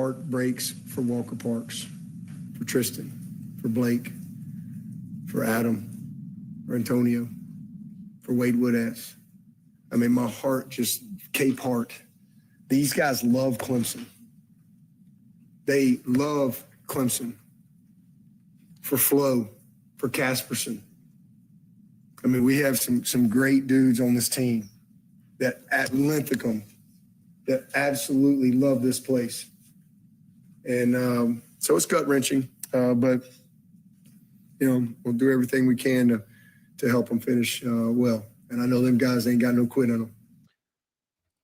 heart breaks for Walker Parks, for Tristan, for Blake, for Adam, for Antonio, for Wade Woodass. I mean, my heart just, Cape Hart. These guys love Clemson. They love Clemson. For Flo, for Casperson. I mean, we have some great dudes on this team that at Linthicum that absolutely love this place. And so it's gut-wrenching, but, you know, we'll do everything we can to help them finish well. And I know them guys ain't got no quit on them.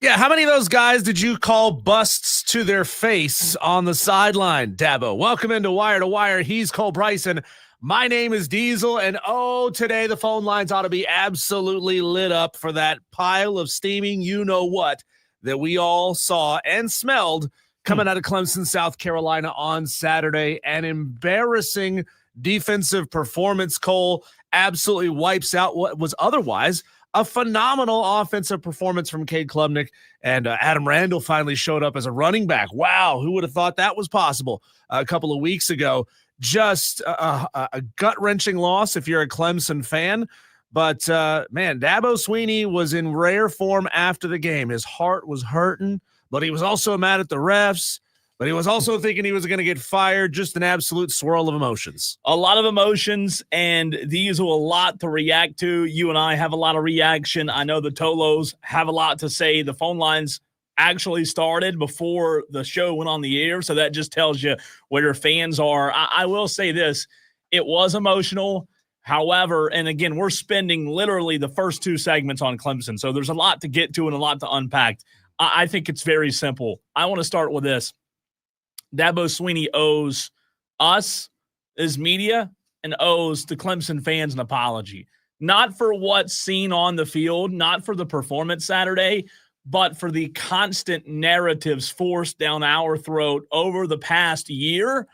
Yeah, how many of those guys did you call busts to their face on the sideline, Dabo? Welcome into Wire to Wire. He's Cole Bryson. My name is Diesel, and today the phone lines ought to be absolutely lit up for that pile of steaming you-know-what that we all saw and smelled coming out of Clemson, South Carolina on Saturday. An embarrassing defensive performance, Cole, absolutely wipes out what was otherwise a phenomenal offensive performance from Cade Klubnik, and Adam Randall finally showed up as a running back. Wow, who would have thought that was possible a couple of weeks ago? Just a gut-wrenching loss if you're a Clemson fan. But, man, Dabo Swinney was in rare form after the game. His heart was hurting, but he was also mad at the refs. But he was also thinking he was going to get fired. Just an absolute swirl of emotions. A lot of emotions, and these are a lot to react to. You and I have a lot of reaction. I know the Tolos have a lot to say. The phone lines actually started before the show went on the air, so that just tells you where your fans are. I will say this. It was emotional. However, and again, we're spending literally the first two segments on Clemson, so there's a lot to get to and a lot to unpack. I think it's very simple. I want to start with this. Dabo Swinney owes us as media and owes the Clemson fans an apology. Not for what's seen on the field, not for the performance Saturday, but for the constant narratives forced down our throat over the past year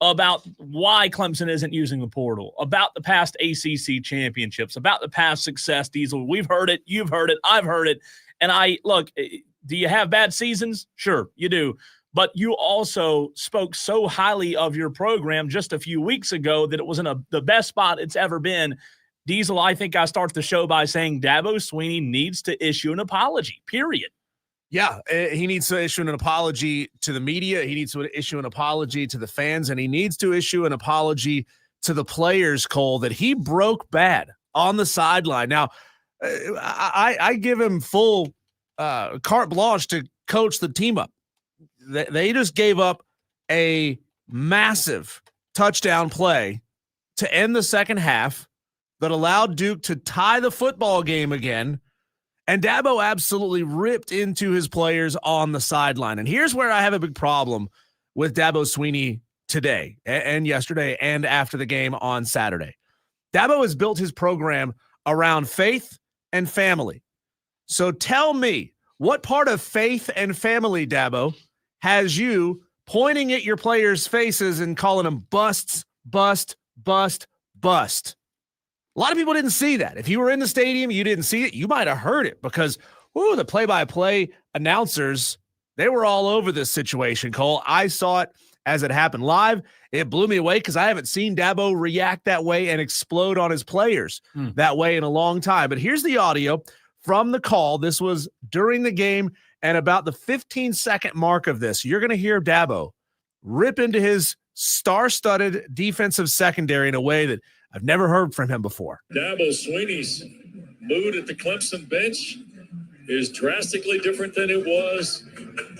about why Clemson isn't using the portal, about the past ACC championships, about the past success, Diesel. We've heard it. You've heard it. I've heard it. And look, do you have bad seasons? Sure, you do. But you also spoke so highly of your program just a few weeks ago that it was in the best spot it's ever been. Diesel, I think I start the show by saying Dabo Swinney needs to issue an apology, period. Yeah, he needs to issue an apology to the media. He needs to issue an apology to the fans, and he needs to issue an apology to the players, Cole, that he broke bad on the sideline. Now, I give him full carte blanche to coach the team up. They just gave up a massive touchdown play to end the second half that allowed Duke to tie the football game again. And Dabo absolutely ripped into his players on the sideline. And here's where I have a big problem with Dabo Swinney today and yesterday and after the game on Saturday. Dabo has built his program around faith and family. So tell me, what part of faith and family, Dabo, has you pointing at your players' faces and calling them busts, bust, bust, bust? A lot of people didn't see that. If you were in the stadium, you didn't see it, you might have heard it because, the play-by-play announcers, they were all over this situation, Cole. I saw it as it happened live. It blew me away because I haven't seen Dabo react that way and explode on his players that way in a long time. But here's the audio from the call. This was during the game. And about the 15-second mark of this, you're going to hear Dabo rip into his star-studded defensive secondary in a way that I've never heard from him before. Dabo Swinney's mood at the Clemson bench is drastically different than it was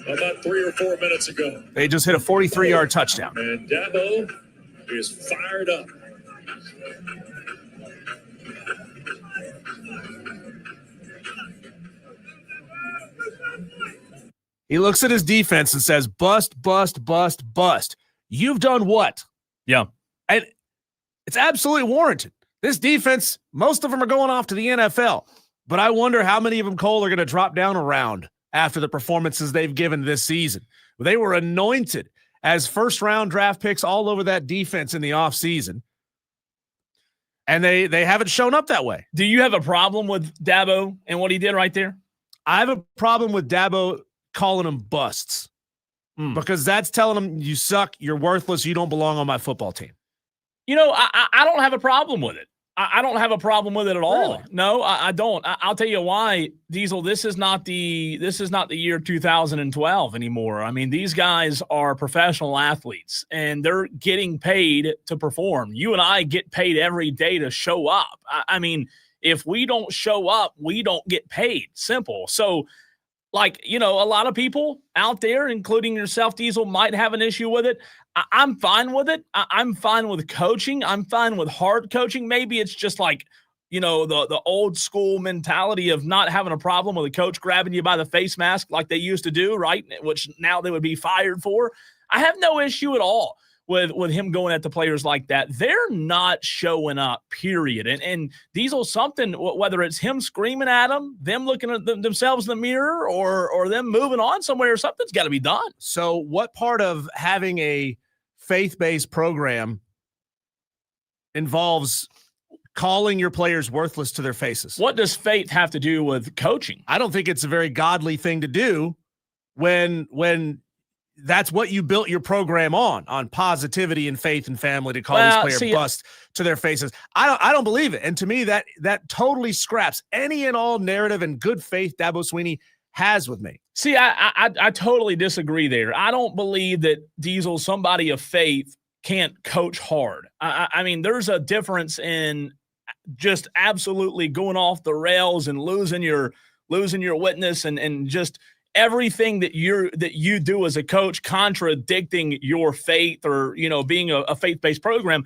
about 3 or 4 minutes ago. They just hit a 43-yard touchdown. And Dabo is fired up. He looks at his defense and says, bust, bust, bust, bust. You've done what? Yeah. And it's absolutely warranted. This defense, most of them are going off to the NFL. But I wonder how many of them, Cole, are going to drop down around after the performances they've given this season. They were anointed as first-round draft picks all over that defense in the offseason. And they haven't shown up that way. Do you have a problem with Dabo and what he did right there? I have a problem with Dabo calling them busts. Because that's telling them you suck, you're worthless, you don't belong on my football team. You know, I don't have a problem with it. I don't have a problem with it at all. Really? No, I don't. I'll tell you why, Diesel. This is not the year 2012 anymore. I mean, these guys are professional athletes, and they're getting paid to perform. You and I get paid every day to show up. I mean, if we don't show up, we don't get paid. Simple. So, like, you know, a lot of people out there, including yourself, Diesel, might have an issue with it. I'm fine with it. I'm fine with coaching. I'm fine with hard coaching. Maybe it's just like, you know, the old school mentality of not having a problem with a coach grabbing you by the face mask like they used to do, right? Which now they would be fired for. I have no issue at all with him going at the players like that. They're not showing up, period. And Diesel, something, whether it's him screaming at them, them looking at themselves in the mirror, or them moving on somewhere, something's got to be done. So what part of having a faith-based program involves calling your players worthless to their faces? What does faith have to do with coaching? I don't think it's a very godly thing to do when that's what you built your program on positivity and faith and family, to call these players bust to their faces. I don't believe it. And to me, that totally scraps any and all narrative and good faith Dabo Swinney has with me. See, I totally disagree there. I don't believe that Diesel, somebody of faith, can't coach hard. I mean, there's a difference in just absolutely going off the rails and losing your witness and just everything that you do as a coach contradicting your faith, or, you know, being a faith-based program.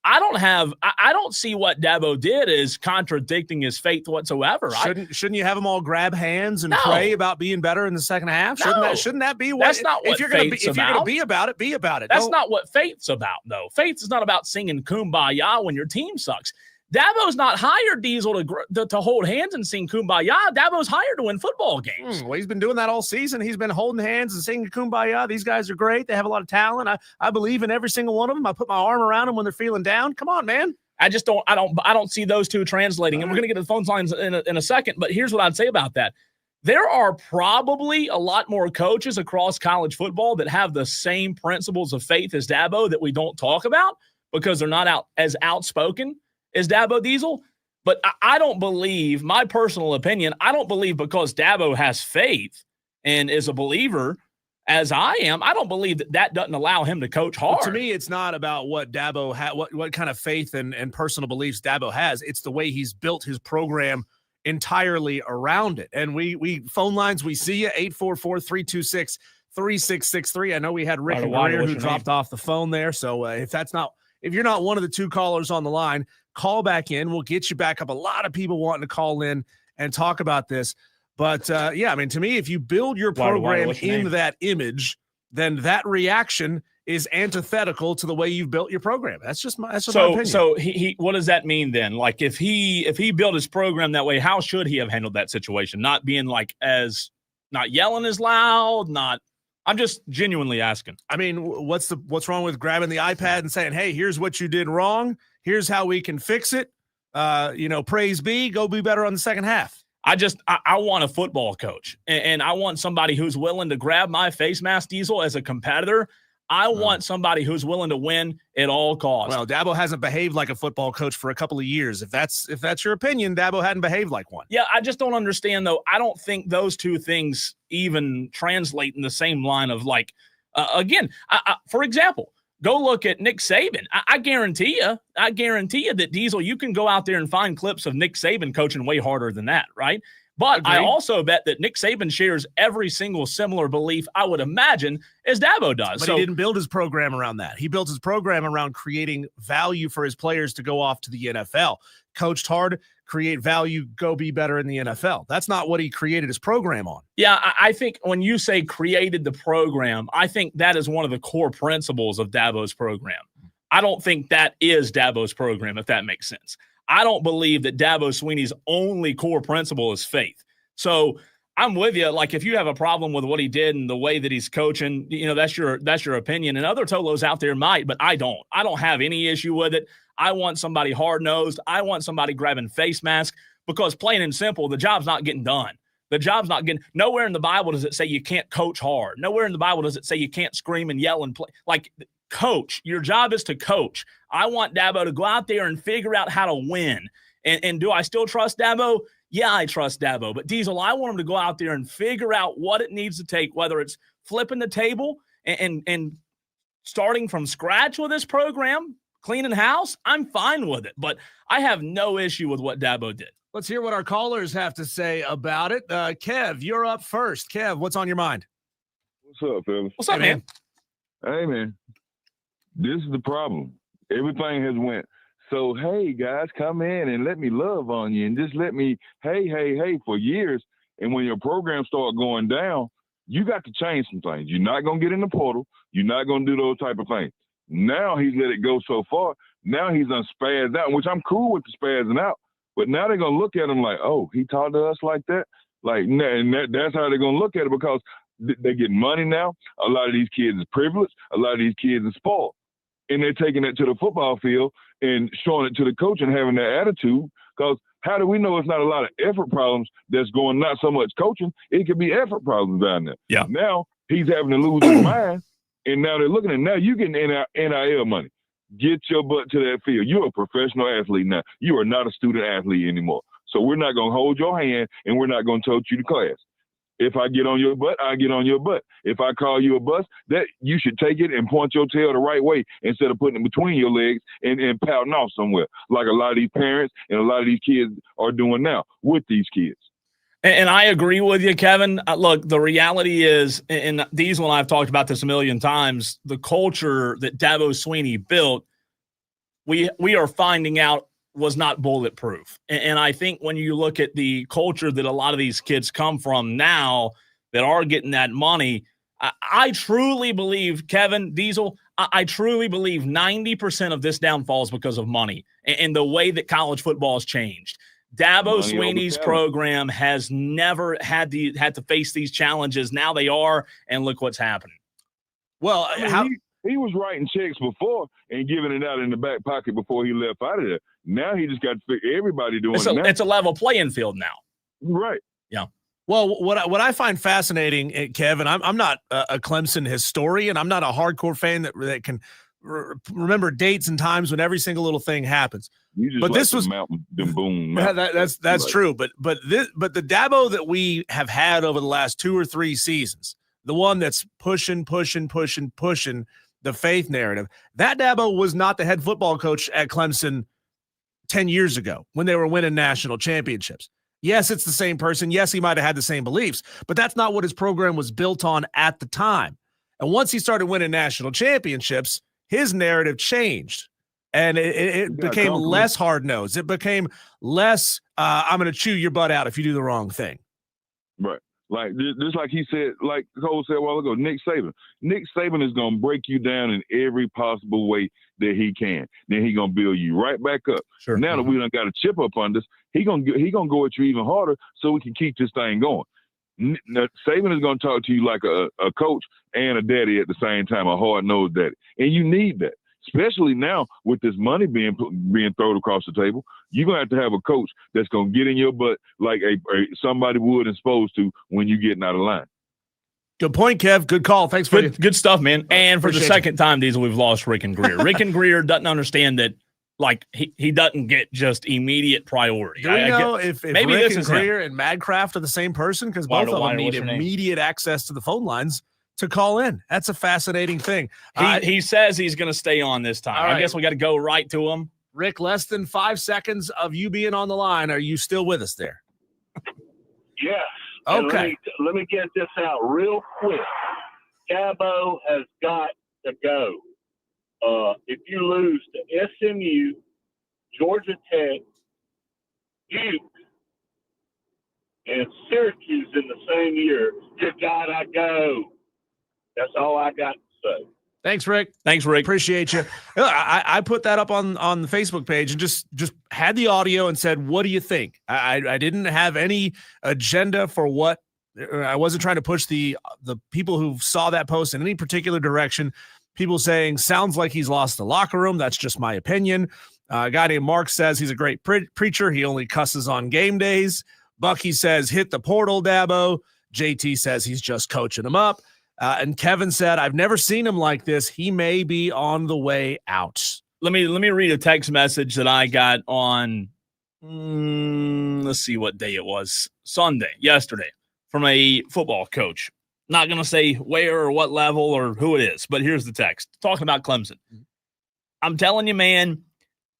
I don't see what Dabo did as contradicting his faith whatsoever. Shouldn't you have them all grab hands and pray about being better in the second half? No. Shouldn't that be what? That's not what faith's about. If you're going to be about it, be about it. That's not what faith's about, though. Faith is not about singing Kumbaya when your team sucks. Dabo's not hired, Diesel, to hold hands and sing Kumbaya. Dabo's hired to win football games. Well, he's been doing that all season. He's been holding hands and singing Kumbaya. These guys are great. They have a lot of talent. I believe in every single one of them. I put my arm around them when they're feeling down. Come on, man. I don't see those two translating. And we're going to get to the phone lines in a second. But here's what I'd say about that. There are probably a lot more coaches across college football that have the same principles of faith as Dabo that we don't talk about because they're not as outspoken as Dabo, Diesel. But I don't believe, my personal opinion, I don't believe because Dabo has faith and is a believer as I am, I don't believe that doesn't allow him to coach hard. Well, to me, it's not about what Dabo what kind of faith and personal beliefs Dabo has. It's the way he's built his program entirely around it. And we phone lines, we see you, 844-326-3663. I know we had Rick and Greer who dropped off the phone there. So if you're not one of the two callers on the line, call back in. We'll get you back up. A lot of people wanting to call in and talk about this. But, yeah, I mean, to me, if you build your program in that image, then that reaction is antithetical to the way you've built your program. That's just my opinion. So he what does that mean then? Like, if he built his program that way, how should he have handled that situation? Not being not yelling as loud, I'm just genuinely asking. I mean, what's wrong with grabbing the iPad and saying, hey, here's what you did wrong. Here's how we can fix it. Praise be, go be better on the second half. I want a football coach, and I want somebody who's willing to grab my face mask, Diesel, as a competitor. I want somebody who's willing to win at all costs. Well, Dabo hasn't behaved like a football coach for a couple of years. If that's your opinion, Dabo hadn't behaved like one. Yeah, I just don't understand, though. I don't think those two things even translate in the same line of for example, go look at Nick Saban. I guarantee you that, Diesel, you can go out there and find clips of Nick Saban coaching way harder than that, right? But agreed. I also bet that Nick Saban shares every single similar belief, I would imagine, as Dabo does. But he didn't build his program around that. He built his program around creating value for his players to go off to the NFL. Coached hard, create value, go be better in the NFL. That's not what he created his program on. Yeah, I think when you say created the program, I think that is one of the core principles of Dabo's program. I don't think that is Dabo's program, if that makes sense. I don't believe that Dabo Swinney's only core principle is faith. So I'm with you. Like, if you have a problem with what he did and the way that he's coaching, that's your opinion. And other Tolos out there might, but I don't. I don't have any issue with it. I want somebody hard-nosed. I want somebody grabbing face mask because, plain and simple, the job's not getting done. The job's not getting – nowhere in the Bible does it say you can't coach hard. Nowhere in the Bible does it say you can't scream and yell and play. Like, coach. Your job is to coach. I want Dabo to go out there and figure out how to win. And do I still trust Dabo? Yeah, I trust Dabo. But, Diesel, I want him to go out there and figure out what it needs to take, whether it's flipping the table and starting from scratch with this program, cleaning house. I'm fine with it. But I have no issue with what Dabo did. Let's hear what our callers have to say about it. Kev, you're up first. Kev, what's on your mind? What's up, fellas? What's up, man? Hey, man. This is the problem. Everything has went. So, hey, guys, come in and let me love on you and just let me, hey, for years. And when your program start going down, you got to change some things. You're not going to get in the portal. You're not going to do those type of things. Now he's let it go so far. Now he's done spazzed out, which I'm cool with the spazzing out. But now they're going to look at him like, oh, he talked to us like that? Like, and that's how they're going to look at it because they get money now. A lot of these kids is privileged. A lot of these kids are spoiled. And they're taking it to the football field and showing it to the coach and having that attitude. Because how do we know it's not a lot of effort problems that's going, not so much coaching? It could be effort problems down there. Yeah. Now he's having to lose his mind. And now they're looking at, now you getting NIL money. Get your butt to that field. You're a professional athlete now. You are not a student athlete anymore. So we're not going to hold your hand and we're not going to tote you to class. If I get on your butt, I get on your butt. If I call you a bus, that you should take it and point your tail the right way instead of putting it between your legs and pouting off somewhere, like a lot of these parents and a lot of these kids are doing now with these kids. And I agree with you, Kevin. Look, the reality is, and Diesel and I have talked about this a million times, the culture that Dabo Swinney built, we are finding out was not bulletproof. And I think when you look at the culture that a lot of these kids come from now that are getting that money, I truly believe, Kevin, Diesel, I truly believe 90% of this downfall is because of money and the way that college football has changed. Dabo Swinney's program has never had to face these challenges. Now they are, and look what's happening. Well, he was writing checks before and giving it out in the back pocket before he left out of there. Now he just got to figure everybody doing it now. It's a level playing field now. Right. Yeah. Well, what I find fascinating, Kevin, I'm not a Clemson historian. I'm not a hardcore fan that can remember dates and times when every single little thing happens. But this was mountain, boom. That's right. True. But the Dabo that we have had over the last 2 or 3 seasons, the one that's pushing the faith narrative, that Dabo was not the head football coach at Clemson 10 years ago when they were winning national championships. Yes, it's the same person. Yes, he might have had the same beliefs, but that's not what his program was built on at the time. And once he started winning national championships, his narrative changed. And it became less hard-nosed. It became less, I'm going to chew your butt out if you do the wrong thing. Right. Like, just like he said, like Cole said a while ago, Nick Saban. Nick Saban is going to break you down in every possible way that he can. Then he going to build you right back up. Sure. Now that we done got a chip up on this, he gonna go at you even harder so we can keep this thing going. Now, Saban is going to talk to you like a coach and a daddy at the same time, a hard-nosed daddy. And you need that. Especially now with this money being thrown across the table, you're going to have a coach that's going to get in your butt like somebody would and supposed to when you're getting out of line. Good point, Kev. Good call. Thanks for good stuff, man. And for the second time, Diesel, we've lost Rick and Greer. Rick and Greer doesn't understand that, like, he doesn't get just immediate priority. Do we know if maybe Rick and Greer and Madcraft are the same person? Because both of them need immediate access to the phone lines to call in. That's a fascinating thing. He says he's going to stay on this time. Right. I guess we got to go right to him. Rick, less than 5 seconds of you being on the line. Are you still with us there? Yes. Okay. Let me get this out real quick. Dabo has got to go. If you lose to SMU, Georgia Tech, Duke, and Syracuse in the same year, you gotta go. That's all I got to say. Thanks, Rick. Appreciate you. I put that up on the Facebook page and just had the audio and said, what do you think? I didn't have any agenda for what. I wasn't trying to push the people who saw that post in any particular direction. People saying, sounds like he's lost the locker room. That's just my opinion. A guy named Mark says he's a great preacher. He only cusses on game days. Bucky says, hit the portal, Dabo. JT says he's just coaching him up. And Kevin said, I've never seen him like this. He may be on the way out. Let me read a text message that I got on, let's see what day it was. Sunday, yesterday, from a football coach. Not going to say where or what level or who it is, but here's the text. Talking about Clemson. I'm telling you, man,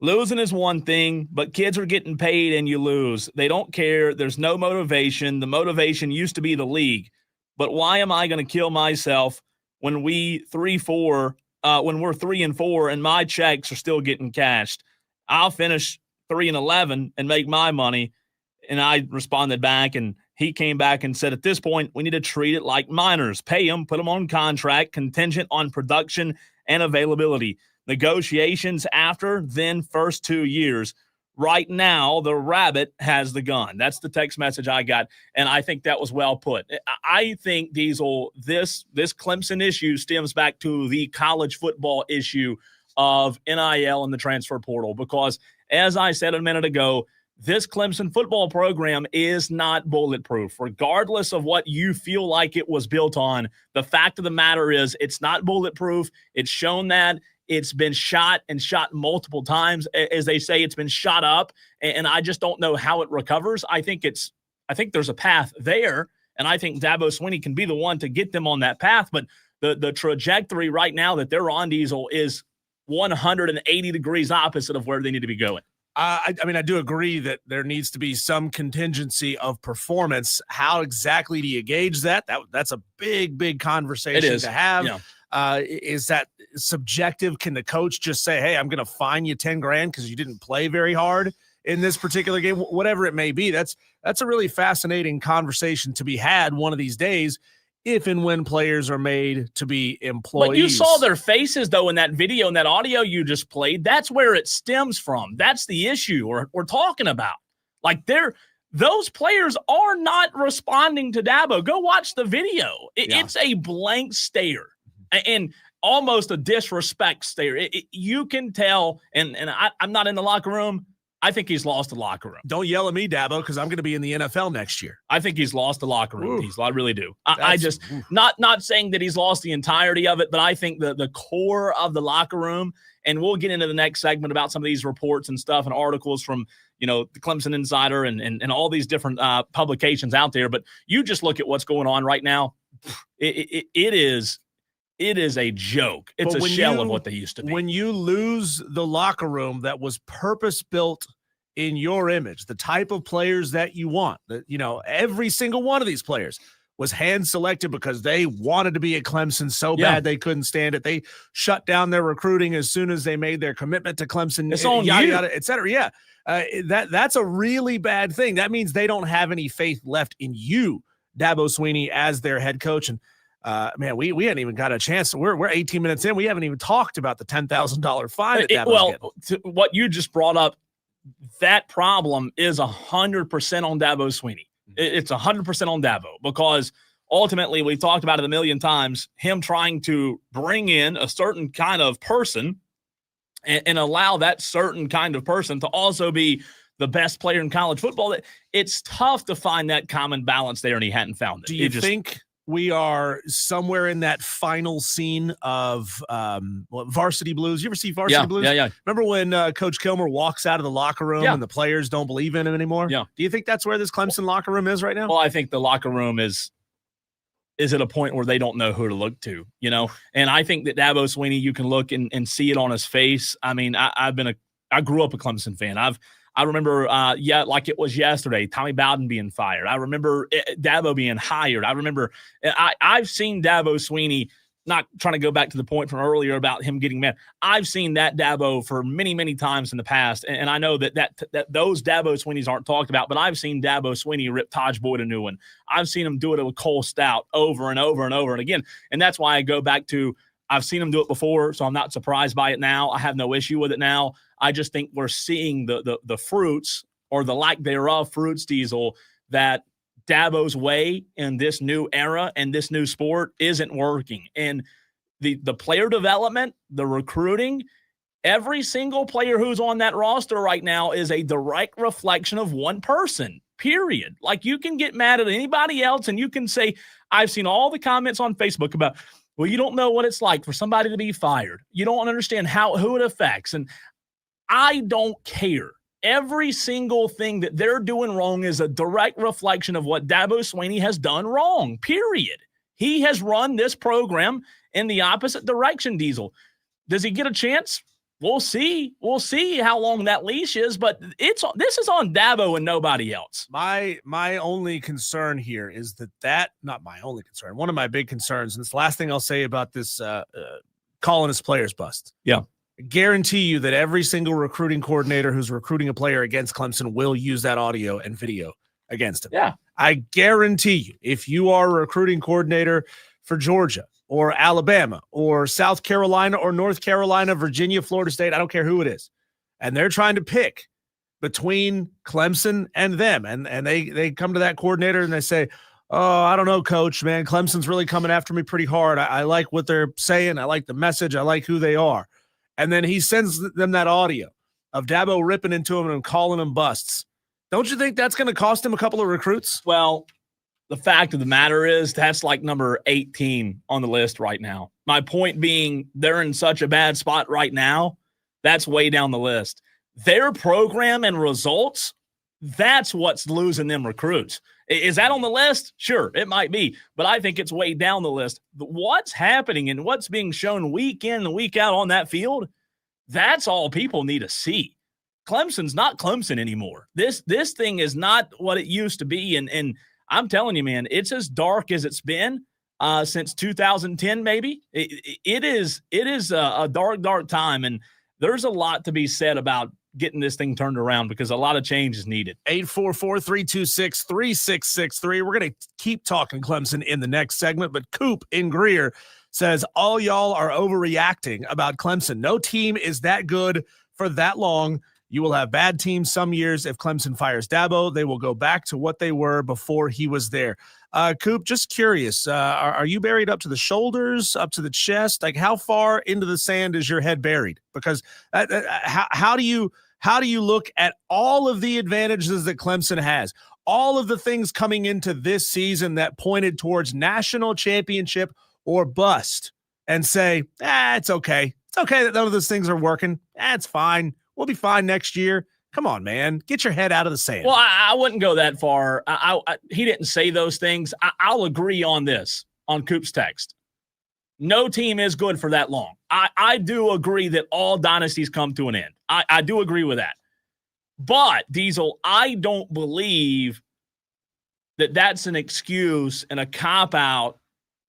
losing is one thing, but kids are getting paid and you lose. They don't care. There's no motivation. The motivation used to be the league. But why am I going to kill myself when we're 3-4 and my checks are still getting cashed? I'll finish 3-11 and make my money. And I responded back, and he came back and said, at this point, we need to treat it like minors. Pay them, put them on contract, contingent on production and availability. Negotiations after, then first 2 years. Right now, the rabbit has the gun. That's the text message I got, and I think that was well put. I think, Diesel, this Clemson issue stems back to the college football issue of NIL and the transfer portal because, as I said a minute ago, this Clemson football program is not bulletproof. Regardless of what you feel like it was built on, the fact of the matter is it's not bulletproof. It's shown that. It's been shot multiple times. As they say, it's been shot up, and I just don't know how it recovers. I think there's a path there, and I think Dabo Swinney can be the one to get them on that path. But the trajectory right now that they're on, Diesel, is 180 degrees opposite of where they need to be going. I mean, I do agree that there needs to be some contingency of performance. How exactly do you gauge that? That's a big conversation to have. Yeah. Is that subjective? Can the coach just say, hey, I'm going to fine you $10,000 because you didn't play very hard in this particular game? Whatever it may be, that's a really fascinating conversation to be had one of these days if and when players are made to be employees. But you saw their faces, though, in that video and that audio you just played. That's where it stems from. That's the issue we're talking about. Like, those players are not responding to Dabo. Go watch the video. It's a blank stare and almost a disrespect stare. You can tell, and I'm not in the locker room. I think he's lost the locker room. Don't yell at me, Dabo, because I'm going to be in the NFL next year. I think he's lost the locker room. I really do. I just not saying that he's lost the entirety of it, but I think the core of the locker room, and we'll get into the next segment about some of these reports and stuff and articles from the Clemson Insider and all these different publications out there. But you just look at what's going on right now. It is a joke. It's a shell of what they used to be. When you lose the locker room that was purpose-built in your image, the type of players that you want, every single one of these players was hand-selected because they wanted to be at Clemson so bad they couldn't stand it. They shut down their recruiting as soon as they made their commitment to Clemson. It's on you. Yada, et cetera. Yeah. That's a really bad thing. That means they don't have any faith left in you, Dabo Swinney, as their head coach. And man, we hadn't even got a chance. We're 18 minutes in. We haven't even talked about the $10,000 fine. To what you just brought up, that problem is 100% on Dabo Swinney. It's 100% on Dabo because ultimately we've talked about it a million times, him trying to bring in a certain kind of person and allow that certain kind of person to also be the best player in college football. It's tough to find that common balance there, and he hadn't found it. Do you think we are somewhere in that final scene of Varsity Blues? You ever see Varsity Blues? Yeah. Remember when Coach Kilmer walks out of the locker room and the players don't believe in him anymore? Yeah. Do you think that's where this Clemson locker room is right now? Well, I think the locker room is at a point where they don't know who to look to, And I think that Dabo Swinney, you can look and see it on his face. I mean, I grew up a Clemson fan. I remember, like it was yesterday, Tommy Bowden being fired. I remember Dabo being hired. I remember I've seen Dabo Swinney, not trying to go back to the point from earlier about him getting mad. I've seen that Dabo for many, many times in the past, and I know that those Dabo Swinneys aren't talked about, but I've seen Dabo Swinney rip Taj Boyd a new one. I've seen him do it with Cole Stout over and over and over and again, and that's why I go back to I've seen him do it before, so I'm not surprised by it now. I have no issue with it now. I just think we're seeing the fruits or the lack thereof fruits, Diesel, that Dabo's way in this new era and this new sport isn't working. And the player development, the recruiting, every single player who's on that roster right now is a direct reflection of one person, period. Like, you can get mad at anybody else and you can say, I've seen all the comments on Facebook about, well, you don't know what it's like for somebody to be fired. You don't understand who it affects. And I don't care. Every single thing that they're doing wrong is a direct reflection of what Dabo Swinney has done wrong, period. He has run this program in the opposite direction, Diesel. Does he get a chance? We'll see. We'll see how long that leash is, but this is on Dabo and nobody else. My only concern here is that not my only concern. One of my big concerns, and it's the last thing I'll say about this calling his players bust. Yeah. I guarantee you that every single recruiting coordinator who's recruiting a player against Clemson will use that audio and video against him. Yeah. I guarantee you, if you are a recruiting coordinator for Georgia or Alabama or South Carolina or North Carolina, Virginia, Florida State, I don't care who it is, and they're trying to pick between Clemson and them, and they come to that coordinator and they say, oh, I don't know, coach, man, Clemson's really coming after me pretty hard. I like what they're saying. I like the message. I like who they are. And then he sends them that audio of Dabo ripping into him and calling him busts. Don't you think that's going to cost him a couple of recruits? Well, the fact of the matter is that's like number 18 on the list right now. My point being, they're in such a bad spot right now. That's way down the list. Their program and results, that's what's losing them recruits. Is that on the list? Sure, it might be, but I think it's way down the list. What's happening and what's being shown week in and week out on that field, that's all people need to see. Clemson's not Clemson anymore. This thing is not what it used to be, and I'm telling you, man, it's as dark as it's been since 2010, maybe. It is a dark, dark time, and there's a lot to be said about getting this thing turned around because a lot of change is needed. 844-326-3663. We're going to keep talking Clemson in the next segment, but Coop in Greer says, all y'all are overreacting about Clemson. No team is that good for that long. You will have bad teams some years. If Clemson fires Dabo, they will go back to what they were before he was there. Coop, just curious, are you buried up to the shoulders, up to the chest? Like, how far into the sand is your head buried? Because how do you look at all of the advantages that Clemson has, all of the things coming into this season that pointed towards national championship or bust, and say, it's okay. It's okay that none of those things are working. It's fine. We'll be fine next year. Come on, man. Get your head out of the sand. Well, I wouldn't go that far. He didn't say those things. I'll agree on this, on Coop's text. No team is good for that long. I do agree that all dynasties come to an end. I do agree with that. But, Diesel, I don't believe that that's an excuse and a cop-out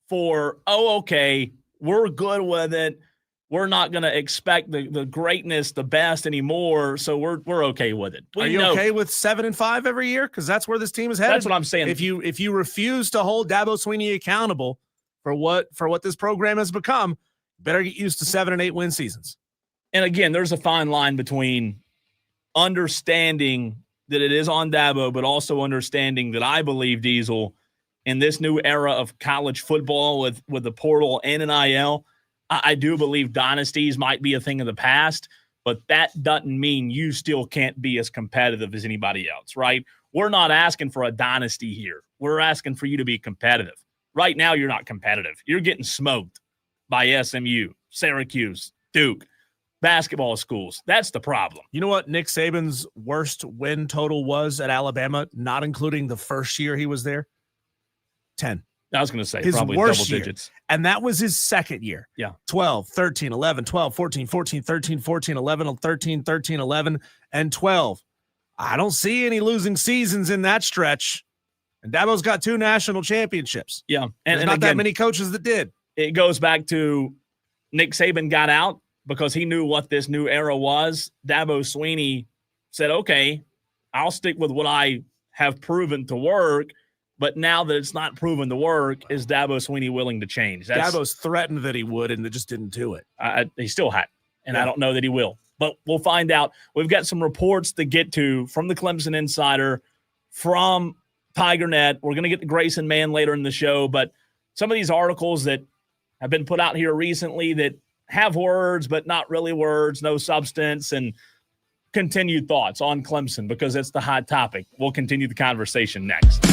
for, okay, we're good with it. We're not going to expect the greatness, the best anymore, so we're okay with it. Are you okay with 7-5 every year? Because that's where this team is headed. That's what I'm saying. If you refuse to hold Dabo Swinney accountable for what this program has become, better get used to 7 and 8 win seasons. And again, there's a fine line between understanding that it is on Dabo, but also understanding that I believe, Diesel, in this new era of college football with the portal and NIL, I do believe dynasties might be a thing of the past, but that doesn't mean you still can't be as competitive as anybody else, right? We're not asking for a dynasty here. We're asking for you to be competitive. Right now, you're not competitive. You're getting smoked by SMU, Syracuse, Duke, basketball schools. That's the problem. You know what Nick Saban's worst win total was at Alabama, not including the first year he was there? 10. I was going to say his probably worst double year. digits. And that was his second year. Yeah. 12, 13, 11, 12, 14, 14, 13, 14, 11, 13, 13, 11, and 12. I don't see any losing seasons in that stretch. And Dabo's got 2 national championships. Yeah. And not that many coaches that did. It goes back to Nick Saban got out because he knew what this new era was. Dabo Swinney said, okay, I'll stick with what I have proven to work. But now that it's not proven to work, is Dabo Swinney willing to change? Dabo's threatened that he would, and they just didn't do it. He still hadn't, and I don't know that he will. But we'll find out. We've got some reports to get to from the Clemson Insider, from TigerNet. We're going to get to Grayson Mann later in the show. But some of these articles that have been put out here recently that have words but not really words, no substance, and continued thoughts on Clemson because it's the hot topic. We'll continue the conversation next.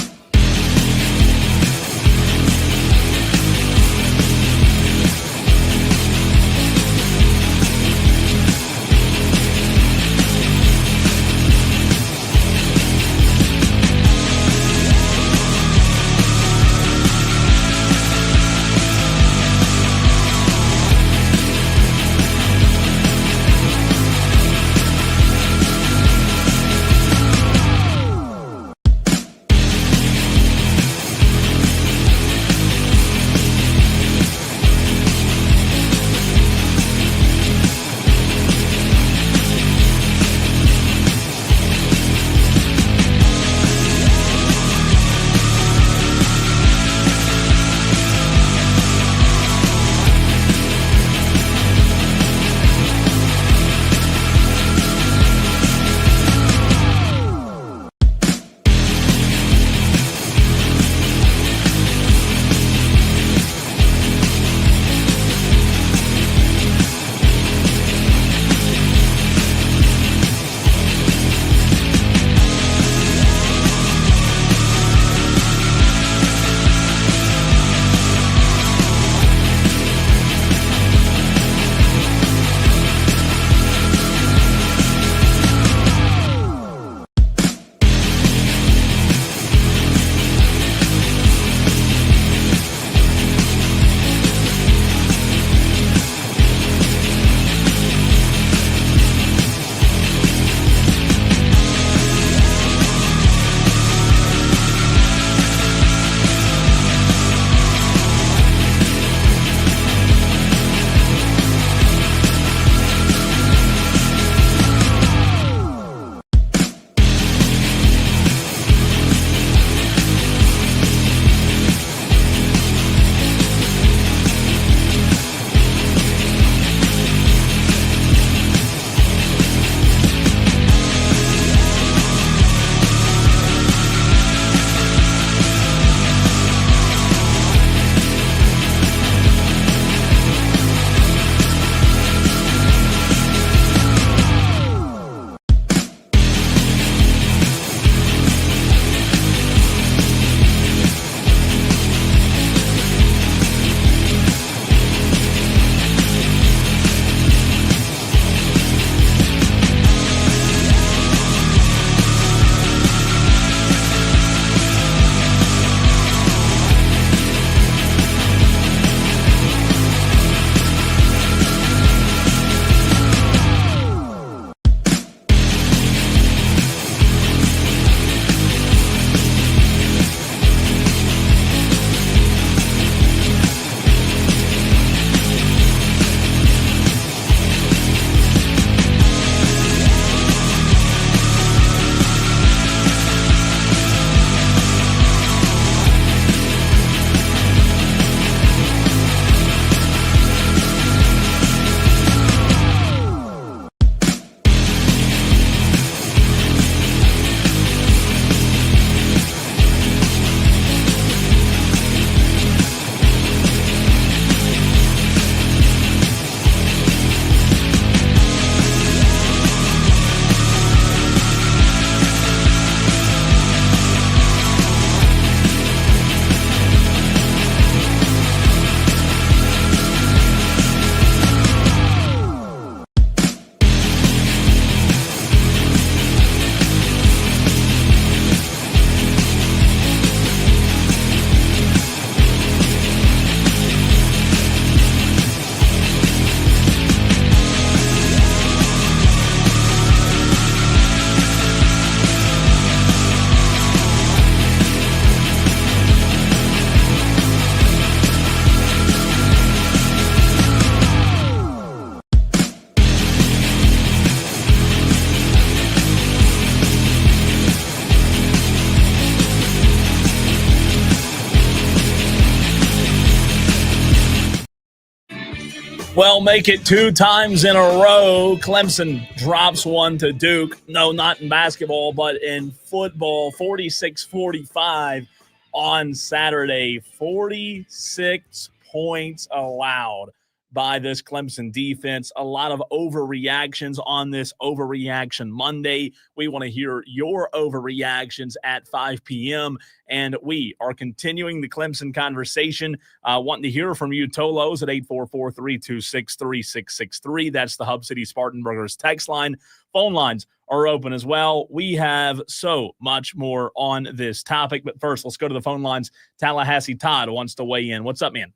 Well, make it 2 times in a row. Clemson drops one to Duke. No, not in basketball, but in football. 46-45 on Saturday. 46 points allowed by this Clemson defense. A lot of overreactions on this Overreaction Monday. We want to hear your overreactions at 5 p.m., and we are continuing the Clemson conversation. Wanting to hear from you, Tolos, at 844-326-3663. That's the Hub City Spartanburgers text line. Phone lines are open as well. We have so much more on this topic, but first, let's go to the phone lines. Tallahassee Todd wants to weigh in. What's up, man?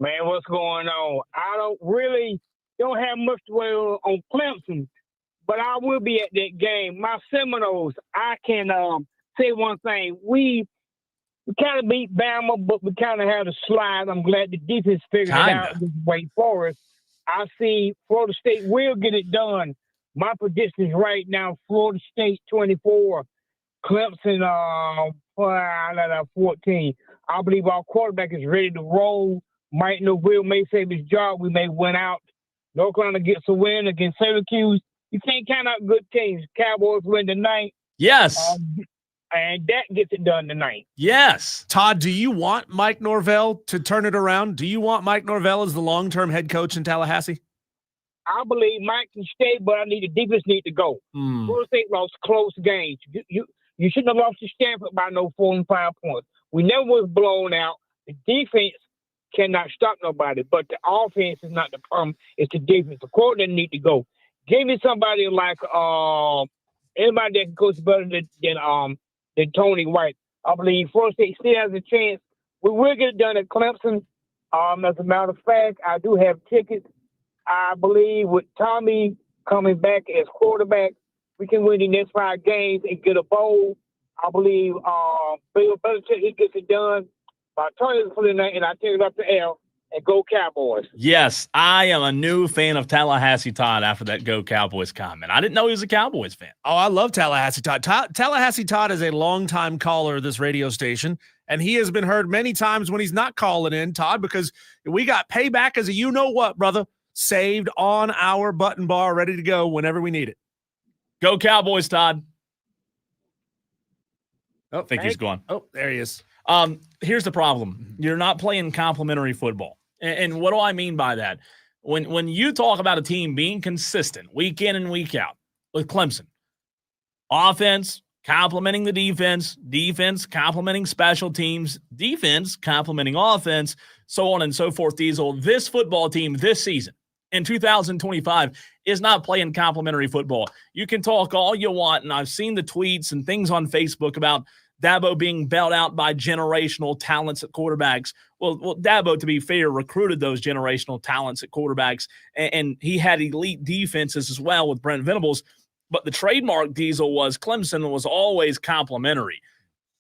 Man, what's going on? I don't have much to weigh on Clemson, but I will be at that game. My Seminoles, I can say one thing. We kind of beat Bama, but we kind of had a slide. I'm glad the defense figured it out this way for us. I see Florida State will get it done. My prediction is right now, Florida State 24, Clemson 14. I believe our quarterback is ready to roll. Mike Norville may save his job. We may win out. North Carolina gets a win against Syracuse. You can't count out good teams. Cowboys win tonight. Yes. And that gets it done tonight. Yes. Todd, do you want Mike Norvell to turn it around? Do you want Mike Norvell as the long-term head coach in Tallahassee? I believe Mike can stay, but the defense need to go. Florida State lost close games. You shouldn't have lost to Stanford by no 4 and 5 points. We never was blown out. The defense cannot stop nobody, but the offense is not the problem. It's the defense. The coordinator need to go. Give me somebody like anybody that can coach better than Tony White. I believe Florida State still has a chance. We will get it done at Clemson. As a matter of fact, I do have tickets. I believe with Tommy coming back as quarterback, we can win the next 5 games and get a bowl. I believe Bill Belichick, he gets it done. I turn it for the night, and I take it up to L and go Cowboys. Yes, I am a new fan of Tallahassee Todd after that Go Cowboys comment. I didn't know he was a Cowboys fan. Oh, I love Tallahassee Todd. Tallahassee Todd is a longtime caller of this radio station, and he has been heard many times when he's not calling in, Todd, because we got payback as a you-know-what, brother, saved on our button bar, ready to go whenever we need it. Go Cowboys, Todd. Oh, I think he's gone. Oh, there he is. Here's the problem. You're not playing complimentary football. And what do I mean by that? When you talk about a team being consistent week in and week out with Clemson, offense complementing the defense, defense complementing special teams, defense complementing offense, so on and so forth, Diesel, this football team this season in 2025 is not playing complimentary football. You can talk all you want, and I've seen the tweets and things on Facebook about Dabo being bailed out by generational talents at quarterbacks. Well, Dabo, to be fair, recruited those generational talents at quarterbacks, and he had elite defenses as well with Brent Venables. But the trademark, Diesel, was Clemson was always complimentary.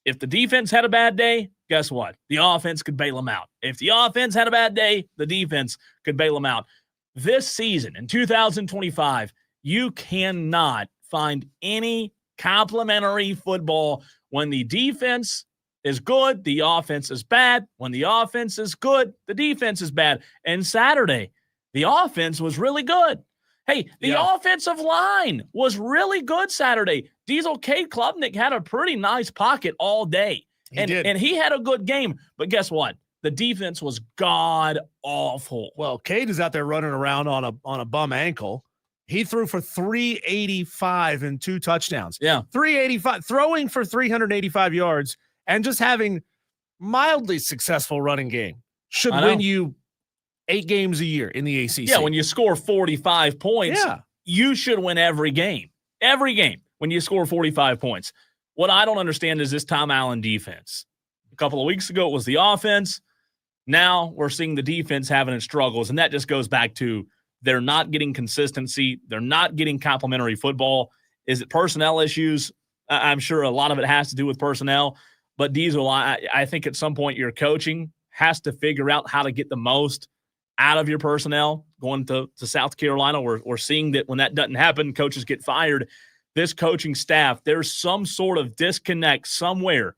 If the defense had a bad day, guess what? The offense could bail them out. If the offense had a bad day, the defense could bail them out. This season, in 2025, you cannot find any complimentary football. When the defense is good, the offense is bad. When the offense is good, the defense is bad. And Saturday, the offense was really good. Hey, the offensive line was really good Saturday. Diesel Cade Klubnik had a pretty nice pocket all day. And he had a good game. But guess what? The defense was god-awful. Well, Cade is out there running around on a bum ankle. He threw for 385 and 2 touchdowns. Yeah. 385, throwing for 385 yards and just having mildly successful running game should win you 8 games a year in the ACC. Yeah, when you score 45 points, you should win every game. Every game when you score 45 points. What I don't understand is this Tom Allen defense. A couple of weeks ago, it was the offense. Now we're seeing the defense having its struggles, and that just goes back to they're not getting consistency. They're not getting complimentary football. Is it personnel issues? I'm sure a lot of it has to do with personnel. But Diesel, I think at some point your coaching has to figure out how to get the most out of your personnel. Going to South Carolina, we're seeing that when that doesn't happen, coaches get fired. This coaching staff, there's some sort of disconnect somewhere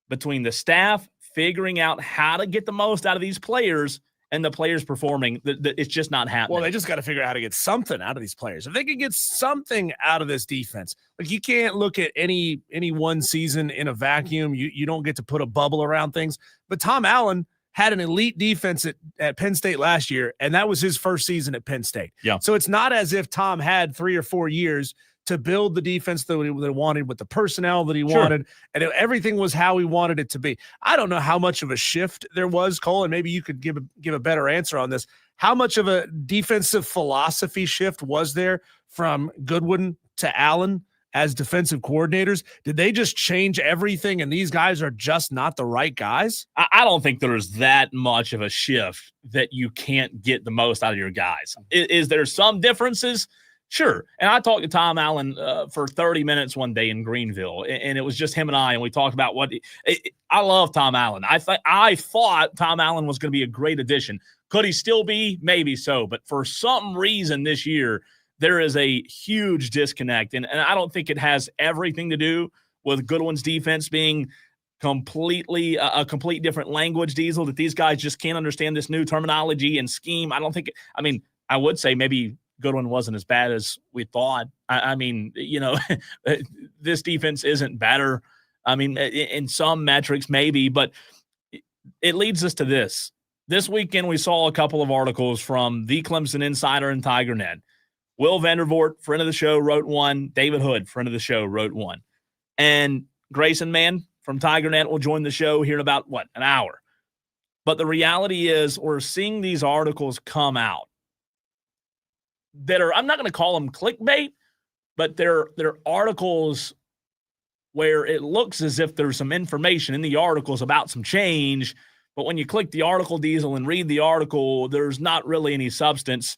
between the staff figuring out how to get the most out of these players and the players performing. It's just not happening. Well, they just got to figure out how to get something out of these players. If they can get something out of this defense, like you can't look at any one season in a vacuum. You don't get to put a bubble around things. But Tom Allen had an elite defense at Penn State last year, and that was his first season at Penn State. Yeah. So it's not as if Tom had 3 or 4 years to build the defense that he wanted with the personnel that he wanted, and everything was how he wanted it to be. I don't know how much of a shift there was, Cole, and maybe you could give a better answer on this. How much of a defensive philosophy shift was there from Goodwin to Allen as defensive coordinators? Did they just change everything and these guys are just not the right guys? I don't think there's that much of a shift that you can't get the most out of your guys. Is there some differences? Sure. And I talked to Tom Allen for 30 minutes one day in Greenville, and it was just him and I, and we talked about I love Tom Allen. I thought Tom Allen was going to be a great addition. Could he still be? Maybe so. But for some reason this year, there is a huge disconnect, and I don't think it has everything to do with Goodwin's defense being completely a complete different language, Diesel, that these guys just can't understand this new terminology and scheme. I don't think – I would say maybe Goodwin wasn't as bad as we thought. This defense isn't better. In some metrics maybe, but it leads us to this. This weekend we saw a couple of articles from the Clemson Insider and TigerNet. Will Vandervoort, friend of the show, wrote one. David Hood, friend of the show, wrote one. And Grayson Mann from TigerNet will join the show here in about, an hour. But the reality is we're seeing these articles come out that are, I'm not going to call them clickbait, but they're articles where it looks as if there's some information in the articles about some change, but when you click the article, Diesel, and read the article, there's not really any substance.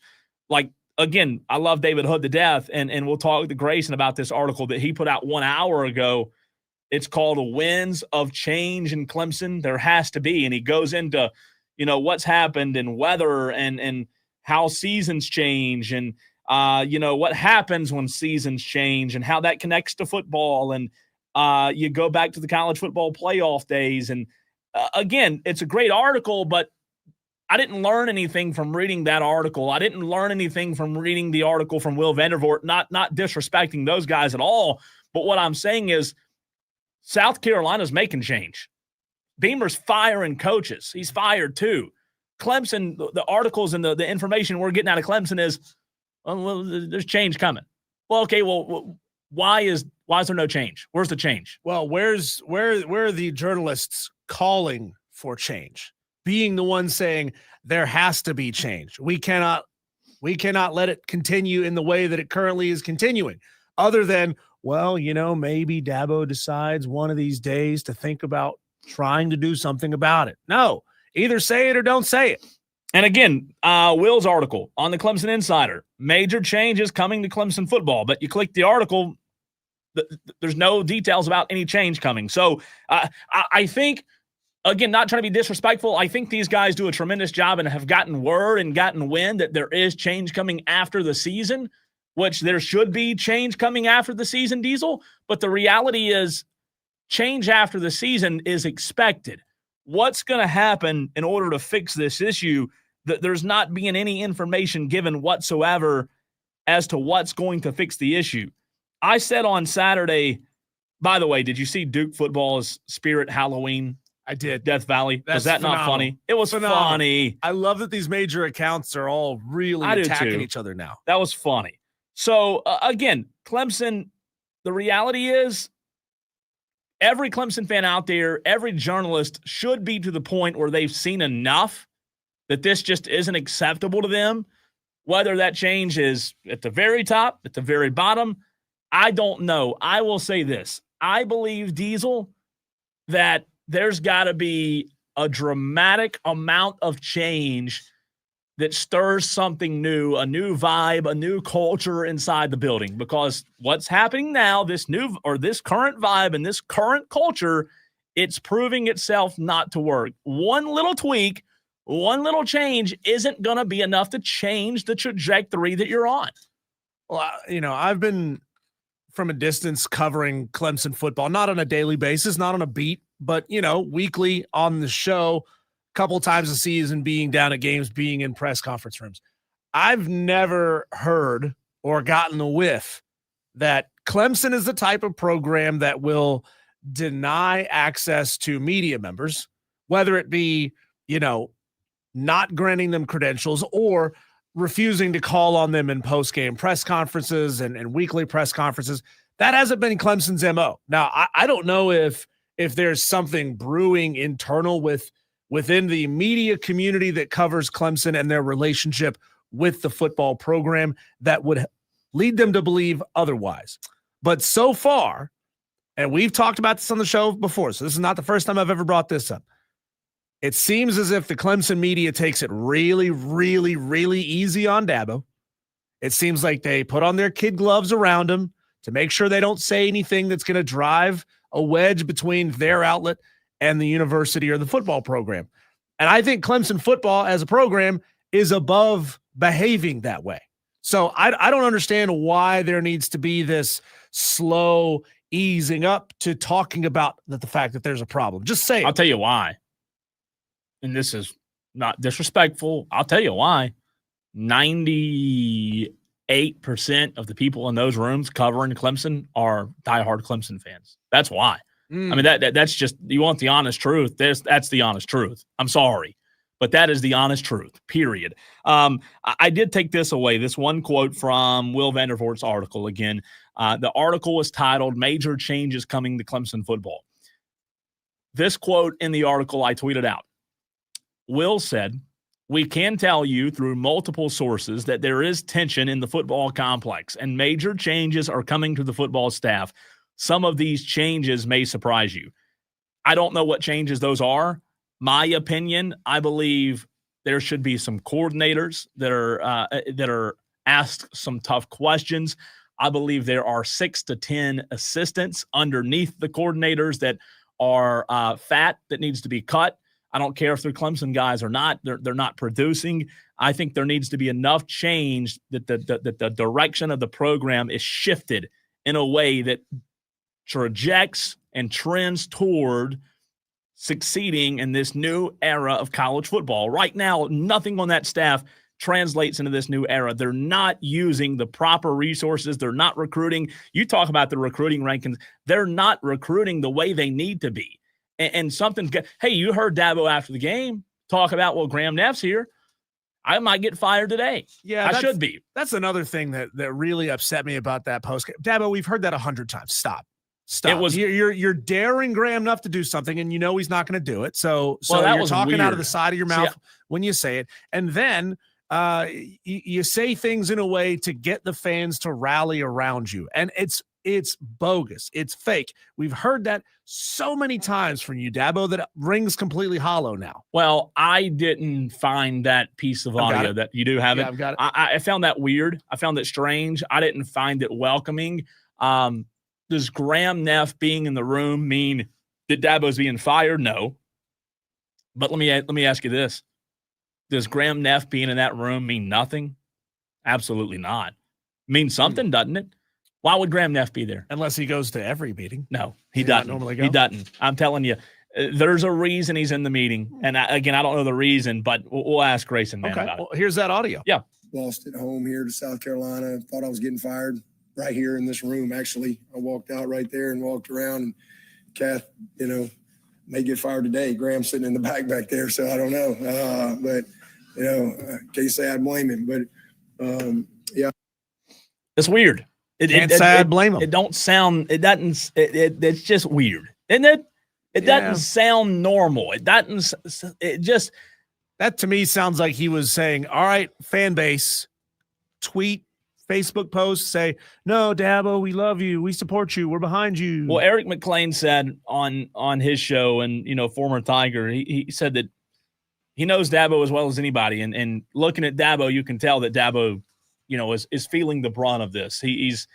Like, again, I love David Hood to death, and we'll talk to Grayson about this article that he put out 1 hour ago. It's called Winds of Change in Clemson. There has to be, and he goes into, what's happened and weather and how seasons change and, what happens when seasons change and how that connects to football. And you go back to the college football playoff days. And again, it's a great article, but I didn't learn anything from reading that article. I didn't learn anything from reading the article from Will Vandervoort, not disrespecting those guys at all. But what I'm saying is South Carolina's making change. Beamer's firing coaches. He's fired too. Clemson, the articles and the information we're getting out of Clemson is, there's change coming. Well, okay, why is there no change? Where's the change? Well, where are the journalists calling for change? Being the one saying there has to be change. We cannot let it continue in the way that it currently is continuing. Other than, maybe Dabo decides one of these days to think about trying to do something about it. No, either say it or don't say it. And again, Will's article on the Clemson Insider, major changes coming to Clemson football. But you click the article, there's no details about any change coming. So I think, again, not trying to be disrespectful, I think these guys do a tremendous job and have gotten word and gotten wind that there is change coming after the season, which there should be change coming after the season, Diesel. But the reality is change after the season is expected. What's going to happen in order to fix this issue? That there's not being any information given whatsoever as to what's going to fix the issue. I said on Saturday, by the way, did you see Duke football's Spirit Halloween? I did. Death Valley. Was that phenomenal. Not funny? It was funny. I love that these major accounts are all really attacking each other now. That was funny. So, again, Clemson, the reality is every Clemson fan out there, every journalist should be to the point where they've seen enough that this just isn't acceptable to them. Whether that change is at the very top, at the very bottom, I don't know. I will say this. I believe, Diesel, that there's got to be a dramatic amount of change that stirs something new, a new vibe, a new culture inside the building. Because what's happening now, this current vibe and this current culture, it's proving itself not to work. One little tweak, one little change isn't going to be enough to change the trajectory that you're on. Well, I've been from a distance covering Clemson football, not on a daily basis, not on a beat, but, weekly on the show, a couple times a season, being down at games, being in press conference rooms. I've never heard or gotten a whiff that Clemson is the type of program that will deny access to media members, whether it be not granting them credentials or refusing to call on them in post-game press conferences and weekly press conferences. That hasn't been Clemson's MO. Now, I don't know if there's something brewing internal within the media community that covers Clemson and their relationship with the football program that would lead them to believe otherwise. But so far, and we've talked about this on the show before, so this is not the first time I've ever brought this up. It seems as if the Clemson media takes it really, really, really easy on Dabo. It seems like they put on their kid gloves around him to make sure they don't say anything that's going to drive a wedge between their outlet and the university or the football program. And I think Clemson football as a program is above behaving that way. So I don't understand why there needs to be this slow easing up to talking about the fact that there's a problem. Just say it. I'll tell you why. And this is not disrespectful. I'll tell you why. 98% of the people in those rooms covering Clemson are diehard Clemson fans. That's why. I mean, that's just, you want the honest truth. That's the honest truth. I'm sorry, but that is the honest truth, period. I did take this away, this one quote from Will Vandervoort's article. Again, the article was titled "Major Changes Coming to Clemson Football." This quote in the article I tweeted out. Will said, "We can tell you through multiple sources that there is tension in the football complex and major changes are coming to the football staff. Some of these changes may surprise you." I don't know what changes those are. My opinion, I believe there should be some coordinators that are asked some tough questions. I believe there are 6 to 10 assistants underneath the coordinators that are fat that needs to be cut. I don't care if they're Clemson guys or not. They're not producing. I think there needs to be enough change that the direction of the program is shifted in a way that trajects and trends toward succeeding in this new era of college football. Right now, nothing on that staff translates into this new era. They're not using the proper resources. They're not recruiting. You talk about the recruiting rankings. They're not recruiting the way they need to be. And something's got, hey, you heard Dabo after the game talk about, well, Graham Neff's here. I might get fired today. Yeah, I should be. That's another thing that really upset me about that post. Dabo, we've heard that 100 times. Stop. It was you're daring Graham Neff to do something, and you know he's not going to do it. So you're talking weird. out of the side of your mouth when you say it, and then you say things in a way to get the fans to rally around you, and it's bogus. It's fake. We've heard that so many times from you, Dabo, that it rings completely hollow now. Well, I didn't find that piece of audio that you do have it. I've got it. I found that weird. I found it strange. I didn't find it welcoming. Does Graham Neff being in the room mean that Dabo's being fired? No. But let me ask you this. Does Graham Neff being in that room mean nothing? Absolutely not. Means something, doesn't it? Why would Graham Neff be there? Unless he goes to every meeting. No, he doesn't. Normally go? He doesn't. I'm telling you, there's a reason he's in the meeting. And I don't know the reason, but we'll ask Grayson Mann about it. Here's that audio. Yeah. Lost at home here to South Carolina. Thought I was getting fired right here in this room. Actually, I walked out right there and walked around. And Kath, may get fired today. Graham's sitting in the back there, so I don't know. But can't say I blame him. But yeah, it's weird. Can't say I blame him. It don't sound. It doesn't. It's just weird, isn't it? It doesn't sound normal. It doesn't. It just. That to me sounds like he was saying, "All right, fan base, tweet, Facebook post, say, no, Dabo, we love you. We support you. We're behind you." Well, Eric McLean said on his show, and, former Tiger, he said that he knows Dabo as well as anybody. And looking at Dabo, you can tell that Dabo, is feeling the brunt of this. He's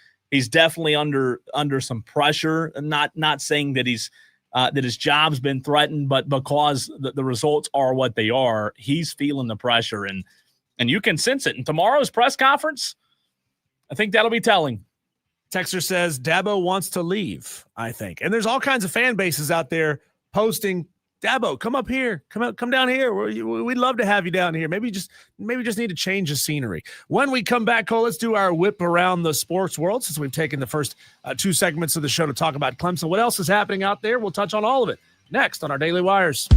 definitely under some pressure, not saying that that his job's been threatened, but because the results are what they are, he's feeling the pressure, and you can sense it. In tomorrow's press conference, I think that'll be telling. Texter says Dabo wants to leave, I think. And there's all kinds of fan bases out there posting, Dabo, come up here. Come down here. We'd love to have you down here. Maybe just need to change the scenery. When we come back, Cole, let's do our whip around the sports world, since we've taken the first 2 segments of the show to talk about Clemson. What else is happening out there? We'll touch on all of it next on our Daily Wires.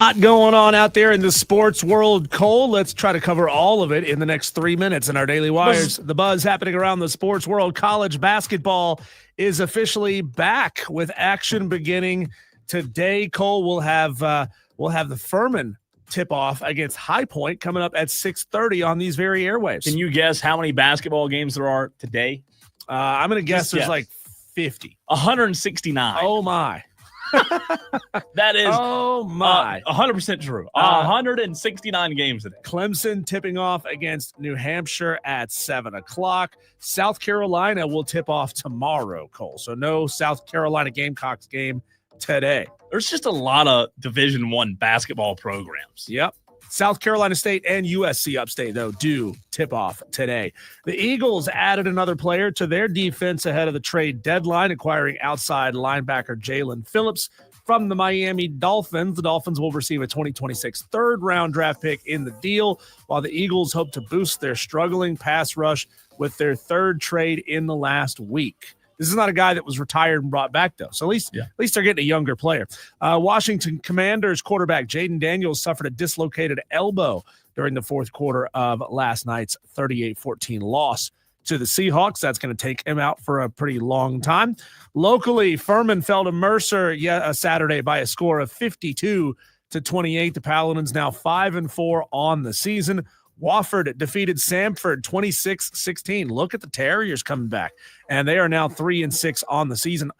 Lot going on out there in the sports world, Cole. Let's try to cover all of it in the next 3 minutes in our Daily Wires. The buzz happening around the sports world. College basketball is officially back with action beginning today. Cole, we'll have the Furman tip-off against High Point coming up at 6:30 on these very airwaves. Can you guess how many basketball games there are today? I'm going to guess there's like 50. 169. Oh, my. That is 100% true. 169 games today. Clemson tipping off against New Hampshire at 7 o'clock. South Carolina will tip off tomorrow, Cole. So no South Carolina Gamecocks game today. There's just a lot of Division I basketball programs. Yep. South Carolina State and USC Upstate, though, do tip off today. The Eagles added another player to their defense ahead of the trade deadline, acquiring outside linebacker Jalen Phillips from the Miami Dolphins. The Dolphins will receive a 2026 third-round draft pick in the deal, while the Eagles hope to boost their struggling pass rush with their third trade in the last week. This is not a guy that was retired and brought back, though. So at least they're getting a younger player. Washington Commanders quarterback Jaden Daniels suffered a dislocated elbow during the fourth quarter of last night's 38-14 loss to the Seahawks. That's going to take him out for a pretty long time. Locally, Furman fell to Mercer Saturday by a score of 52-28. The Paladins now 5-4 on the season. Wofford defeated Samford 26-16. Look at the Terriers coming back, and they are now 3-6 on the season.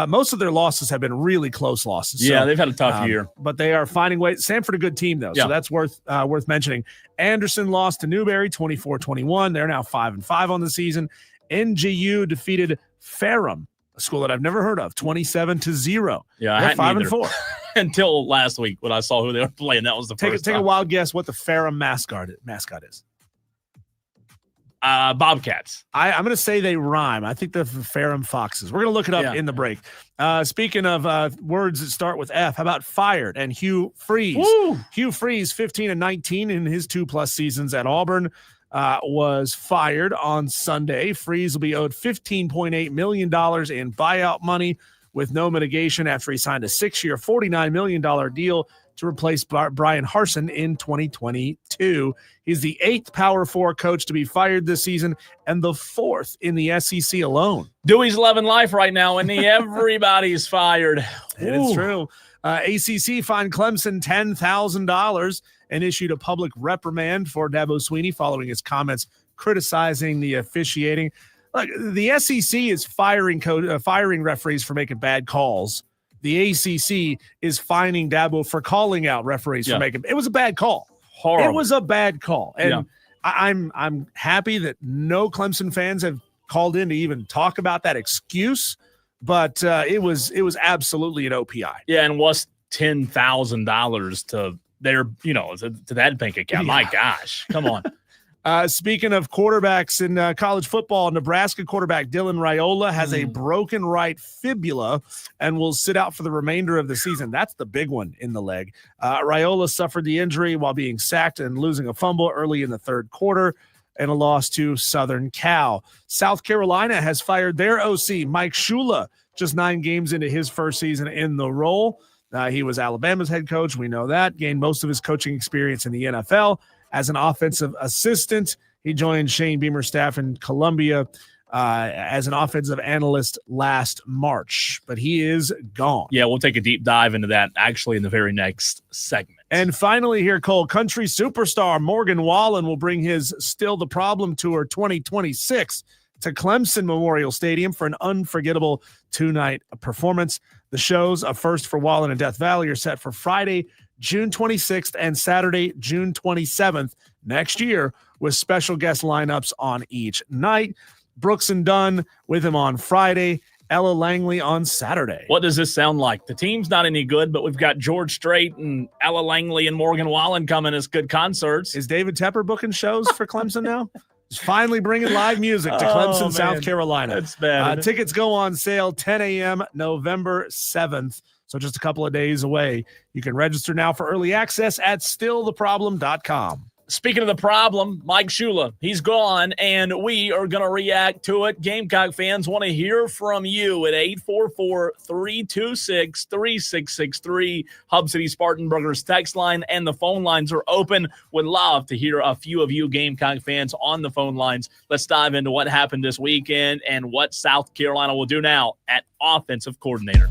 Most of their losses have been really close losses. Yeah, so, they've had a tough year, but they are finding ways. Samford a good team though, so that's worth mentioning. Anderson lost to Newberry 24-21. They're now 5-5 on the season. NGU defeated Ferrum, a school that I've never heard of, 27-0. Yeah, they're 5-4. Until last week when I saw who they were playing. That was the first time. Take a wild guess what the Ferrum mascot is. Bobcats. I'm going to say they rhyme. I think the Ferrum Foxes. We're going to look it up in the break. Speaking of words that start with F, how about fired and Hugh Freeze? Woo! Hugh Freeze, 15-19 in his 2+ seasons at Auburn, was fired on Sunday. Freeze will be owed $15.8 million in buyout money with no mitigation after he signed a 6-year, $49 million deal to replace Brian Harsin in 2022. He's the 8th Power 4 coach to be fired this season and the 4th in the SEC alone. Dewey's loving life right now, and everybody's fired. It's true. ACC fined Clemson $10,000 and issued a public reprimand for Dabo Swinney following his comments criticizing the officiating. Look, the SEC is firing referees for making bad calls. The ACC is fining Dabo for calling out referees for making. It was a bad call. Horrible. It was a bad call, and I'm happy that no Clemson fans have called in to even talk about that excuse. But it was absolutely an OPI. Yeah, and what's $10,000 to their to that bank account? My gosh, come on. Speaking of quarterbacks in college football, Nebraska quarterback Dylan Raiola has a broken right fibula and will sit out for the remainder of the season. That's the big one in the leg. Raiola suffered the injury while being sacked and losing a fumble early in the third quarter and a loss to Southern Cal. South Carolina has fired their OC, Mike Shula, just 9 games into his first season in the role. He was Alabama's head coach. We know that. Gained most of his coaching experience in the NFL. As an offensive assistant, he joined Shane Beamer's staff in Columbia as an offensive analyst last March, but he is gone. Yeah, we'll take a deep dive into that actually in the very next segment. And finally here, Cole, country superstar Morgan Wallen will bring his Still the Problem Tour 2026 to Clemson Memorial Stadium for an unforgettable 2-night performance. The shows, a first for Wallen and Death Valley, are set for Friday, June 26th and Saturday, June 27th next year, with special guest lineups on each night. Brooks and Dunn with him on Friday, Ella Langley on Saturday. What does this sound like? The team's not any good, but we've got George Strait and Ella Langley and Morgan Wallen coming as good concerts. Is David Tepper booking shows for Clemson now? He's finally bringing live music to Clemson, South Carolina. That's bad. Tickets go on sale 10 a.m. November 7th. So just a couple of days away. You can register now for early access at stilltheproblem.com. Speaking of the problem, Mike Shula, he's gone, and we are going to react to it. Gamecock fans want to hear from you at 844-326-3663. Hub City Spartanburgers text line and the phone lines are open. Would love to hear a few of you Gamecock fans on the phone lines. Let's dive into what happened this weekend and what South Carolina will do now at offensive coordinator.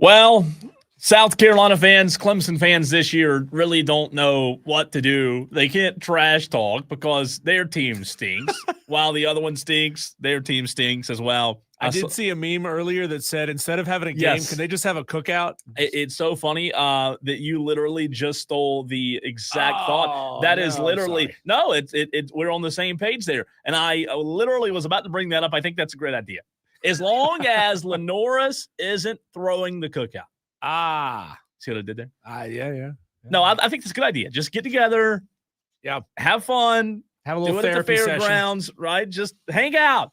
Well, South Carolina fans, Clemson fans this year really don't know what to do. They can't trash talk because their team stinks. While the other one stinks, their team stinks as well. I did see a meme earlier that said instead of having a game, Yes. can they just have a cookout? It's so funny that you literally just stole the exact thought. That is literally no. It's we're on the same page there, and I literally was about to bring that up. I think that's a great idea, as long as Lenoris isn't throwing the cookout. See what I did there? Yeah. No, I think that's a good idea. Just get together, have fun, Have a little do it at the therapy session. fairgrounds, right? Just hang out,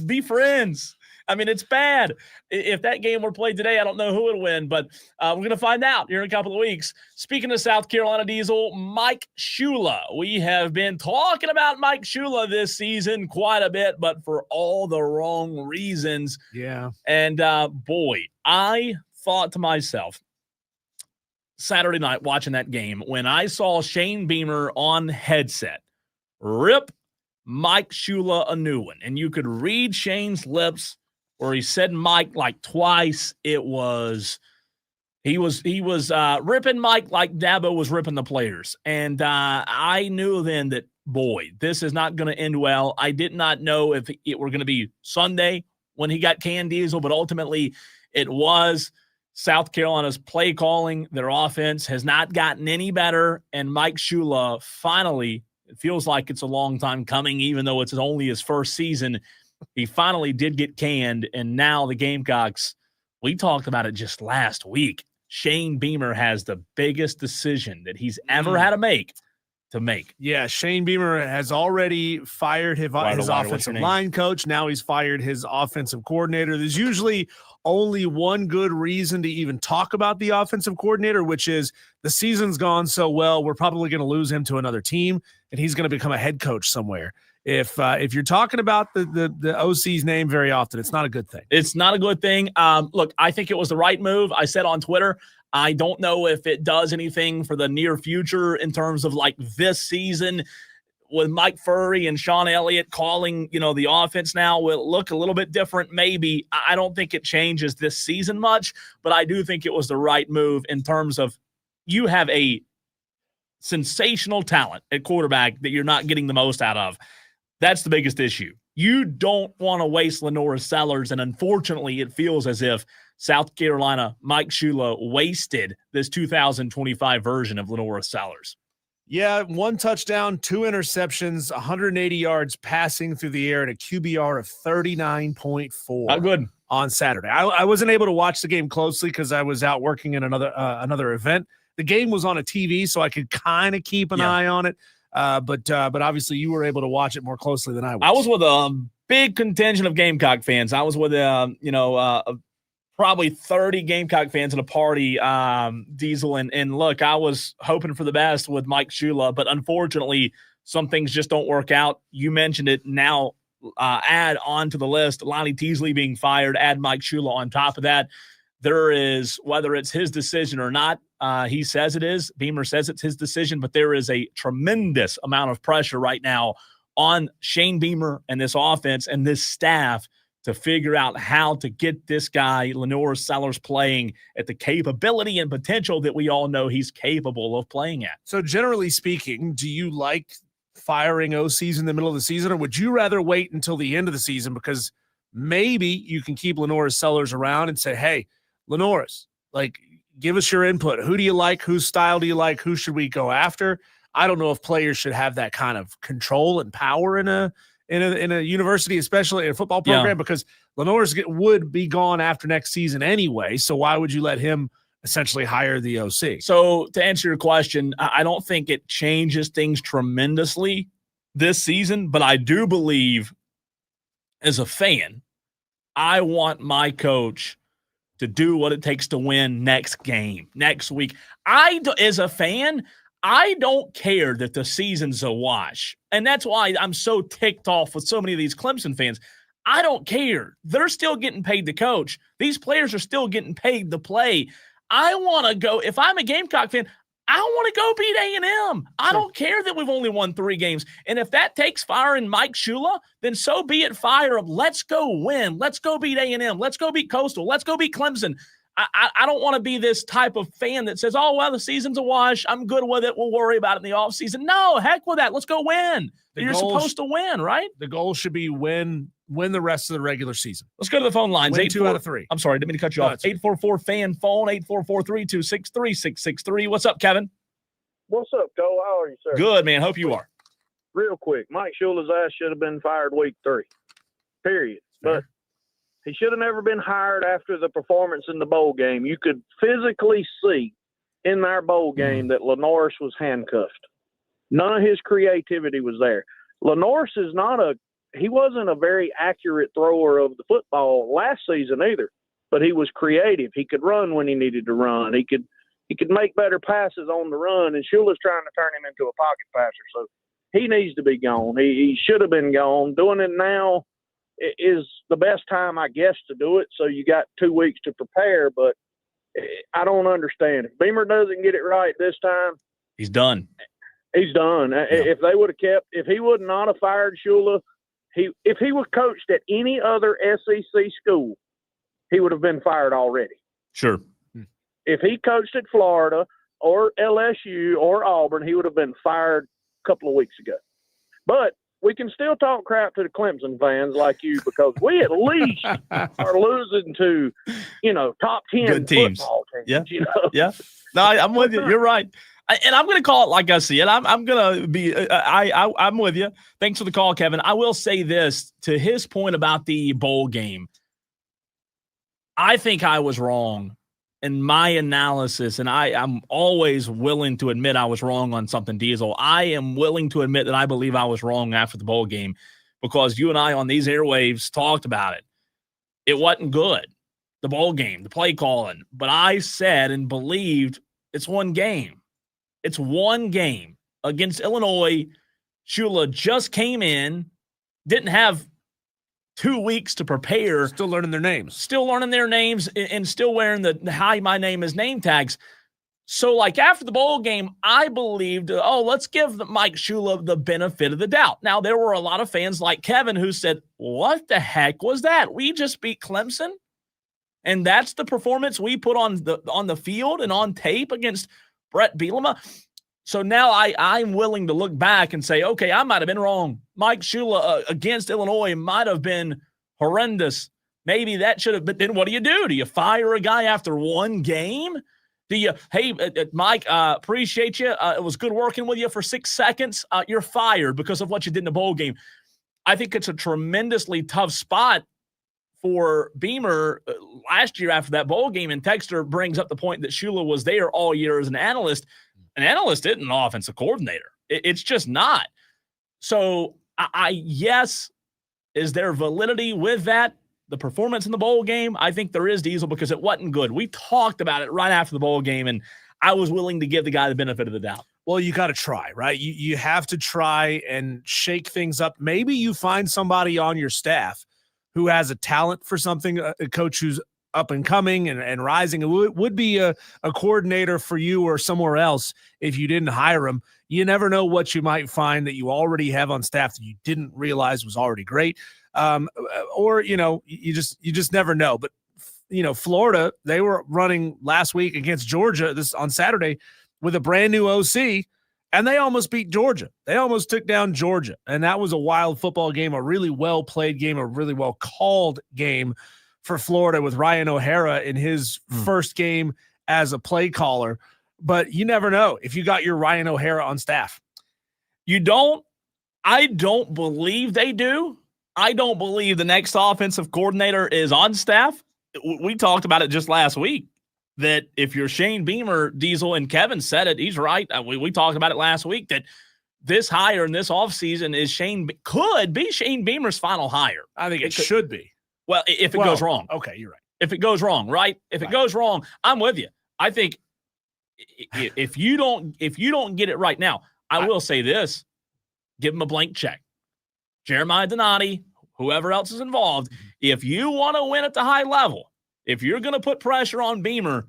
be friends. I mean, it's bad. If that game were played today, I don't know who would win, but we're going to find out here in a couple of weeks. Speaking of South Carolina Diesel, Mike Shula. We have been talking about Mike Shula this season quite a bit, but for all the wrong reasons. Yeah. And boy, I thought to myself Saturday night watching that game when I saw Shane Beamer on headset rip Mike Shula a new one, and you could read Shane's lips where he said Mike like twice. He was ripping Mike like Dabo was ripping the players. And I knew then that, boy, this is not going to end well. I did not know if it were going to be Sunday when he got canned Diesel, but ultimately it was. South Carolina's play calling, their offense has not gotten any better. And Mike Shula finally, it feels like it's a long time coming, even though it's only his first season. He finally did get canned, and now the Gamecocks, we talked about it just last week. Shane Beamer has the biggest decision that he's ever had to make. Yeah, Shane Beamer has already fired his offensive line coach. Now he's fired his offensive coordinator. There's usually only one good reason to even talk about the offensive coordinator, which is the season's gone so well, we're probably going to lose him to another team, and he's going to become a head coach somewhere. If you're talking about the OC's name very often, it's not a good thing. It's not a good thing. Look, I think it was the right move. I said on Twitter, I don't know if it does anything for the near future in terms of like this season with Mike Furry and Sean Elliott calling, the offense now will look a little bit different. Maybe. I don't think it changes this season much, but I do think it was the right move in terms of you have a sensational talent at quarterback that you're not getting the most out of. That's the biggest issue. You don't want to waste Lenoris Sellers, and unfortunately, it feels as if South Carolina, Mike Shula, wasted this 2025 version of Lenoris Sellers. Yeah, 1 touchdown, 2 interceptions, 180 yards passing through the air at a QBR of 39.4. Not good. On Saturday. I wasn't able to watch the game closely because I was out working in another event. The game was on a TV, so I could kind of keep an eye on it. But obviously you were able to watch it more closely than I was. I was with a big contingent of Gamecock fans. I was with probably 30 Gamecock fans at a party, Diesel. And look, I was hoping for the best with Mike Shula, but unfortunately some things just don't work out. You mentioned it. Now add on to the list, Lonnie Teasley being fired, add Mike Shula on top of that. There is, whether it's his decision or not, he says it is. Beamer says it's his decision, but there is a tremendous amount of pressure right now on Shane Beamer and this offense and this staff to figure out how to get this guy, Lenoris Sellers, playing at the capability and potential that we all know he's capable of playing at. So generally speaking, do you like firing OCs in the middle of the season, or would you rather wait until the end of the season because maybe you can keep Lenoris Sellers around and say, hey, Lenoris, give us your input. Who do you like? Whose style do you like? Who should we go after? I don't know if players should have that kind of control and power in a university, especially in a football program, because Lenoris would be gone after next season anyway. So why would you let him essentially hire the OC? So to answer your question, I don't think it changes things tremendously this season, but I do believe as a fan, I want my coach to do what it takes to win next game, next week. As a fan, I don't care that the season's a wash. And that's why I'm so ticked off with so many of these Clemson fans. I don't care. They're still getting paid to coach. These players are still getting paid to play. I want to go, if I'm a Gamecock fan, I want to go beat A&M. I don't care that we've only won 3 games. And if that takes firing Mike Shula, then so be it. Fire him. Let's go win. Let's go beat A&M. Let's go beat Coastal. Let's go beat Clemson. I don't want to be this type of fan that says, oh, well, the season's a wash. I'm good with it. We'll worry about it in the offseason. No, heck with that. Let's go win. You're supposed to win, right? The goal should be win the rest of the regular season. Let's go to the phone lines. Win 2 out of 3. I'm sorry, didn't mean to cut you off. 844-FAN phone, 844-326-3663. What's up, Kevin? What's up, Cole? How are you, sir? Good, man. Hope you are. Real quick, Mike Shula's ass should have been fired week 3, period. But he should have never been hired after the performance in the bowl game. You could physically see in our bowl game that Lenoris was handcuffed. None of his creativity was there. Lenoris is he wasn't a very accurate thrower of the football last season either, but he was creative. He could run when he needed to run. He could make better passes on the run, and Shula's trying to turn him into a pocket passer. So he needs to be gone. He should have been gone. Doing it now is the best time, I guess, to do it. So you got 2 weeks to prepare, but I don't understand. If Beamer doesn't get it right this time, he's done. He's done. Yeah. If they would have if he would not have fired Shula, if he was coached at any other SEC school, he would have been fired already. Sure. If he coached at Florida or LSU or Auburn, he would have been fired a couple of weeks ago. But we can still talk crap to the Clemson fans like you, because we at least are losing to, top 10 good teams. Football teams. Yeah. Yeah. No, I'm with you. You're right. And I'm going to call it like I see it. I'm going to be I'm with you. Thanks for the call, Kevin. I will say this to his point about the bowl game. I think I was wrong in my analysis, and I'm always willing to admit I was wrong on something, Diesel. I am willing to admit that I believe I was wrong after the bowl game, because you and I on these airwaves talked about it. It wasn't good, the bowl game, the play calling. But I said and believed it's one game. It's one game against Illinois. Shula just came in, didn't have 2 weeks to prepare. Still learning their names. And still wearing the "Hi, my name is" name tags. So, after the bowl game, I believed, let's give Mike Shula the benefit of the doubt. Now, there were a lot of fans like Kevin who said, what the heck was that? We just beat Clemson? And that's the performance we put on the field and on tape against Brett Bielema? So now I'm willing to look back and say, okay, I might have been wrong. Mike Shula against Illinois might have been horrendous. Maybe that should have, but then what do? Do you fire a guy after one game? Do you, hey, Mike, appreciate you. It was good working with you for 6 seconds. You're fired because of what you did in the bowl game. I think it's a tremendously tough spot for Beamer last year after that bowl game. And Texter brings up the point that Shula was there all year as an analyst. An analyst isn't an offensive coordinator. It's just not. So, yes, is there validity with that? The performance in the bowl game, I think there is, Diesel, because it wasn't good. We talked about it right after the bowl game, and I was willing to give the guy the benefit of the doubt. Well, you got to try, right? You have to try and shake things up. Maybe you find somebody on your staff who has a talent for something, a coach who's up and coming and rising. It would be a coordinator for you or somewhere else if you didn't hire him. You never know what you might find that you already have on staff that you didn't realize was already great. Or, you just never know. But, Florida, they were running last week against Georgia on Saturday with a brand new OC, and they almost beat Georgia. They almost took down Georgia. And that was a wild football game, a really well-played game, a really well-called game for Florida with Ryan O'Hara in his first game as a play caller. But you never know if you got your Ryan O'Hara on staff. You don't? I don't believe they do. I don't believe the next offensive coordinator is on staff. We talked about it just last week, that if you're Shane Beamer, Diesel, and Kevin said it, he's right. We talked about it last week, that this hire in this offseason could be Shane Beamer's final hire. I think it should be. Well, if it goes wrong. Okay, you're right. If it goes wrong, right? If it goes wrong, I'm with you. I think if you don't get it right now, I will say this, give him a blank check. Jeremiah Donati, whoever else is involved, if you want to win at the high level, if you're going to put pressure on Beamer,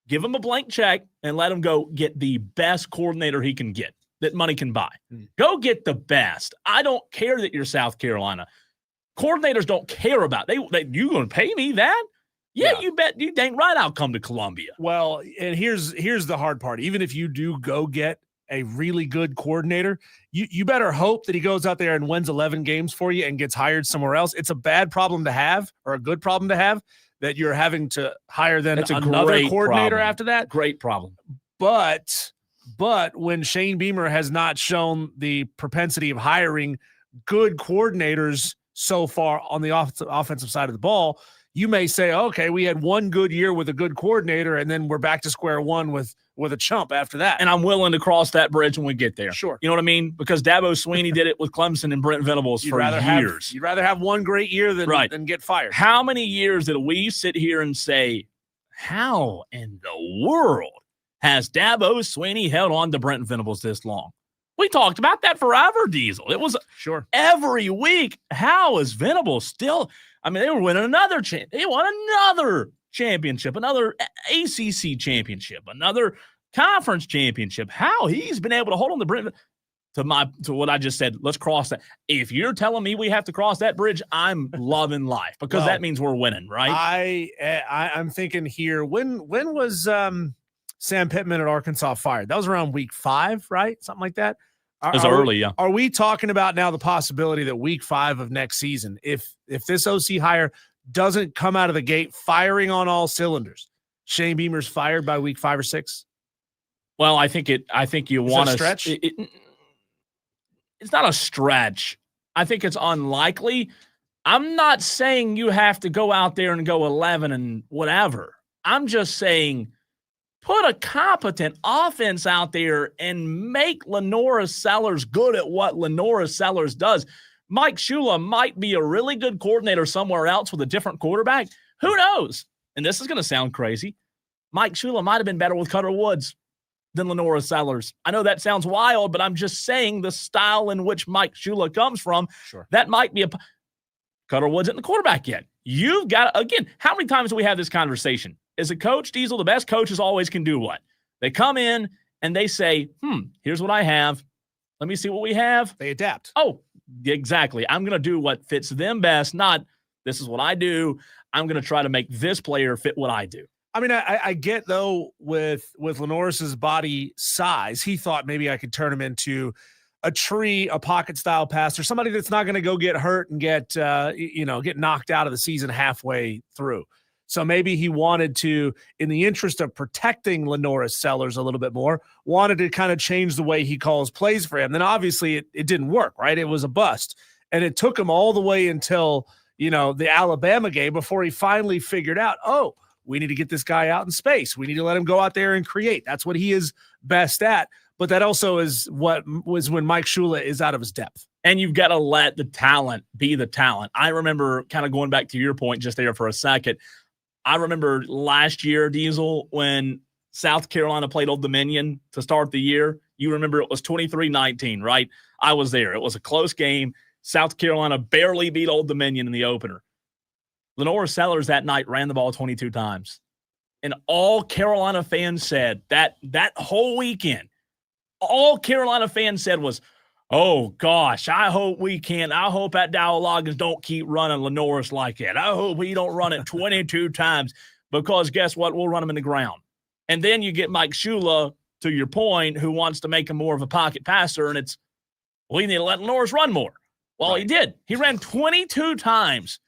give him a blank check and let him go get the best coordinator he can get that money can buy. Go get the best. I don't care that you're South Carolina. Coordinators don't care about you going to pay me that? Yeah, you bet. You dang right I'll come to Columbia. Well, and here's the hard part. Even if you do go get a really good coordinator, you better hope that he goes out there and wins 11 games for you and gets hired somewhere else. It's a bad problem to have, or a good problem to have, that you're having to hire then another coordinator after that. Great problem. But when Shane Beamer has not shown the propensity of hiring good coordinators so far on the offensive side of the ball, you may say, okay, we had one good year with a good coordinator, and then we're back to square one with a chump after that. And I'm willing to cross that bridge when we get there. Sure. You know what I mean? Because Dabo Swinney did it with Clemson and Brent Venables for years. You'd rather have one great year than get fired. How many years did we sit here and say, how in the world has Dabo Swinney held on to Brent Venables this long? We talked about that forever, Diesel. It was every week. How is Venables still? I mean, they were winning another They won another championship, another ACC championship, another conference championship. How he's been able to hold on to Brent to what I just said. Let's cross that. If you're telling me we have to cross that bridge, I'm loving life, because that means we're winning, right? I'm thinking here. When was Sam Pittman at Arkansas fired? That was around week 5, right? Something like that. It was early, yeah. Are we talking about now the possibility that week 5 of next season, if this OC hire doesn't come out of the gate firing on all cylinders, Shane Beamer's fired by week 5 or 6? Well, I think you want to stretch. It's not a stretch. I think it's unlikely. I'm not saying you have to go out there and go 11 and whatever. I'm just saying put a competent offense out there and make Lenora Sellers good at what Lenora Sellers does. Mike Shula might be a really good coordinator somewhere else with a different quarterback. Who knows? And this is going to sound crazy. Mike Shula might have been better with Cutter Woods than Lenora Sellers. I know that sounds wild, but I'm just saying the style in which Mike Shula comes from, that might be Cutter Woods isn't the quarterback yet. You've got, again, how many times do we have this conversation? As a coach, Diesel, the best coaches always can do what? They come in and they say, here's what I have. Let me see what we have. They adapt. Oh, exactly. I'm going to do what fits them best, not this is what I do. I'm going to try to make this player fit what I do. I mean, I get, though, with Lenoris's body size, he thought maybe I could turn him into a tree, a pocket-style passer, somebody that's not going to go get hurt and get knocked out of the season halfway through. So maybe he wanted to, in the interest of protecting Lenora Sellers a little bit more, wanted to kind of change the way he calls plays for him. Then obviously it didn't work, right? It was a bust. And it took him all the way until, the Alabama game before he finally figured out, we need to get this guy out in space. We need to let him go out there and create. That's what he is best at. But that also is what was when Mike Shula is out of his depth. And you've got to let the talent be the talent. I remember, kind of going back to your point just there for a second, I remember last year, Diesel, when South Carolina played Old Dominion to start the year. You remember it was 23-19, right? I was there. It was a close game. South Carolina barely beat Old Dominion in the opener. Lenora Sellers that night ran the ball 22 times. And all Carolina fans said that whole weekend, all Carolina fans said was, oh, gosh, I hope that Dow Loggins don't keep running Lenoris like that. I hope he don't run it 22 times, because guess what? We'll run him in the ground. And then you get Mike Shula, to your point, who wants to make him more of a pocket passer, and it's, we need to let Lenoris run more. Well, He did. He ran 22 times.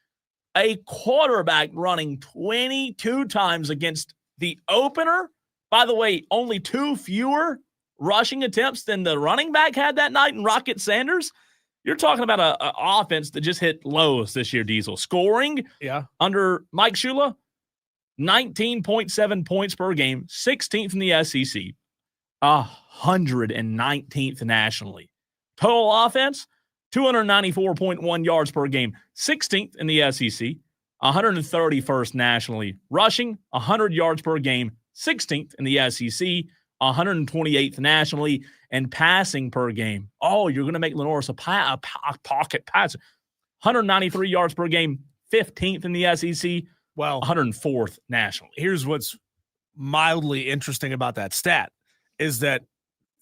A quarterback running 22 times against the opener. By the way, only 2 fewer rushing attempts than the running back had that night in Rocket Sanders. You're talking about an offense that just hit lows this year, Diesel. Scoring under Mike Shula, 19.7 points per game, 16th in the SEC, 119th nationally. Total offense, 294.1 yards per game, 16th in the SEC, 131st nationally. Rushing, 100 yards per game, 16th in the SEC, 128th nationally, and passing per game. Oh, you're going to make Lenoris a pocket passer. 193 yards per game, 15th in the SEC, 104th nationally. Here's what's mildly interesting about that stat is that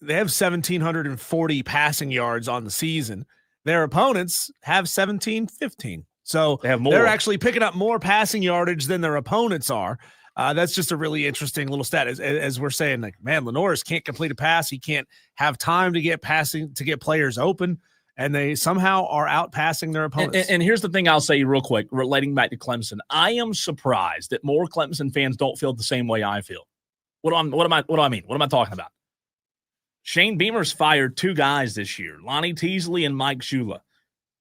they have 1,740 passing yards on the season. Their opponents have 1,715. So They have more. they're actually picking up more passing yardage than their opponents are. That's just a really interesting little stat. As we're saying, like, man, Lenoris can't complete a pass. He can't have time to get players open, and they somehow are out passing their opponents. And here's the thing I'll say real quick, relating back to Clemson. I am surprised that more Clemson fans don't feel the same way I feel. What do I mean? What am I talking about? Shane Beamer's fired 2 guys this year, Lonnie Teasley and Mike Shula.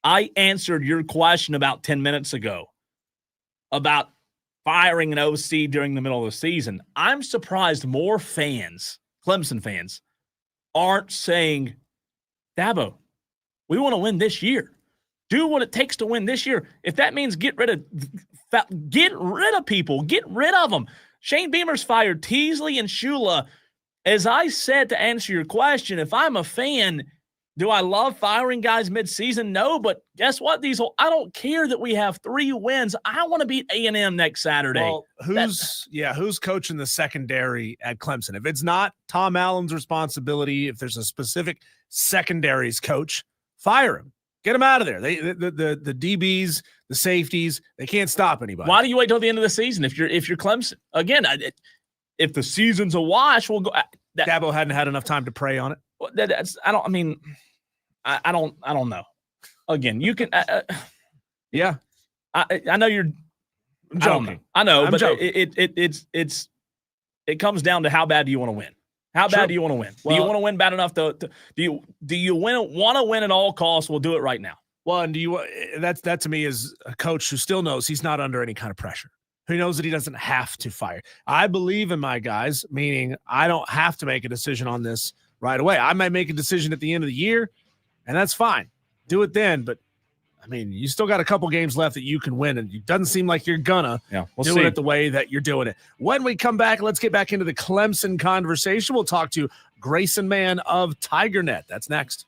I answered your question about 10 minutes ago about firing an OC during the middle of the season. I'm surprised more fans, Clemson fans, aren't saying, Dabo, we want to win this year. Do what it takes to win this year. If that means get rid of people, get rid of them. Shane Beamer's fired Teasley and Shula. As I said, to answer your question, if I'm a fan, do I love firing guys midseason? No, but guess what, Diesel? I don't care that we have 3 wins. I want to beat A&M next Saturday. Well, who's coaching the secondary at Clemson? If it's not Tom Allen's responsibility, if there's a specific secondaries coach, fire him. Get him out of there. The DBs, the safeties, they can't stop anybody. Why do you wait till the end of the season if you're Clemson? Again, if the season's a wash, we'll go. Dabo hadn't had enough time to pray on it. I don't know. Again, you can. Yeah, I know you're joking. I know, I'm but joking. it comes down to how bad do you want to win? How bad do you want to win? Well, do you want to win bad enough to do you want to win at all costs? We'll do it right now. Well, and that to me is a coach who still knows he's not under any kind of pressure. Who knows that he doesn't have to fire. I believe in my guys, meaning I don't have to make a decision on this right away. I might make a decision at the end of the year, and that's fine. Do it then. But, I mean, you still got a couple games left that you can win, and it doesn't seem like you're gonna do it the way that you're doing it. When we come back, let's get back into the Clemson conversation. We'll talk to Grayson Mann of TigerNet. That's next.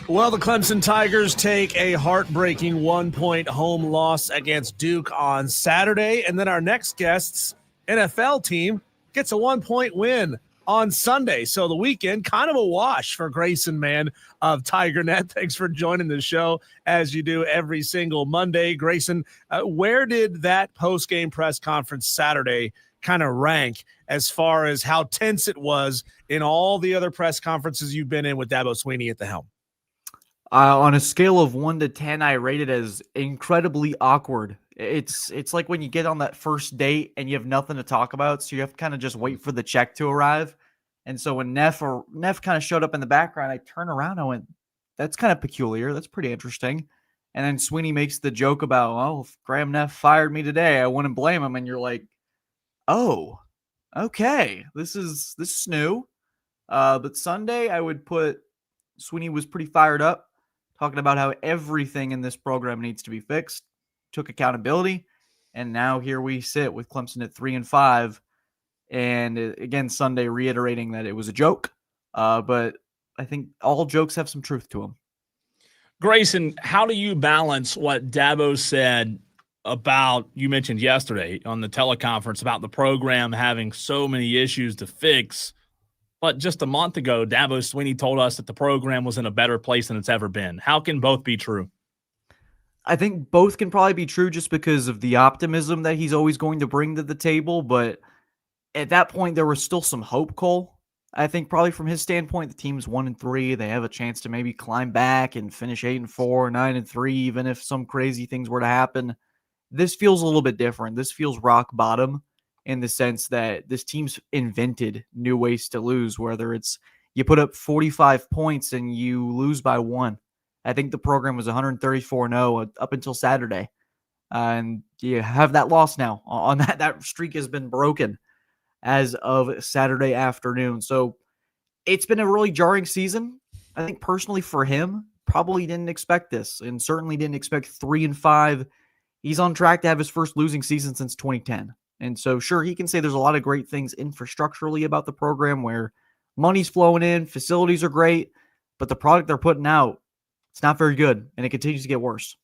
Well, the Clemson Tigers take a heartbreaking 1-point home loss against Duke on Saturday. And then our next guest's NFL team gets a 1-point win on Sunday. So the weekend, kind of a wash for Grayson Mann of TigerNet. Thanks for joining the show as you do every single Monday. Grayson, where did that post-game press conference Saturday kind of rank as far as how tense it was in all the other press conferences you've been in with Dabo Swinney at the helm? On a scale of 1 to 10, I rate it as incredibly awkward. It's like when you get on that first date and you have nothing to talk about, so you have to kind of just wait for the check to arrive. And so when Neff kind of showed up in the background, I turned around and I went, that's kind of peculiar. That's pretty interesting. And then Swinney makes the joke about, oh, if Graham Neff fired me today, I wouldn't blame him. And you're like, oh, okay, this is new. But Sunday, I would put Swinney was pretty fired up, talking about how everything in this program needs to be fixed, took accountability, and now here we sit with Clemson at 3-5, and again Sunday reiterating that it was a joke, but I think all jokes have some truth to them. Grayson, how do you balance what Dabo said about, you mentioned yesterday on the teleconference about the program having so many issues to fix, but just a month ago, Dabo Swinney told us that the program was in a better place than it's ever been. How can both be true? I think both can probably be true just because of the optimism that he's always going to bring to the table. But at that point, there was still some hope, Cole. I think probably from his standpoint, the team's 1-3. They have a chance to maybe climb back and finish 8-4, 9-3, even if some crazy things were to happen. This feels a little bit different. This feels rock bottom, in the sense that this team's invented new ways to lose, whether it's you put up 45 points and you lose by 1. I think the program was 134-0 up until Saturday. And you have that loss now. On that streak has been broken as of Saturday afternoon. So it's been a really jarring season. I think personally for him, probably didn't expect this, and certainly didn't expect 3-5. He's on track to have his first losing season since 2010. And so, sure, he can say there's a lot of great things infrastructurally about the program where money's flowing in, facilities are great, but the product they're putting out, it's not very good, and it continues to get worse.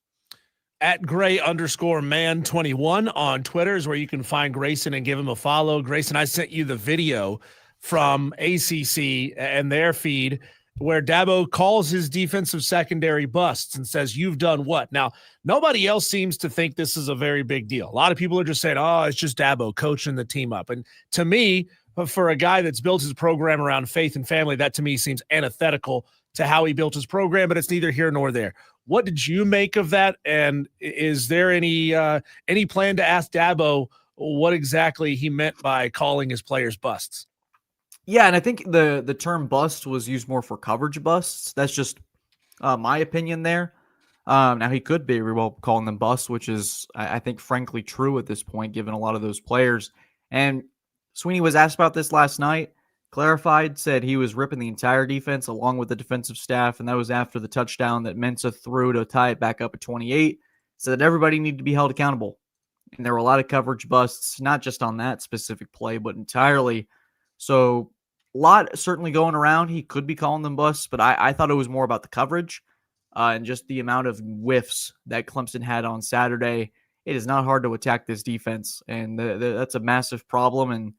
At Gray_man21 on Twitter is where you can find Grayson and give him a follow. Grayson, I sent you the video from ACC and their feed where Dabo calls his defensive secondary busts and says, you've done what? Now, nobody else seems to think this is a very big deal. A lot of people are just saying, oh, it's just Dabo coaching the team up. And to me, for a guy that's built his program around faith and family, that to me seems antithetical to how he built his program, but it's neither here nor there. What did you make of that? And is there any plan to ask Dabo what exactly he meant by calling his players busts? Yeah, and I think the term bust was used more for coverage busts. That's just my opinion there. Now, he could be well calling them busts, which is, I think, frankly true at this point, given a lot of those players. And Swinney was asked about this last night, clarified, said he was ripping the entire defense along with the defensive staff, and that was after the touchdown that Mensah threw to tie it back up at 28, so that everybody needed to be held accountable. And there were a lot of coverage busts, not just on that specific play, but entirely. So a lot certainly going around. He could be calling them busts, but I thought it was more about the coverage and just the amount of whiffs that Clemson had on Saturday. It is not hard to attack this defense, and that's a massive problem, and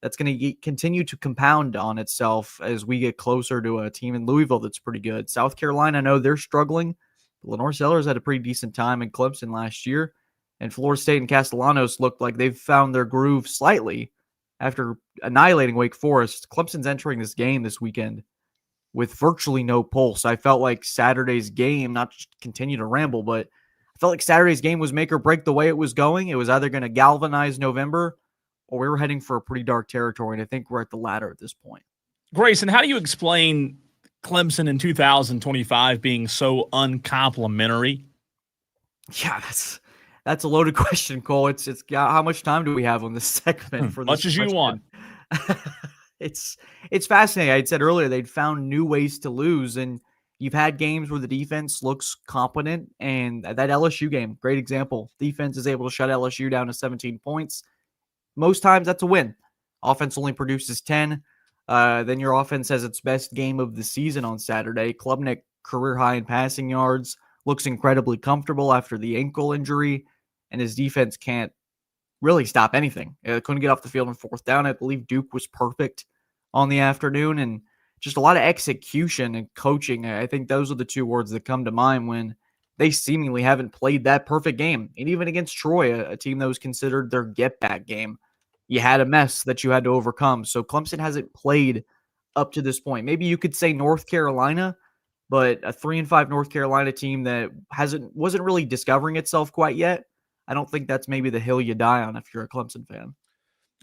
that's going to continue to compound on itself as we get closer to a team in Louisville that's pretty good. South Carolina, I know they're struggling. Lenore Sellers had a pretty decent time in Clemson last year, and Florida State and Castellanos looked like they've found their groove slightly after annihilating Wake Forest. Clemson's entering this game this weekend with virtually no pulse. I felt like Saturday's game, not to continue to ramble, but I felt like Saturday's game was make or break the way it was going. It was either going to galvanize November or we were heading for a pretty dark territory, and I think we're at the latter at this point. Grayson, how do you explain Clemson in 2025 being so uncomplimentary? Yeah, that's a loaded question, Cole. It's how much time do we have on this segment? For this much as you want. It's fascinating. I said earlier they'd found new ways to lose, and you've had games where the defense looks competent, and that LSU game, great example. Defense is able to shut LSU down to 17 points. Most times that's a win. Offense only produces 10. Then your offense has its best game of the season on Saturday. Klubnik career high in passing yards, looks incredibly comfortable after the ankle injury, and his defense can't really stop anything. Couldn't get off the field on fourth down. I believe Duke was perfect on the afternoon, and just a lot of execution and coaching. I think those are the two words that come to mind when they seemingly haven't played that perfect game. And even against Troy, a team that was considered their get-back game, you had a mess that you had to overcome. So Clemson hasn't played up to this point. Maybe you could say North Carolina, but a 3-5 North Carolina team that wasn't really discovering itself quite yet. I don't think that's maybe the hill you die on if you're a Clemson fan.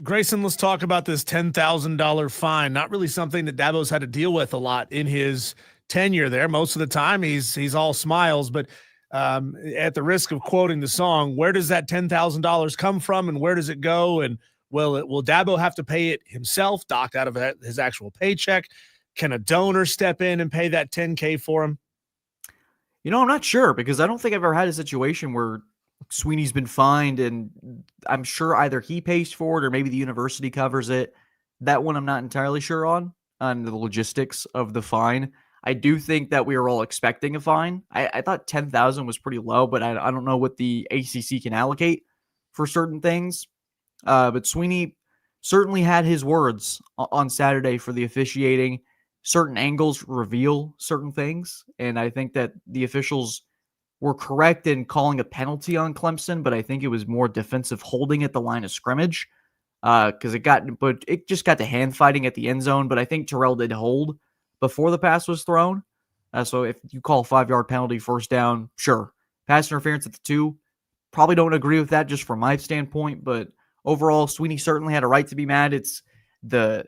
Grayson, let's talk about this $10,000 fine. Not really something that Dabo's had to deal with a lot in his tenure there. Most of the time, he's all smiles. But at the risk of quoting the song, where does that $10,000 come from, and where does it go? And will Dabo have to pay it himself, docked out of his actual paycheck? Can a donor step in and pay that $10K for him? I'm not sure, because I don't think I've ever had a situation where Swinney's been fined, and I'm sure either he pays for it or maybe the university covers it. That one I'm not entirely sure on the logistics of the fine. I do think that we were all expecting a fine. I thought 10,000 was pretty low, but I don't know what the ACC can allocate for certain things. But Swinney certainly had his words on Saturday for the officiating. Certain angles reveal certain things, and I think that the officials were correct in calling a penalty on Clemson, but I think it was more defensive holding at the line of scrimmage because it just got to hand fighting at the end zone. But I think Terrell did hold before the pass was thrown. So if you call a 5-yard penalty first down, sure. Pass interference at the 2, probably don't agree with that just from my standpoint. But overall, Swinney certainly had a right to be mad. It's the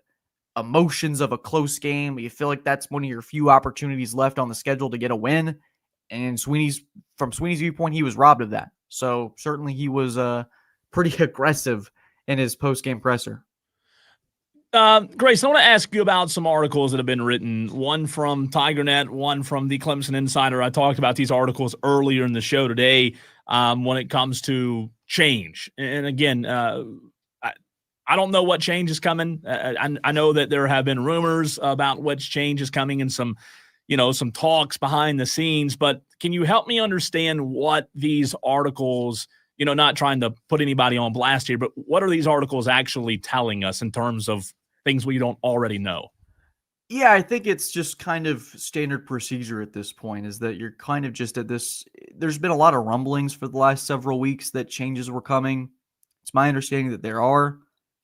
emotions of a close game. You feel like that's one of your few opportunities left on the schedule to get a win. And from Swinney's viewpoint, he was robbed of that. So certainly he was pretty aggressive in his post-game presser. Grace, I want to ask you about some articles that have been written, one from TigerNet, one from the Clemson Insider. I talked about these articles earlier in the show today when it comes to change. And again, I don't know what change is coming. I know that there have been rumors about which change is coming and some talks behind the scenes, but can you help me understand what these articles, not trying to put anybody on blast here, but what are these articles actually telling us in terms of things we don't already know? Yeah, I think it's just kind of standard procedure at this point, is that you're kind of just at this. There's been a lot of rumblings for the last several weeks that changes were coming. It's my understanding that there are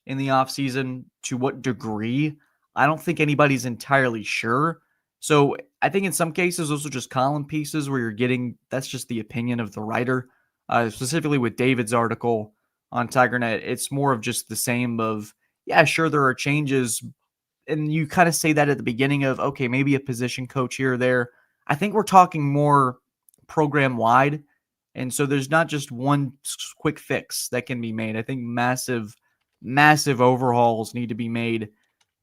in the offseason. To what degree, I don't think anybody's entirely sure. So I think in some cases, those are just column pieces where that's just the opinion of the writer. Specifically with David's article on TigerNet, it's more of just the same of, yeah, sure, there are changes. And you kind of say that at the beginning of, okay, maybe a position coach here or there. I think we're talking more program wide. And so there's not just one quick fix that can be made. I think massive overhauls need to be made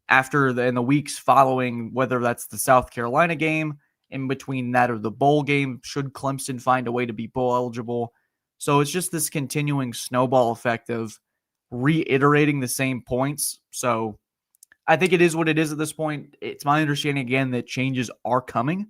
in the weeks following, whether that's the South Carolina game, in between that or the bowl game, should Clemson find a way to be bowl eligible. So it's just this continuing snowball effect of reiterating the same points. So I think it is what it is at this point. It's my understanding, again, that changes are coming.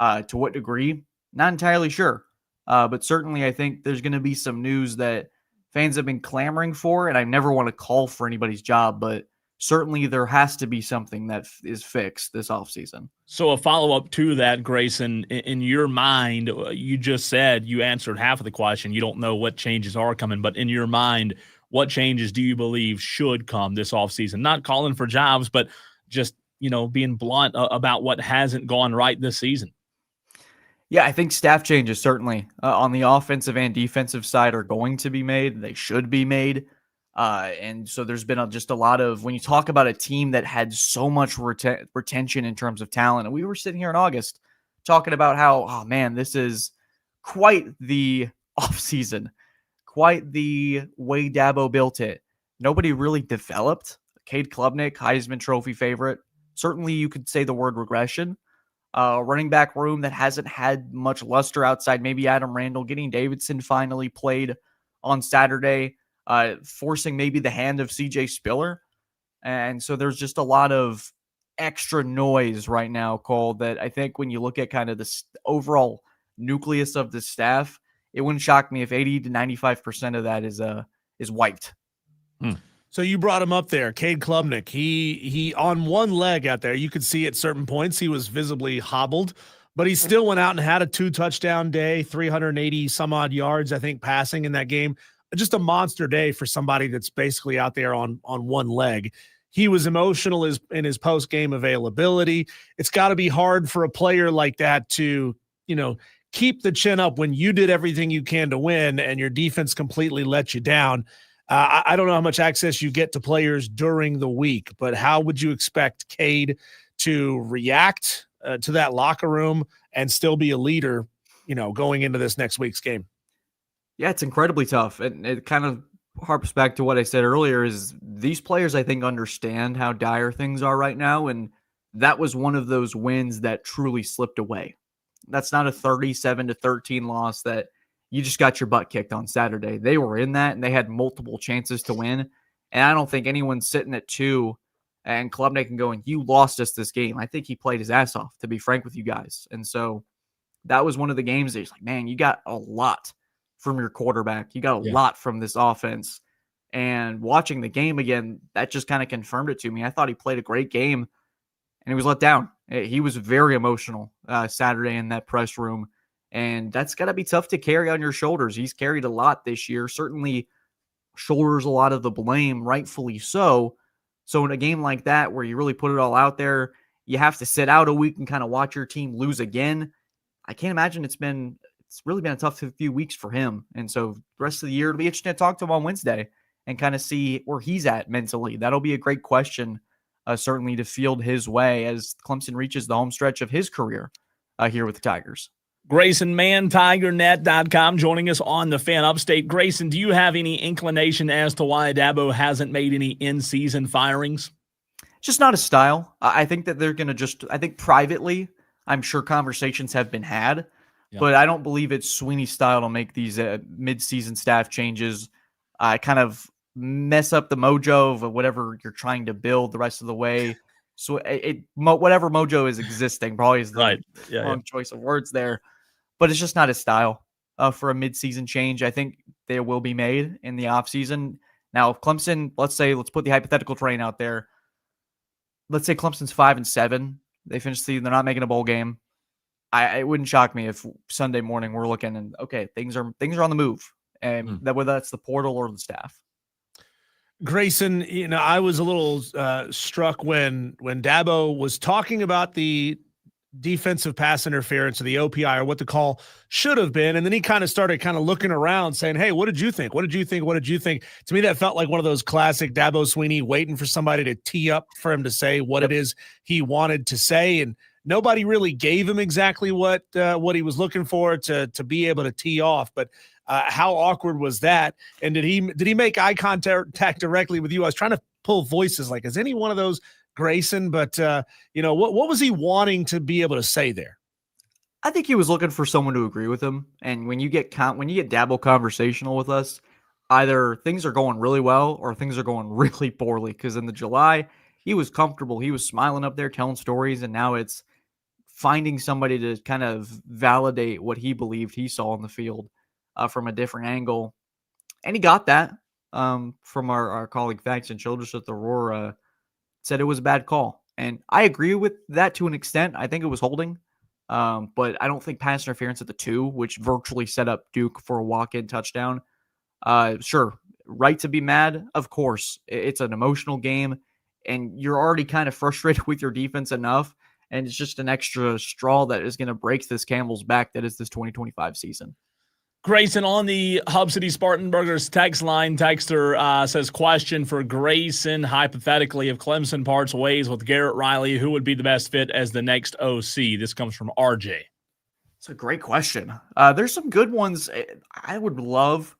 To what degree? Not entirely sure. But certainly I think there's going to be some news that fans have been clamoring for, and I never want to call for anybody's job, but certainly there has to be something that is fixed this offseason. So a follow-up to that, Grayson, in your mind, you just said you answered half of the question. You don't know what changes are coming, but in your mind, what changes do you believe should come this offseason? Not calling for jobs, but just, being blunt about what hasn't gone right this season. Yeah, I think staff changes certainly on the offensive and defensive side are going to be made. They should be made. And so there's been just a lot of, when you talk about a team that had so much retention in terms of talent, and we were sitting here in August talking about how, oh man, this is quite the offseason, quite the way Dabo built it. Nobody really developed. Cade Klubnik, Heisman Trophy favorite. Certainly you could say the word regression. Running back room that hasn't had much luster outside maybe Adam Randall. Getting Davidson finally played on Saturday, forcing maybe the hand of CJ Spiller. And so there's just a lot of extra noise right now, Cole, that I think when you look at kind of the overall nucleus of the staff, it wouldn't shock me if 80 to 95% of that is wiped. So you brought him up there, Cade Klubnik. He on one leg out there, you could see at certain points he was visibly hobbled, but he still went out and had a 2-touchdown day, 380 some odd yards, I think, passing in that game. Just a monster day for somebody that's basically out there on one leg. He was emotional in his post-game availability. It's got to be hard for a player like that to, keep the chin up when you did everything you can to win and your defense completely let you down. I don't know how much access you get to players during the week, but how would you expect Cade to react to that locker room and still be a leader, going into this next week's game? Yeah, it's incredibly tough. And it kind of harps back to what I said earlier is these players, I think, understand how dire things are right now. And that was one of those wins that truly slipped away. That's not a 37-13 loss that you just got your butt kicked on Saturday. They were in that, and they had multiple chances to win. And I don't think anyone's sitting at 2 and Klubnik and going, you lost us this game. I think he played his ass off, to be frank with you guys. And so that was one of the games that he's like, man, you got a lot from your quarterback. You got a lot from this offense. And watching the game again, that just kind of confirmed it to me. I thought he played a great game, and he was let down. He was very emotional Saturday in that press room. And that's got to be tough to carry on your shoulders. He's carried a lot this year, certainly shoulders a lot of the blame, rightfully so. So in a game like that, where you really put it all out there, you have to sit out a week and kind of watch your team lose again. I can't imagine it's really been a tough few weeks for him. And so the rest of the year, it'll be interesting to talk to him on Wednesday and kind of see where he's at mentally. That'll be a great question, certainly to field his way as Clemson reaches the home stretch of his career here with the Tigers. Grayson Mann, TigerNet.com, joining us on the Fan Upstate. Grayson, do you have any inclination as to why Dabo hasn't made any in-season firings? Just not his style. I think that they're going to I think privately, I'm sure conversations have been had, but I don't believe it's Swinney's style to make these mid-season staff changes, kind of mess up the mojo of whatever you're trying to build the rest of the way. So whatever mojo is existing probably is the wrong choice of words there. But it's just not his style for a midseason change. I think they will be made in the offseason. Now, if Clemson, let's put the hypothetical train out there. Let's say Clemson's 5-7. They finish the season. They're not making a bowl game. It wouldn't shock me if Sunday morning we're looking and, okay, things are on the move. And that whether that's the portal or the staff. Grayson, I was a little struck when Dabo was talking about the defensive pass interference or the OPI or what the call should have been. And then he kind of started looking around saying, hey, what did you think? What did you think? What did you think? To me, that felt like one of those classic Dabo Swinney waiting for somebody to tee up for him to say what it is he wanted to say. And nobody really gave him exactly what he was looking for to be able to tee off. But how awkward was that? And did he make eye contact directly with you? I was trying to pull voices like, is any one of those Grayson? But what was he wanting to be able to say there? I think he was looking for someone to agree with him. And when you get Dabo conversational with us, either things are going really well or things are going really poorly. Because in the July, he was comfortable. He was smiling up there, telling stories, and now it's finding somebody to kind of validate what he believed he saw on the field from a different angle. And he got that from our colleague Facts and Childress at the Aurora. Said it was a bad call. And I agree with that to an extent. I think it was holding. But I don't think pass interference at the 2, which virtually set up Duke for a walk-in touchdown. Sure, right to be mad, of course. It's an emotional game, and you're already kind of frustrated with your defense enough, and it's just an extra straw that is going to break this camel's back that is this 2025 season. Grayson, on the Hub City Spartanburgers text line, texter says, question for Grayson, hypothetically, if Clemson parts ways with Garrett Riley, who would be the best fit as the next OC? This comes from RJ. It's a great question. There's some good ones. I would love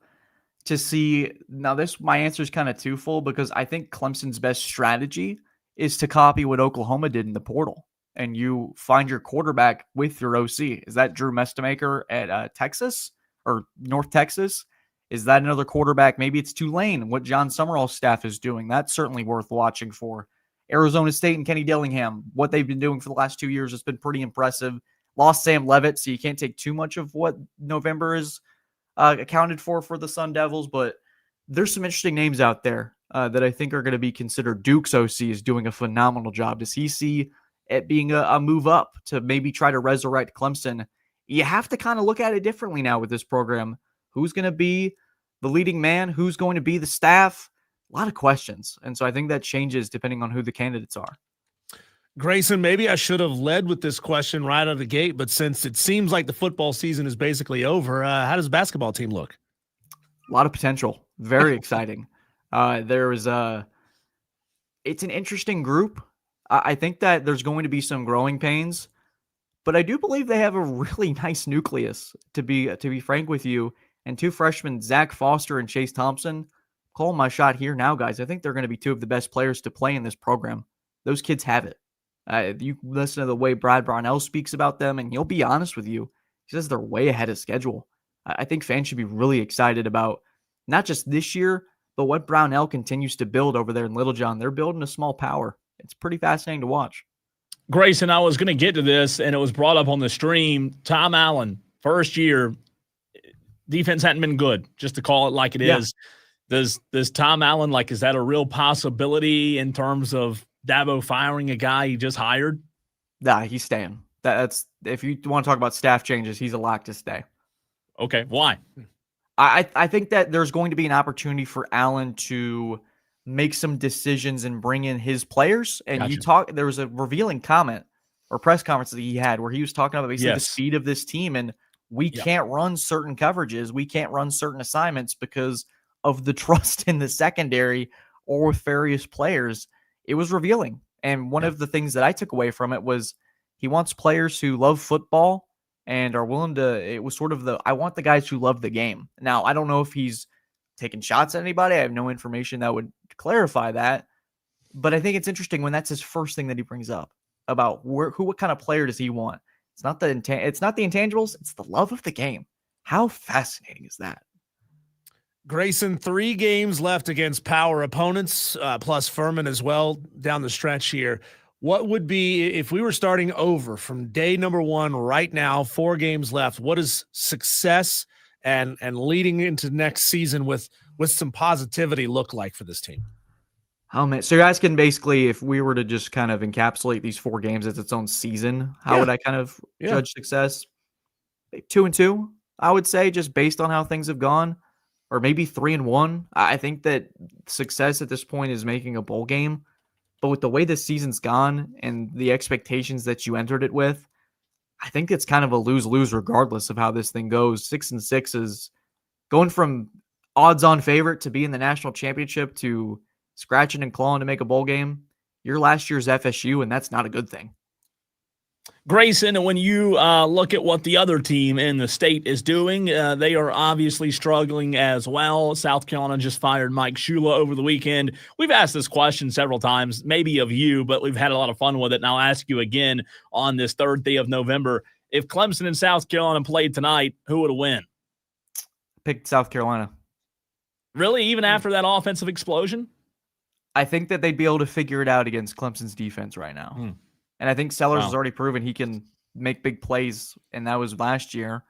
to see. Now, my answer is kind of twofold because I think Clemson's best strategy is to copy what Oklahoma did in the portal. And you find your quarterback with your OC. Is that Drew Mestamaker at Texas? Or North Texas? Is that another quarterback? Maybe it's Tulane, what John Summerall's staff is doing. That's certainly worth watching for. Arizona State and Kenny Dillingham, what they've been doing for the last 2 years has been pretty impressive. Lost Sam Levitt, so you can't take too much of what November is accounted for the Sun Devils, but there's some interesting names out there that I think are going to be considered. Duke's OC is doing a phenomenal job. Does he see it being a move up to maybe try to resurrect Clemson? You have to kind of look at it differently now with this program. Who's going to be the leading man? Who's going to be the staff? A lot of questions. And so I think that changes depending on who the candidates are. Grayson, maybe I should have led with this question right out of the gate, but since it seems like the football season is basically over, how does the basketball team look? A lot of potential. Very exciting. It's an interesting group. I think that there's going to be some growing pains, but I do believe they have a really nice nucleus, to be frank with you. And 2 freshmen, Zach Foster and Chase Thompson, calling my shot here now, guys. I think they're going to be 2 of the best players to play in this program. Those kids have it. You listen to the way Brad Brownell speaks about them, and he'll be honest with you. He says they're way ahead of schedule. I think fans should be really excited about not just this year, but what Brownell continues to build over there in Littlejohn. They're building a small power. It's pretty fascinating to watch. Grayson, I was going to get to this, and it was brought up on the stream. Tom Allen, first year, defense hadn't been good, just to call it like it is. Does Tom Allen, is that a real possibility in terms of Dabo firing a guy he just hired? Nah, he's staying. That's if you want to talk about staff changes, he's a lock to stay. Okay, why? I think that there's going to be an opportunity for Allen to make some decisions and bring in his players. And Gotcha. There was a revealing comment or press conference that he had where he was talking about basically the speed of this team, and we can't run certain coverages, we can't run certain assignments because of the trust in the secondary or with various players. It was revealing. And one of the things that I took away from it was he wants players who love football and are willing to, it was sort of I want the guys who love the game. Now, I don't know if he's taking shots at anybody. I have no information that would clarify that, but I think it's interesting when that's his first thing that he brings up about what kind of player does he want? It's not the intangibles, it's the love of the game. How fascinating is that? Grayson, 3 games left against power opponents, plus Furman as well down the stretch here. What would be, if we were starting over from day number 1 right now, 4 games left, what does success and leading into next season with some positivity look like for this team? Oh, man. So you're asking basically if we were to just kind of encapsulate these 4 games as its own season, how would I kind of judge success? 2-2, I would say, just based on how things have gone. Or maybe 3-1. I think that success at this point is making a bowl game. But with the way this season's gone and the expectations that you entered it with, I think it's kind of a lose-lose regardless of how this thing goes. 6-6 is going from odds-on favorite to be in the national championship to scratching and clawing to make a bowl game. You're last year's FSU, and that's not a good thing. Grayson, when you look at what the other team in the state is doing, they are obviously struggling as well. South Carolina just fired Mike Shula over the weekend. We've asked this question several times, maybe of you, but we've had a lot of fun with it. And I'll ask you again on this 3rd day of November. If Clemson and South Carolina played tonight, who would win? Pick South Carolina. Really? Even after that offensive explosion? I think that they'd be able to figure it out against Clemson's defense right now. And I think Sellers has already proven he can make big plays, and that was last year.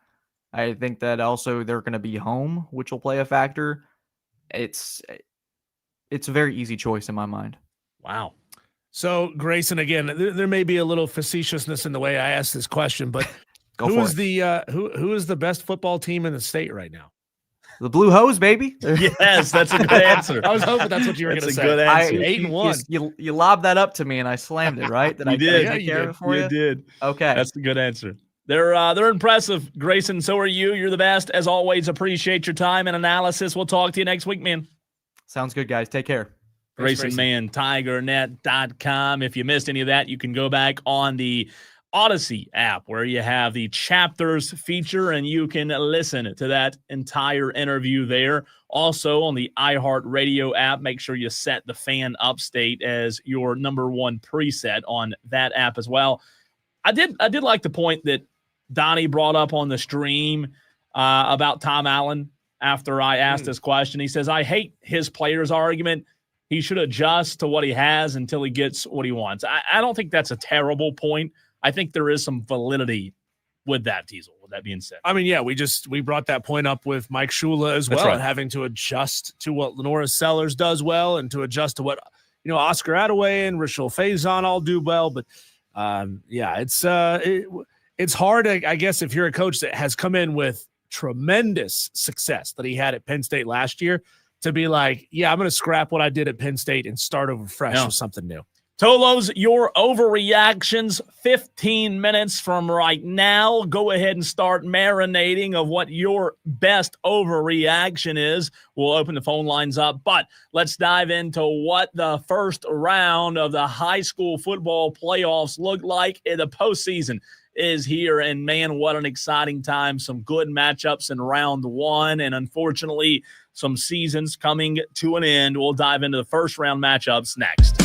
I think that also they're going to be home, which will play a factor. It's a very easy choice in my mind. Wow. So, Grayson, again, there may be a little facetiousness in the way I asked this question, but who is the best football team in the state right now? The Blue Hose, baby. Yes, that's a good answer. I was hoping that's what you were going to say. That's a good answer. 8-1. You lobbed that up to me, and I slammed it, right? You did. You did. Okay. That's a good answer. They're impressive, Grayson. So are you. You're the best. As always, appreciate your time and analysis. We'll talk to you next week, man. Sounds good, guys. Take care. Grayson Mann, TigerNet.com. If you missed any of that, you can go back on the Odyssey app where you have the chapters feature and you can listen to that entire interview there. Also on the iHeartRadio app, make sure you set the Fan Upstate as your #1 preset on that app as well. I did like the point that Donnie brought up on the stream about Tom Allen after I asked this question. He says, I hate his players argument. he should adjust to what he has until he gets what he wants. I don't think that's a terrible point. I think there is some validity with that, Teasel, with that being said. I mean, yeah, we brought that point up with Mike Shula as well, right. and having to adjust to what Lenora Sellers does well and to adjust to what, Oscar Attaway and Rachel Faison all do well. But it's hard, I guess, if you're a coach that has come in with tremendous success that he had at Penn State last year, to be like, yeah, I'm going to scrap what I did at Penn State and start over fresh with something new. Tolos, your overreactions, 15 minutes from right now. Go ahead and start marinating of what your best overreaction is. We'll open the phone lines up, but let's dive into what the first round of the high school football playoffs look like. In the postseason is here, and man, what an exciting time. Some good matchups in round one, and unfortunately, some seasons coming to an end. We'll dive into the first round matchups next.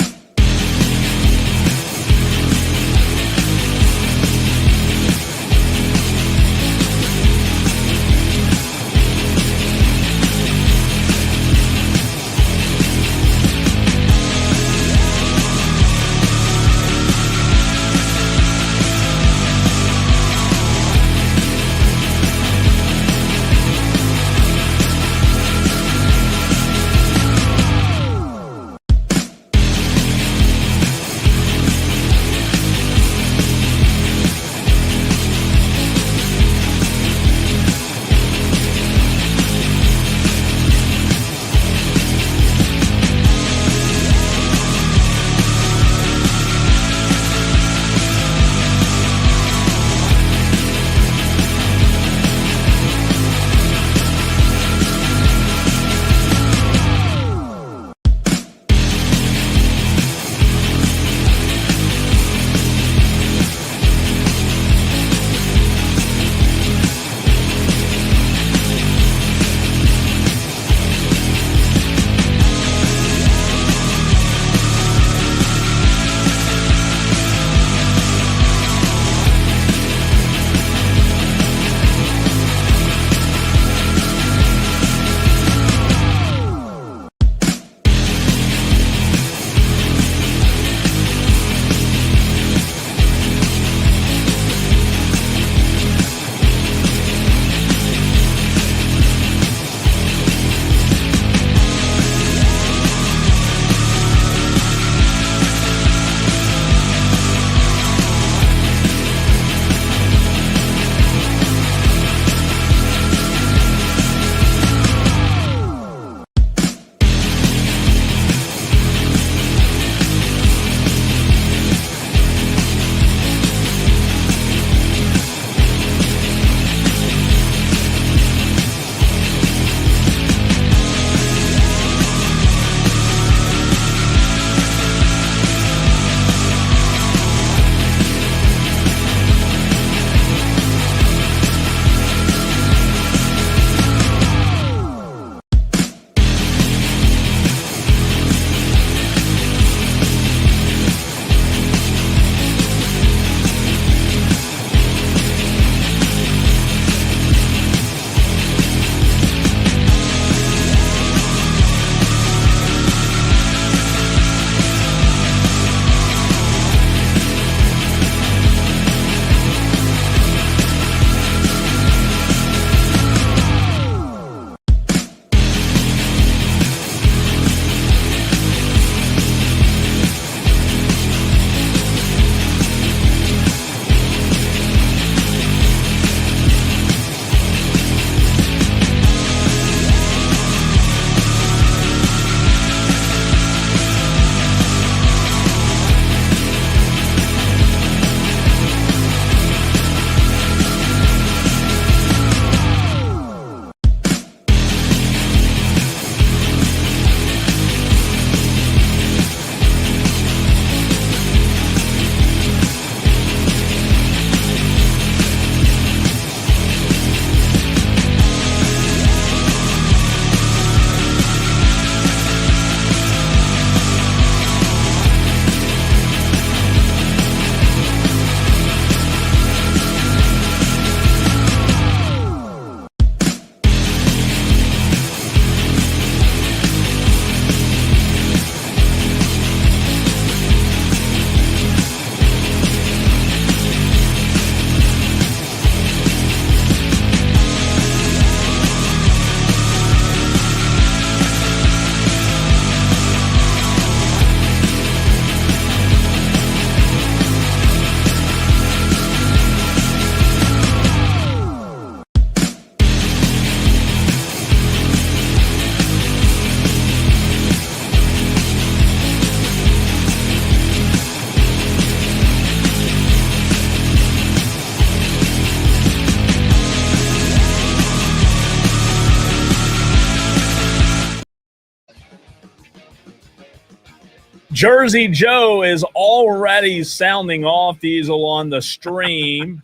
Jersey Joe is already sounding off, Diesel, on the stream.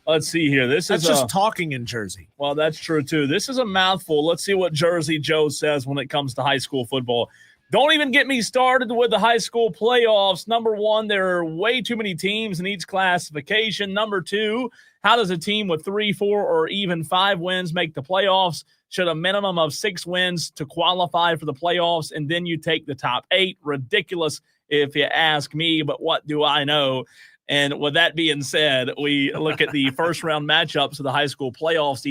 Let's see here. That's just talking in Jersey. Well, that's true, too. This is a mouthful. Let's see what Jersey Joe says when it comes to high school football. Don't even get me started with the high school playoffs. Number one, there are way too many teams in each classification. Number two, how does a team with 3, 4, or even 5 wins make the playoffs? Should a minimum of 6 wins to qualify for the playoffs, and then you take the top 8? Ridiculous if you ask me, but what do I know? And with that being said, we look at the first-round matchups of the high school playoffs,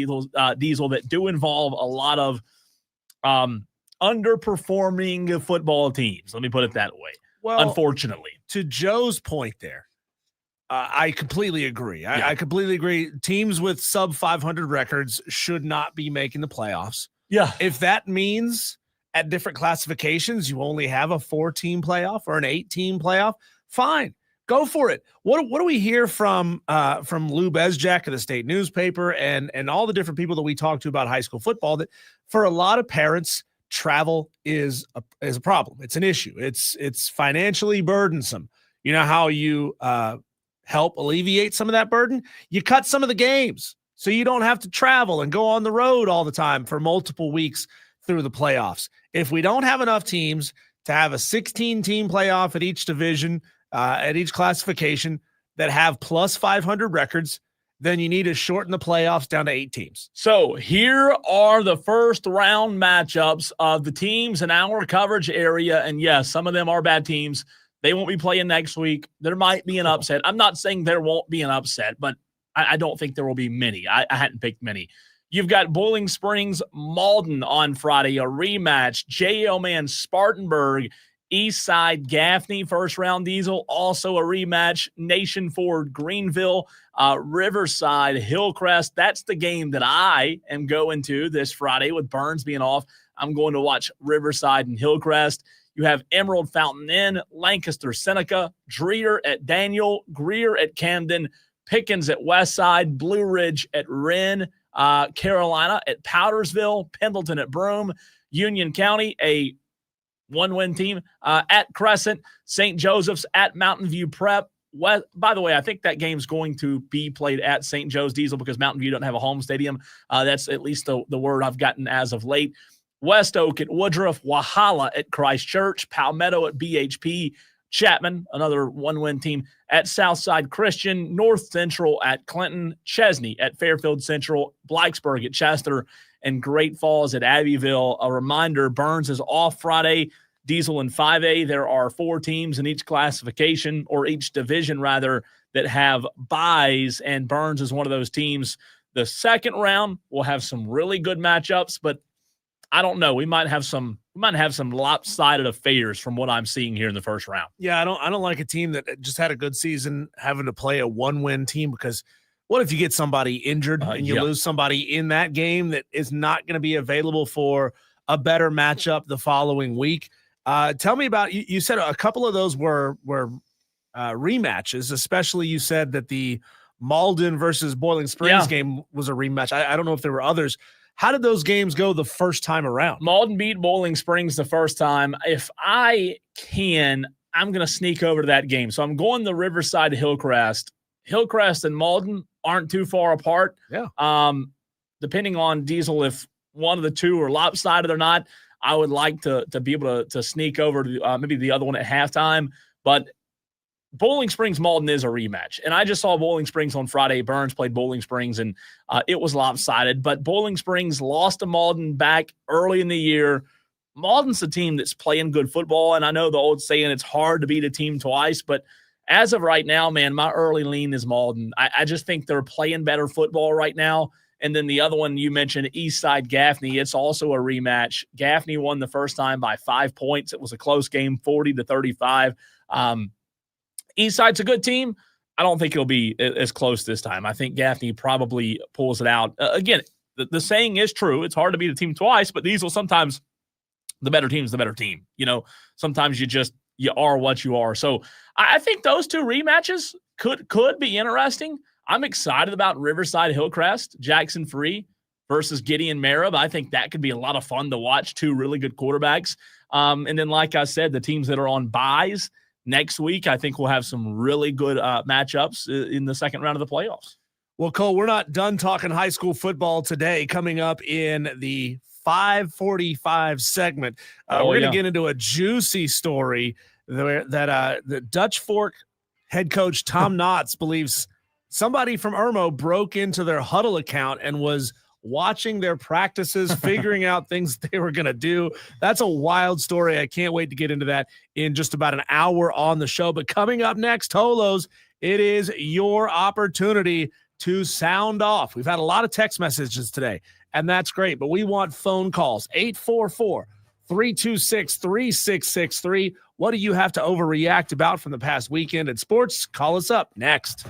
Diesel, that do involve a lot of underperforming football teams. Let me put it that way. Well, unfortunately. To Joe's point there, I completely agree. Yeah. I completely agree. Teams with sub 500 records should not be making the playoffs. Yeah. If that means at different classifications you only have a 4-team playoff or an 8-team playoff, fine. Go for it. What do we hear from Lou Bezjak of the state newspaper and all the different people that we talk to about high school football? That for a lot of parents, travel is a problem. It's an issue. It's financially burdensome. You know how you help alleviate some of that burden? You cut some of the games so you don't have to travel and go on the road all the time for multiple weeks through the playoffs. If we don't have enough teams to have a 16-team playoff at each division, at each classification that have plus 500 records, then you need to shorten the playoffs down to 8 teams. So here are the first round matchups of the teams in our coverage area. And yes, some of them are bad teams. They won't be playing next week. There might be an upset. I'm not saying there won't be an upset, but I don't think there will be many. I hadn't picked many. You've got Bowling Springs, Malden on Friday, a rematch. J.O. Man, Spartanburg, Eastside, Gaffney, first round, Diesel, also a rematch. Nation Ford, Greenville, Riverside, Hillcrest. That's the game that I am going to this Friday with Burns being off. I'm going to watch Riverside and Hillcrest. You have Emerald Fountain Inn, Lancaster, Seneca, Dreer at Daniel, Greer at Camden, Pickens at Westside, Blue Ridge at Wren, Carolina at Powdersville, Pendleton at Broome, Union County, a one-win team at Crescent, St. Joseph's at Mountain View Prep. By the way, I think that game's going to be played at St. Joe's, Diesel, because Mountain View don't have a home stadium. That's at least the word I've gotten as of late. West Oak at Woodruff, Wahala at Christ Church, Palmetto at BHP, Chapman, another one-win team, at Southside Christian, North Central at Clinton, Chesney at Fairfield Central, Blacksburg at Chester, and Great Falls at Abbeville. A reminder, Burns is off Friday. Diesel in 5A. There are 4 teams in each classification, or each division rather, that have byes, and Burns is one of those teams. The second round will have some really good matchups, but I don't know. We might have some lopsided affairs from what I'm seeing here in the first round. Yeah, I don't like a team that just had a good season having to play a one-win team, because what if you get somebody injured and you lose somebody in that game that is not going to be available for a better matchup the following week? Tell me about, you said a couple of those were rematches, especially you said that the Malden versus Boiling Springs game was a rematch. I don't know if there were others. How did those games go the first time around? Malden beat Bowling Springs the first time. If I can, I'm going to sneak over to that game. So I'm going the Riverside to Hillcrest. Hillcrest and Malden aren't too far apart. Yeah. Depending on Diesel, if one of the two are lopsided or not, I would like to be able to sneak over to maybe the other one at halftime. But Bowling Springs Malden is a rematch. And I just saw Bowling Springs on Friday. Burns played Bowling Springs, and it was lopsided. But Bowling Springs lost to Malden back early in the year. Malden's a team that's playing good football, and I know the old saying it's hard to beat a team twice, but as of right now, man, my early lean is Malden. I just think they're playing better football right now. And then the other one you mentioned, Eastside Gaffney, it's also a rematch. Gaffney won the first time by 5 points. It was a close game, 40-35. Eastside's a good team. I don't think it'll be as close this time. I think Gaffney probably pulls it out. Again, the saying is true. It's hard to beat a team twice, but these will sometimes the better team's the better team. You know, sometimes you are what you are. So I think those two rematches could be interesting. I'm excited about Riverside Hillcrest, Jackson Free. versus Gideon Merritt. I think that could be a lot of fun to watch. Two really good quarterbacks. And then, like I said, the teams that are on buys next week, I think we'll have some really good matchups in the second round of the playoffs. Well, Cole, we're not done talking high school football today. Coming up in the 5:45 segment, we're going to get into a juicy story that the Dutch Fork head coach Tom Knotts believes somebody from Irmo broke into their Huddle account and was watching their practices, figuring out things they were going to do. That's a wild story. I can't wait to get into that in just about an hour on the show. But coming up next, Tolos, it is your opportunity to sound off. We've had a lot of text messages today, and that's great, but we want phone calls. 844-326-3663. What do you have to overreact about from the past weekend in sports? Call us up next.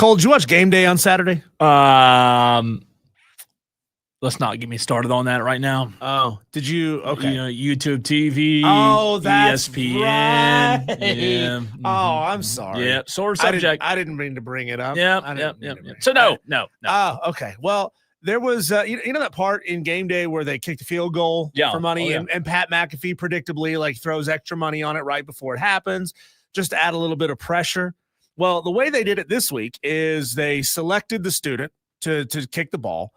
Cole, did you watch Game Day on Saturday? Let's not get me started on that right now. Oh, did you? Okay. You know, YouTube TV. Oh, that's ESPN. right. Yeah. Oh, I'm sorry. Yeah. Sore subject. I didn't mean to bring it up. Yeah. So no. Oh, okay. Well, there was, you know that part in Game Day where they kicked a field goal for money, and Pat McAfee predictably like throws extra money on it right before it happens, just to add a little bit of pressure. Well, the way they did it this week is they selected the student to kick the ball.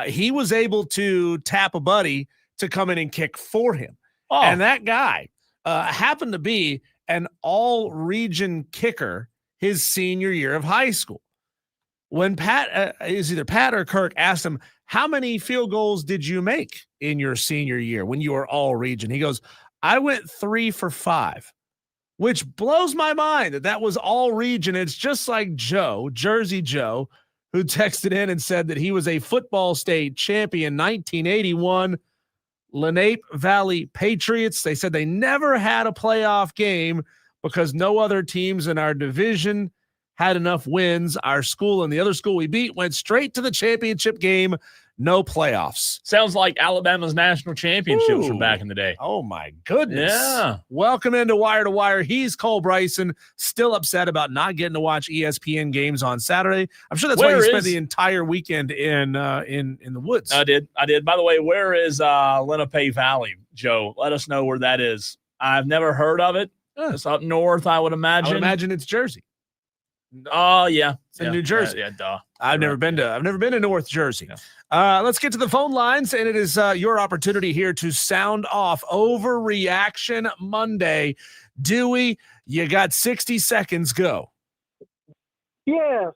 He was able to tap a buddy to come in and kick for him. Oh. And that guy happened to be an all-region kicker his senior year of high school. When Pat, is either Pat or Kirk, asked him, how many field goals did you make in your senior year when you were all-region? He goes, I went 3 for 5, which blows my mind that was all-region. It's just like Joe, Jersey Joe, who texted in and said that he was a football state champion, 1981 Lenape Valley Patriots. They said they never had a playoff game because no other teams in our division had enough wins. Our school and the other school we beat went straight to the championship game. No playoffs. Sounds like Alabama's national championships from back in the day. Oh, my goodness. Yeah. Welcome into Wire to Wire. He's Cole Bryson, still upset about not getting to watch ESPN games on Saturday. I'm sure that's why you spent the entire weekend in the woods. I did. By the way, where is Lenape Valley, Joe? Let us know where that is. I've never heard of it. It's up north, I would imagine. I would imagine it's Jersey. Oh, yeah. It's in New Jersey. Yeah, duh. I've never been to North Jersey. Let's get to the phone lines, and it is your opportunity here to sound off Overreaction Monday. Dewey, you got 60 seconds. Go. Yes.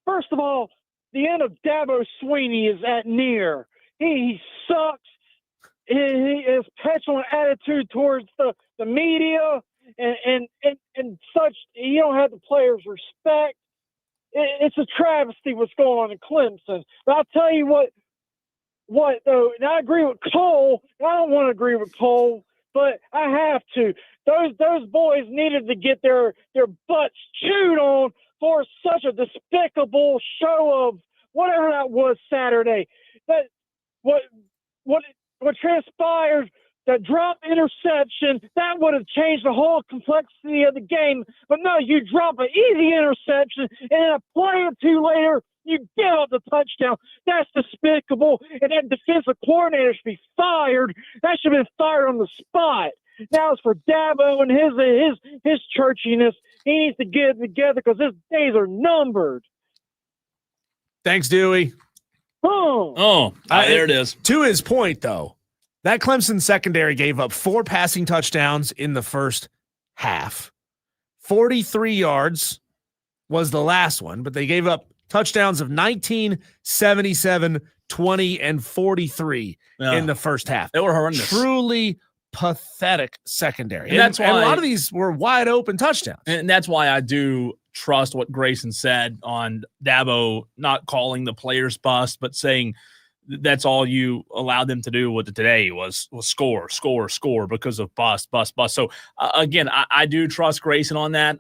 First of all, the end of Dabo Swinney is at near. He sucks. His petulant attitude towards the media and such, you don't have the players' respect. It's a travesty what's going on in Clemson. But I'll tell you what though, and I agree with Cole. I don't want to agree with Cole, but I have to. Those boys needed to get their butts chewed on for such a despicable show of whatever that was Saturday. That what transpired, that drop interception, that would have changed the whole complexity of the game. But no, you drop an easy interception, and a play or two later, you give up the touchdown. That's despicable, and that defensive coordinator should be fired. That should have been fired on the spot. Now it's for Dabo and his churchiness. He needs to get it together because his days are numbered. Thanks, Dewey. There it is. To his point, though, that Clemson secondary gave up 4 passing touchdowns in the first half. 43 yards was the last one, but they gave up touchdowns of 19, 77, 20, and 43 in the first half. They were horrendous. Truly pathetic secondary. And that's why a lot of these were wide open touchdowns. And that's why I do trust what Grayson said on Dabo not calling the players bust, but saying that's all you allowed them to do with it today was score because of bust. So again, I do trust Grayson on that.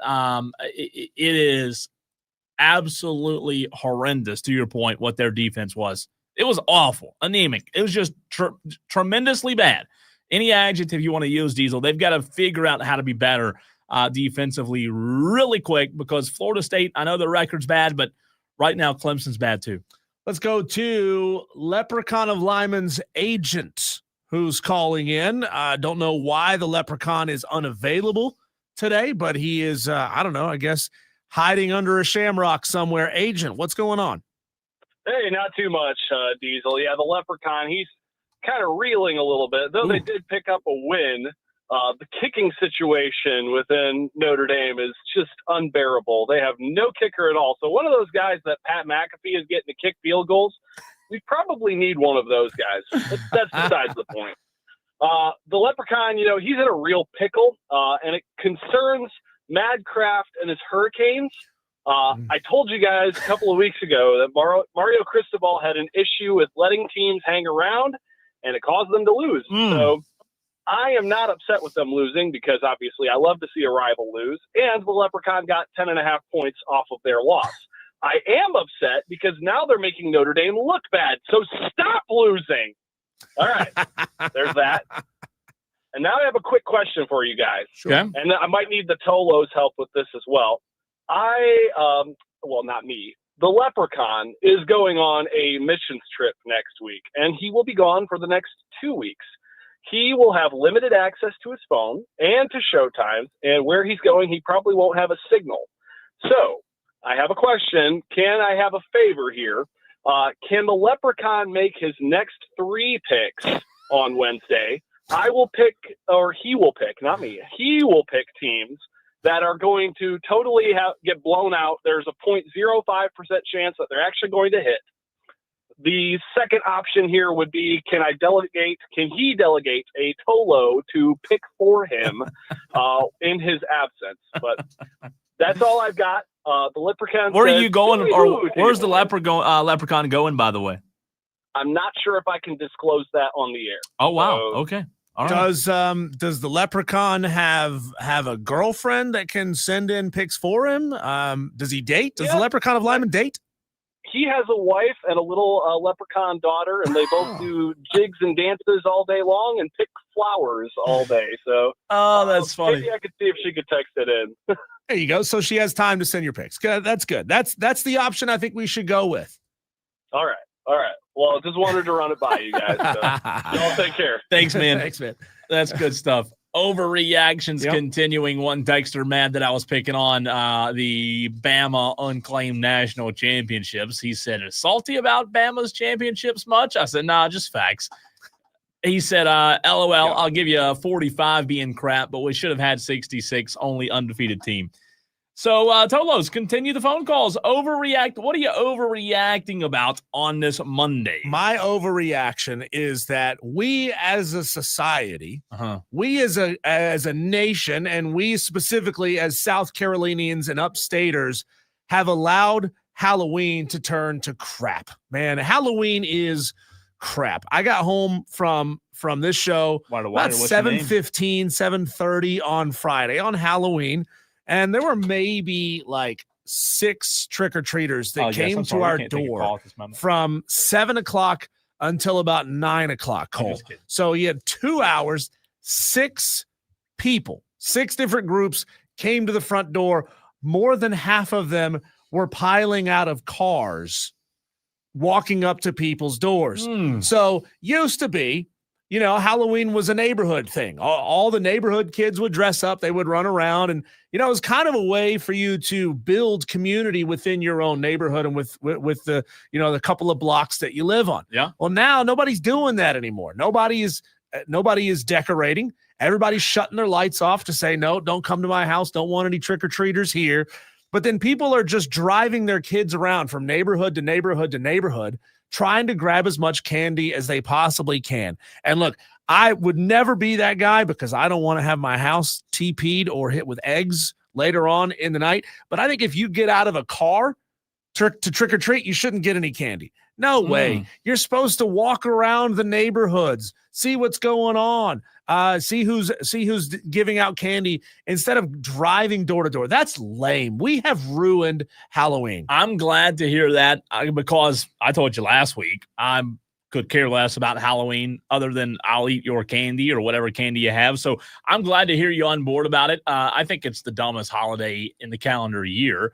It is absolutely horrendous, to your point, what their defense was. It was awful, anemic. It was just tremendously bad. Any adjective you want to use, Diesel, they've got to figure out how to be better defensively really quick, because Florida State, I know the record's bad, but right now Clemson's bad too. Let's go to Leprechaun of Lyman's agent, who's calling in. Don't know why the Leprechaun is unavailable today, but he is, I don't know, I guess hiding under a shamrock somewhere. Agent, what's going on? Hey, not too much, Diesel. Yeah, the Leprechaun, he's kind of reeling a little bit, though. They did pick up a win. The kicking situation within Notre Dame is just unbearable. They have no kicker at all. So one of those guys that Pat McAfee is getting to kick field goals, we probably need one of those guys. That's besides the point. The Leprechaun, he's in a real pickle, and it concerns Madcraft and his Hurricanes. I told you guys a couple of weeks ago that Mario Cristobal had an issue with letting teams hang around, and it caused them to lose. So I am not upset with them losing because obviously I love to see a rival lose, and the Leprechaun got 10.5 points off of their loss. I am upset because now they're making Notre Dame look bad. So stop losing. All right, there's that. And now I have a quick question for you guys. Sure. Okay. And I might need the Tolo's help with this as well. Well, not me. The Leprechaun is going on a missions trip next week, and he will be gone for the next 2 weeks. He will have limited access to his phone and to showtimes, and where he's going, he probably won't have a signal. So I have a question. Can I have a favor here? Can the Leprechaun make his next 3 picks on Wednesday? I will pick, or he will pick, not me. He will pick teams that are going to totally get blown out. There's a 0.05% chance that they're actually going to hit. The second option here would be, can he delegate a Tolo to pick for him in his absence? But that's all I've got. The Leprechaun. Where are you going? Or where's the Leprechaun going, by the way? I'm not sure if I can disclose that on the air. Oh, wow. So, okay. All right. Does the Leprechaun have a girlfriend that can send in picks for him? Does he date? Does the Leprechaun of Lyman date? He has a wife and a little leprechaun daughter, and they both do jigs and dances all day long and pick flowers all day. So, that's funny. Maybe I could see if she could text it in. There you go. So she has time to send your picks. Good. That's good. That's the option I think we should go with. All right. Well, just wanted to run it by you guys. So y'all take care. Thanks, man. Thanks, man. That's good stuff. Overreactions continuing. One texter mad that I was picking on the Bama unclaimed national championships. He said, "Is salty about Bama's championships much?" I said, "Nah, just facts." He said, LOL, I'll give you a 45 being crap, but we should have had 66, only undefeated team. So, Tolos, continue the phone calls. Overreact. What are you overreacting about on this Monday? My overreaction is that we as a society, we as a nation, and we specifically as South Carolinians and upstaters have allowed Halloween to turn to crap. Man, Halloween is crap. I got home from this show about 7:15, 7:30 on Friday on Halloween. And there were maybe like 6 trick-or-treaters that came to our door from 7 o'clock until about 9 o'clock, Cole. So you had 2 hours, 6 people, 6 different groups came to the front door. More than half of them were piling out of cars, walking up to people's doors. So used to be, Halloween was a neighborhood thing. All the neighborhood kids would dress up. They would run around. And, it was kind of a way for you to build community within your own neighborhood and with the, the couple of blocks that you live on. Yeah. Well, now nobody's doing that anymore. Nobody is decorating. Everybody's shutting their lights off to say, no, don't come to my house. Don't want any trick-or-treaters here. But then people are just driving their kids around from neighborhood to neighborhood to neighborhood, trying to grab as much candy as they possibly can. And look, I would never be that guy because I don't want to have my house TP'd or hit with eggs later on in the night. But I think if you get out of a car to trick or treat, you shouldn't get any candy. No way. You're supposed to walk around the neighborhoods, see what's going on, see who's giving out candy instead of driving door to door. That's lame. We have ruined Halloween. I'm glad to hear that because I told you last week I could care less about Halloween other than I'll eat your candy or whatever candy you have. So I'm glad to hear you on board about it. I think it's the dumbest holiday in the calendar year,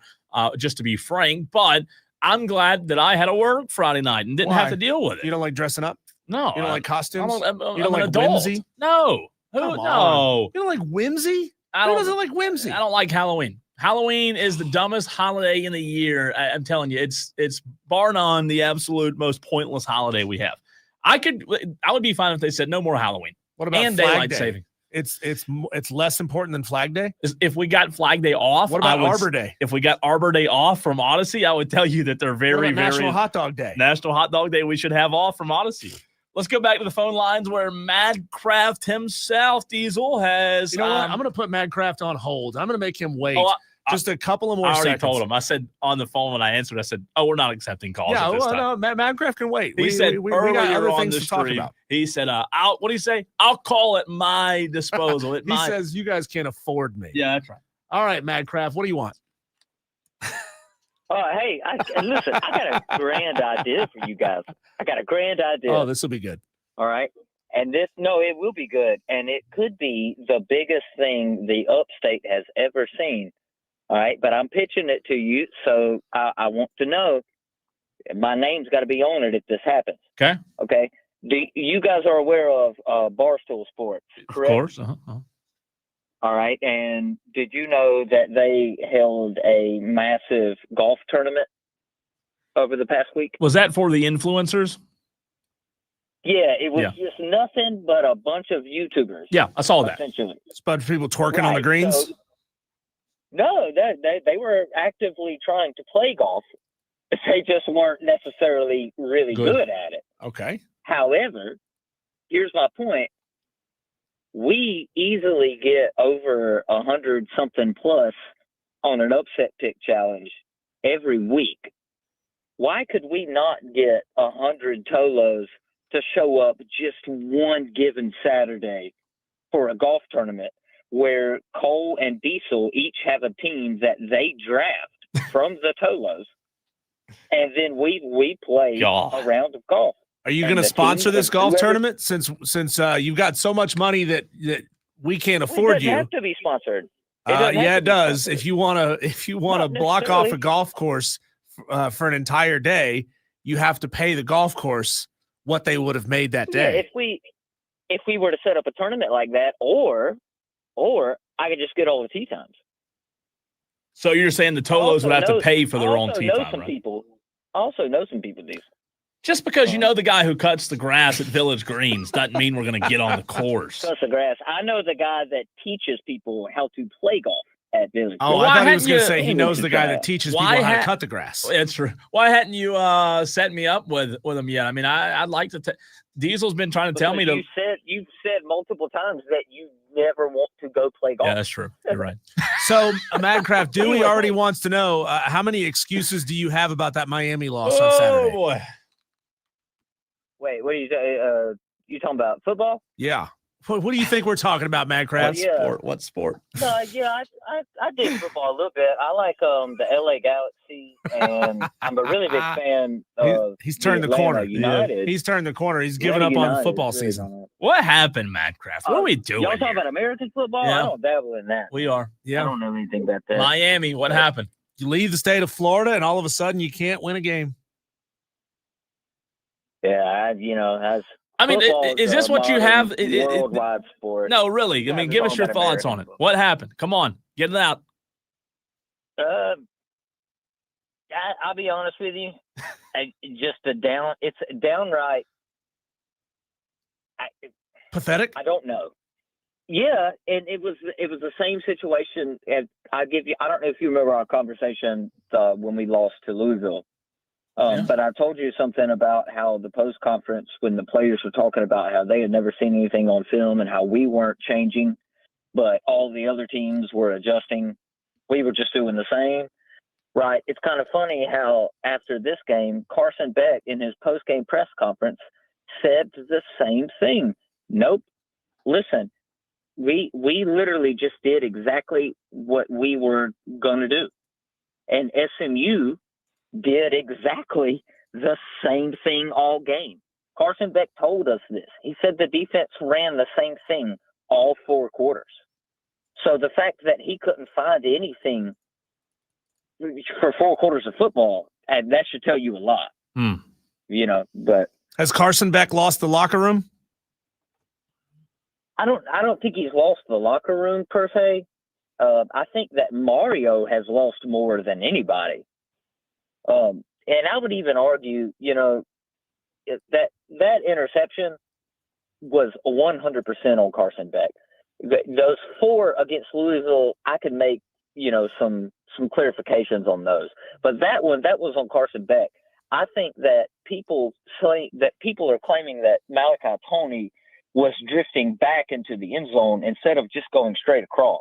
just to be frank, but I'm glad that I had to work Friday night and didn't have to deal with it. You don't like dressing up? No. You don't like costumes? You don't like whimsy? No. No. You don't like whimsy? Who doesn't like whimsy? I don't like Halloween. Halloween is the dumbest holiday in the year. I'm telling you, it's bar none the absolute most pointless holiday we have. I would be fine if they said no more Halloween. What about and Flag daylight Day? saving? It's less important than Flag Day. If we got Flag Day off, what about Arbor Day? If we got Arbor Day off from Odyssey, I would tell you that they're very National Hot Dog Day. National Hot Dog Day we should have off from Odyssey. Let's go back to the phone lines where Madcraft himself, Diesel, has. You know what? I'm going to put Madcraft on hold. I'm going to make him wait Just a couple of more I already seconds. told him. I said on the phone when I answered, I said, "Oh, we're not accepting calls Yeah, at this well, time." no, Madcraft can wait. He said we earlier got other on things the to talk stream, about. he said, what do you say? I'll call at my disposal. He says you guys can't afford me. Yeah, that's right. All right, Madcraft, what do you want? Hey, listen, I got a grand idea for you guys. I got a grand idea. Oh, this will be good. All right. And it will be good. And it could be the biggest thing the upstate has ever seen. All right. But I'm pitching it to you. So I want to know, my name's got to be on it if this happens. Okay. Okay. You guys are aware of Barstool Sports, correct? Of course. Uh-huh. All right. And did you know that they held a massive golf tournament over the past week? Was that for the influencers? Yeah, it was just nothing but a bunch of YouTubers. Yeah, I saw that. Essentially. It's a bunch of people twerking on the greens. So, no, they were actively trying to play golf. They just weren't necessarily really good at it. Okay. However, here's my point. We easily get over 100 something plus on an upset pick challenge every week. Why could we not get 100 Tolos to show up just one given Saturday for a golf tournament where Cole and Diesel each have a team that they draft from the Tolos, and then we play a round of golf? Are you going to sponsor this golf tournament since you've got so much money that we can't afford you? It doesn't have to be sponsored. Yeah, it does. If you want to block off a golf course for an entire day, you have to pay the golf course what they would have made that day. Yeah, if we were to set up a tournament like that, or I could just get all the tee times. So you're saying the Tolos would have to pay for their own tee time, right? I also know some people do. Just because you know the guy who cuts the grass at Village Greens doesn't mean we're going to get on the course. Cuts the grass. I know the guy that teaches people how to play golf at Village Greens. Oh, I thought he was going to say he knows the guy that teaches people how to cut the grass. That's true. Why hadn't you set me up with him yet? I mean, I'd like to. Diesel's been trying to tell me to. You've said multiple times that you never want to go play golf. Yeah, that's true. You're right. So, Madcraft, Dewey already wants to know how many excuses do you have about that Miami loss on Saturday? Oh boy. Wait, what are you talking about? Football? Yeah. What do you think we're talking about, Madcraft? Sport. What sport? Yeah, I dig football a little bit. I like the LA Galaxy, and I'm a really big fan of He's turned the corner. United. He's turned the corner. He's given up on football season. What happened, Madcraft? What are we doing? Y'all talking about American football? Yeah. I don't dabble in that. We are. Yeah. I don't know anything about that. Miami, what happened? You leave the state of Florida, and all of a sudden you can't win a game. Yeah, I mean, is this what you have? Worldwide sport. No, really. I mean, give us your thoughts on it. What happened? Come on, get it out. I'll be honest with you. It's downright pathetic. I don't know. Yeah, and it was the same situation. And I don't know if you remember our conversation when we lost to Louisville. But I told you something about how the post conference, when the players were talking about how they had never seen anything on film and how we weren't changing, but all the other teams were adjusting. We were just doing the same, right? It's kind of funny how after this game, Carson Beck in his post game press conference said the same thing. Nope. Listen, we literally just did exactly what we were going to do. And SMU did exactly the same thing all game. Carson Beck told us this. He said the defense ran the same thing all 4 quarters. So the fact that he couldn't find anything for 4 quarters of football, and that should tell you a lot. But has Carson Beck lost the locker room? I don't think he's lost the locker room per se. I think that Mario has lost more than anybody. And I would even argue, that interception was 100% on Carson Beck. Those 4 against Louisville, I could make, some clarifications on those. But that was on Carson Beck. I think that people are claiming that Malachi Toney was drifting back into the end zone instead of just going straight across.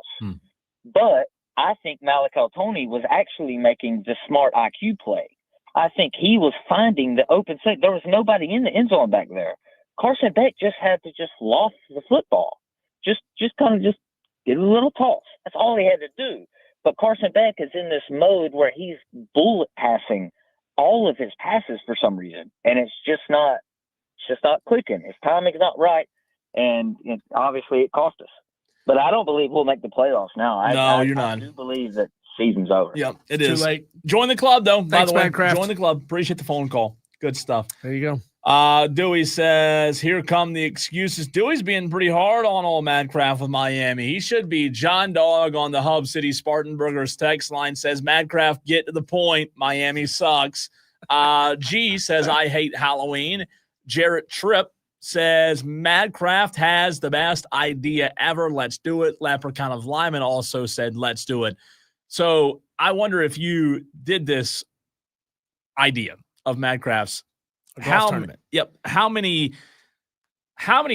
But I think Malachi Tony was actually making the smart IQ play. I think he was finding the open set. There was nobody in the end zone back there. Carson Beck just had to just loft the football. Just kind of just get a little toss. That's all he had to do. But Carson Beck is in this mode where he's bullet passing all of his passes for some reason. And it's just not clicking. His timing's not right. And obviously it cost us. But I don't believe we'll make the playoffs now. You're not. I do believe that season's over. Yep, it Too is. late. Join the club, though. By Thanks, the way, Minecraft. join the club. Appreciate the phone call. Good stuff. There you go. Dewey says, here come the excuses. Dewey's being pretty hard on old Madcraft with Miami. He should be. John Dog on the Hub City Spartan Burgers text line says, Madcraft, get to the point. Miami sucks. G says, I hate Halloween. Jarrett Tripp says, Madcraft has the best idea ever. Let's do it. Leprechaun of Lyman also said, let's do it. So I wonder if you did this idea of Madcraft's tournament. Yep. How many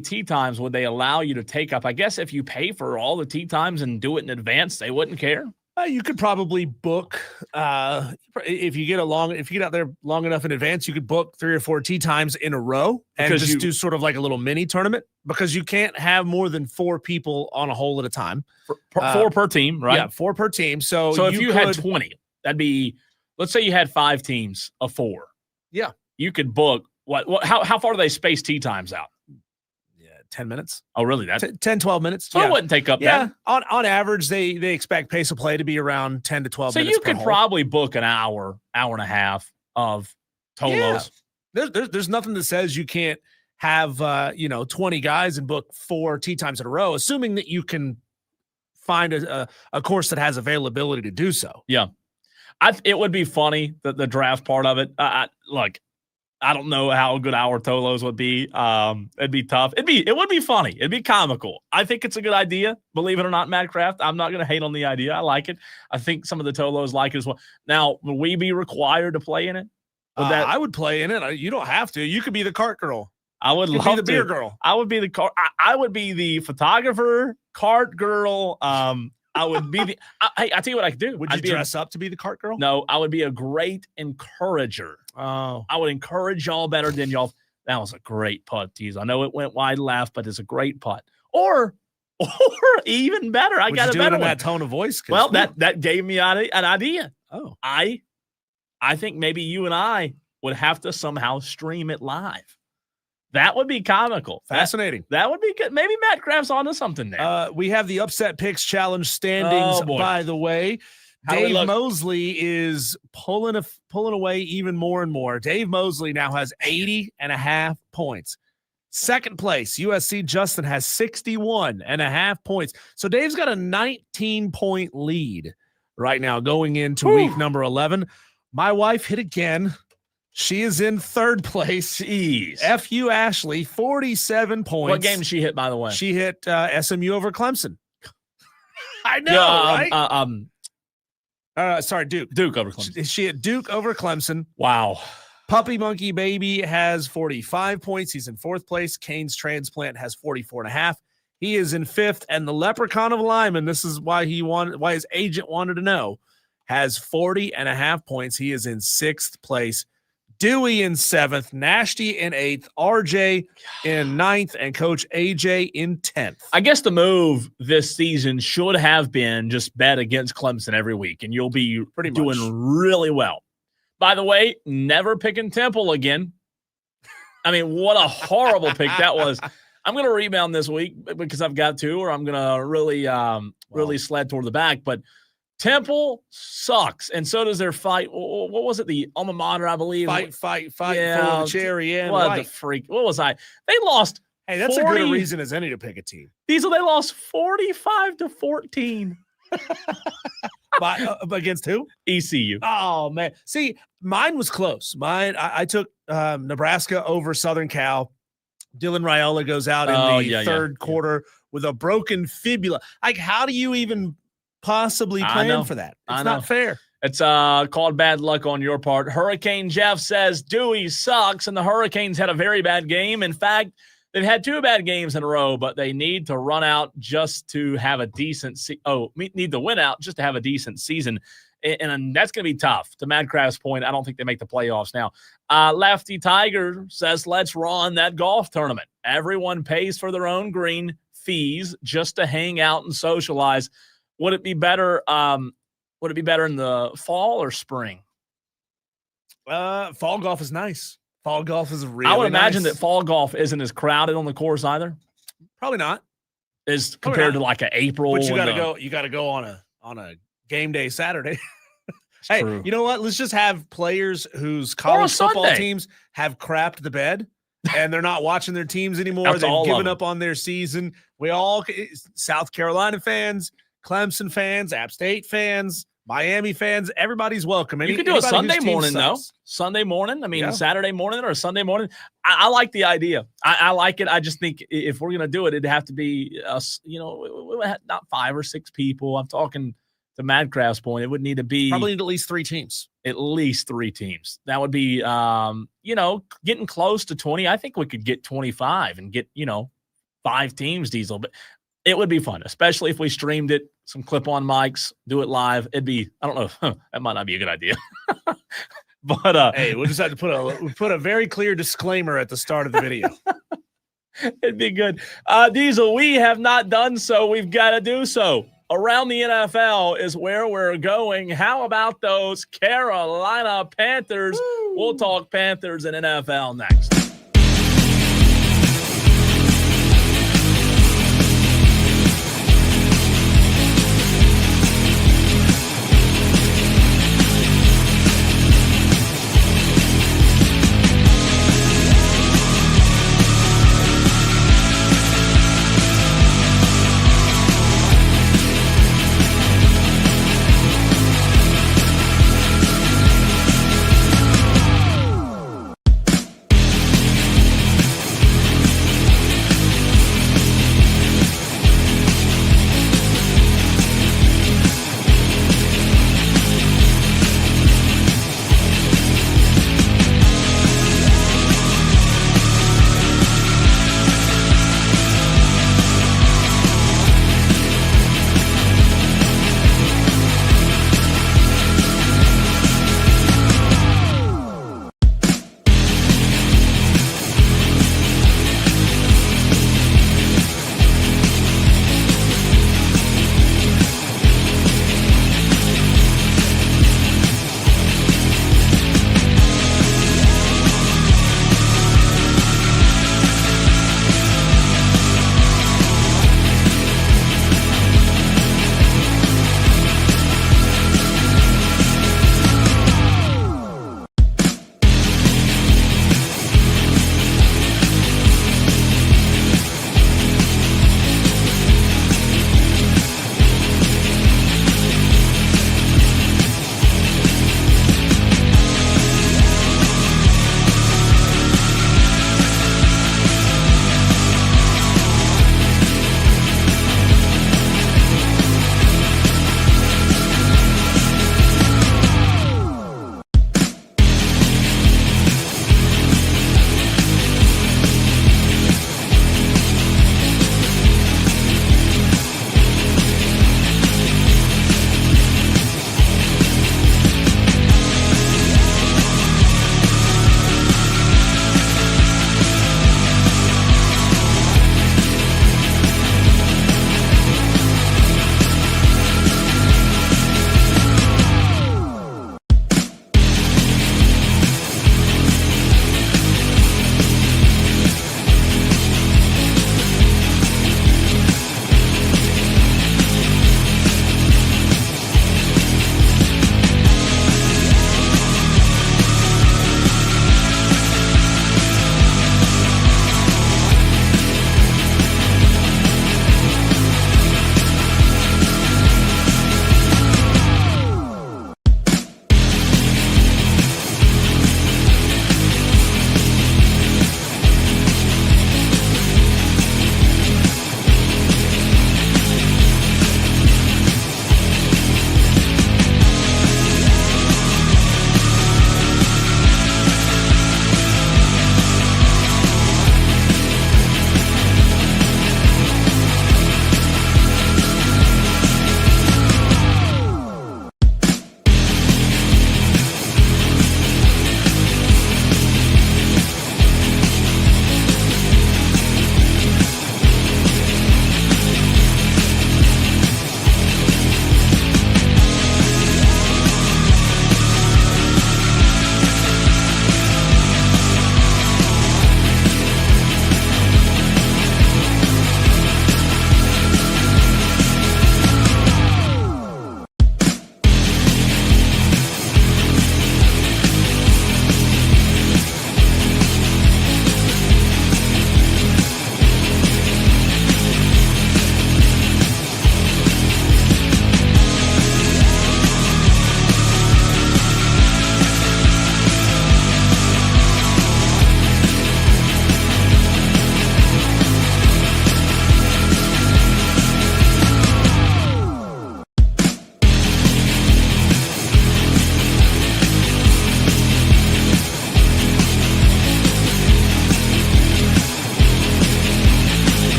tee times would they allow you to take up? I guess if you pay for all the tee times and do it in advance, they wouldn't care. You could probably book if you get out there long enough in advance, you could book 3 or 4 tee times in a row and Because just do sort of like a little mini tournament, because you can't have more than 4 people on a hole at a time. 4 per team, right? Yeah, 4 per team. So if you had 20, that'd be, let's say you had 5 teams of 4. Yeah. You could book how far do they space tee times out? 10 minutes. Oh, really? That's 10, 12 minutes. So it wouldn't take up that. On average, they expect pace of play to be around 10 to 12 So minutes. you could probably book an hour and a half of Tolos. Yeah. There's nothing that says you can't have 20 guys and book 4 tee times in a row, assuming that you can find a course that has availability to do so. Yeah. It would be funny, the draft part of it. I don't know how good our Tolos would be. It'd be tough. It would be funny. It'd be comical. I think it's a good idea. Believe it or not, Madcraft. I'm not going to hate on the idea. I like it. I think some of the Tolos like it as well. Now, will we be required to play in it? I would play in it. You don't have to. You could be the cart girl. I would love be the to. beer girl. I would be the car. I would be the photographer, cart girl. I would be the. I tell you what I could do. Would you dress up to be the cart girl? No, I would be a great encourager. Oh, I would encourage y'all better than y'all. That was a great putt, tease. I know it went wide left, but it's a great putt. Or even better, I got a better one. That tone of voice. Well, that gave me an idea. Oh, I think maybe you and I would have to somehow stream it live. That would be comical. Fascinating. That would be good. Maybe Matt Craft's onto something there. We have the Upset Picks Challenge standings, by the way. Dave Mosley is pulling away even more and more. Dave Mosley now has 80.5 points. Second place, USC Justin has 61.5 points. So Dave's got a 19-point lead right now going into week number 11. My wife hit again. She is in third place. Jeez. FU Ashley, 47 points. What game did she hit, by the way? She hit SMU over Clemson. I know, right? Sorry, Duke. Duke over Clemson. She hit Duke over Clemson. Wow. Puppy Monkey Baby has 45 points. He's in fourth place. Kane's Transplant has 44.5. He is in fifth. And the Leprechaun of Lyman, this is why his agent wanted to know, has 40.5 points. He is in sixth place. Dewey in seventh, Nashty in eighth, RJ in ninth, and Coach AJ in 10th. I guess the move this season should have been just bet against Clemson every week, and you'll be doing really well. By the way, never picking Temple again. I mean, what a horrible pick that was. I'm going to rebound this week because I've got to, or I'm going to really sled toward the back. But Temple sucks, and so does their fight. What was it? The alma mater, I believe. Fight for the cherry and what white. The freak? What was I? They lost. Hey, that's 40, a good reason as any to pick a team. Diesel, they lost 45-14. Against who? ECU. Oh, man. See, mine was close. I took Nebraska over Southern Cal. Dylan Raiola goes out in the third quarter with a broken fibula. Like, how do you even possibly plan for that? It's not fair. It's called bad luck on your part. Hurricane Jeff says Dewey sucks, and the Hurricanes had a very bad game. In fact, they've had 2 bad games in a row, but they need to run out just to have a decent need to win out just to have a decent season. And that's going to be tough. To Madcraft's point, I don't think they make the playoffs now. Lefty Tiger says, let's run that golf tournament. Everyone pays for their own green fees just to hang out and socialize. Would it be better? Would it be better in the fall or spring? Fall golf is nice. Fall golf is really I would imagine nice. that fall golf isn't as crowded on the course either. Probably not. As compared to like an April. But you got to go. You got to go on a game day Saturday. Hey, true. You know what? Let's just have players whose college football Sunday. teams have crapped the bed and they're not watching their teams anymore. That's all They've of given them. up on their season. We all, South Carolina fans, Clemson fans, App State fans, Miami fans, everybody's welcome. You could do a Sunday morning, though. Sunday morning. I mean, Saturday morning or Sunday morning. I like the idea. I like it. I just think if we're going to do it, it'd have to be us, not 5 or 6 people. I'm talking to Madcraft's point. It would need to be probably need at least 3 teams. At least 3 teams. That would be, getting close to 20. I think we could get 25 and get, 5 teams, Diesel. But it would be fun, especially if we streamed it, some clip-on mics, do it live. It'd be, I don't know, that might not be a good idea. But hey, we'll just have to put a very clear disclaimer at the start of the video. It'd be good. Diesel, we have not done so. We've got to do so. Around the NFL is where we're going. How about those Carolina Panthers? Woo! We'll talk Panthers and NFL next.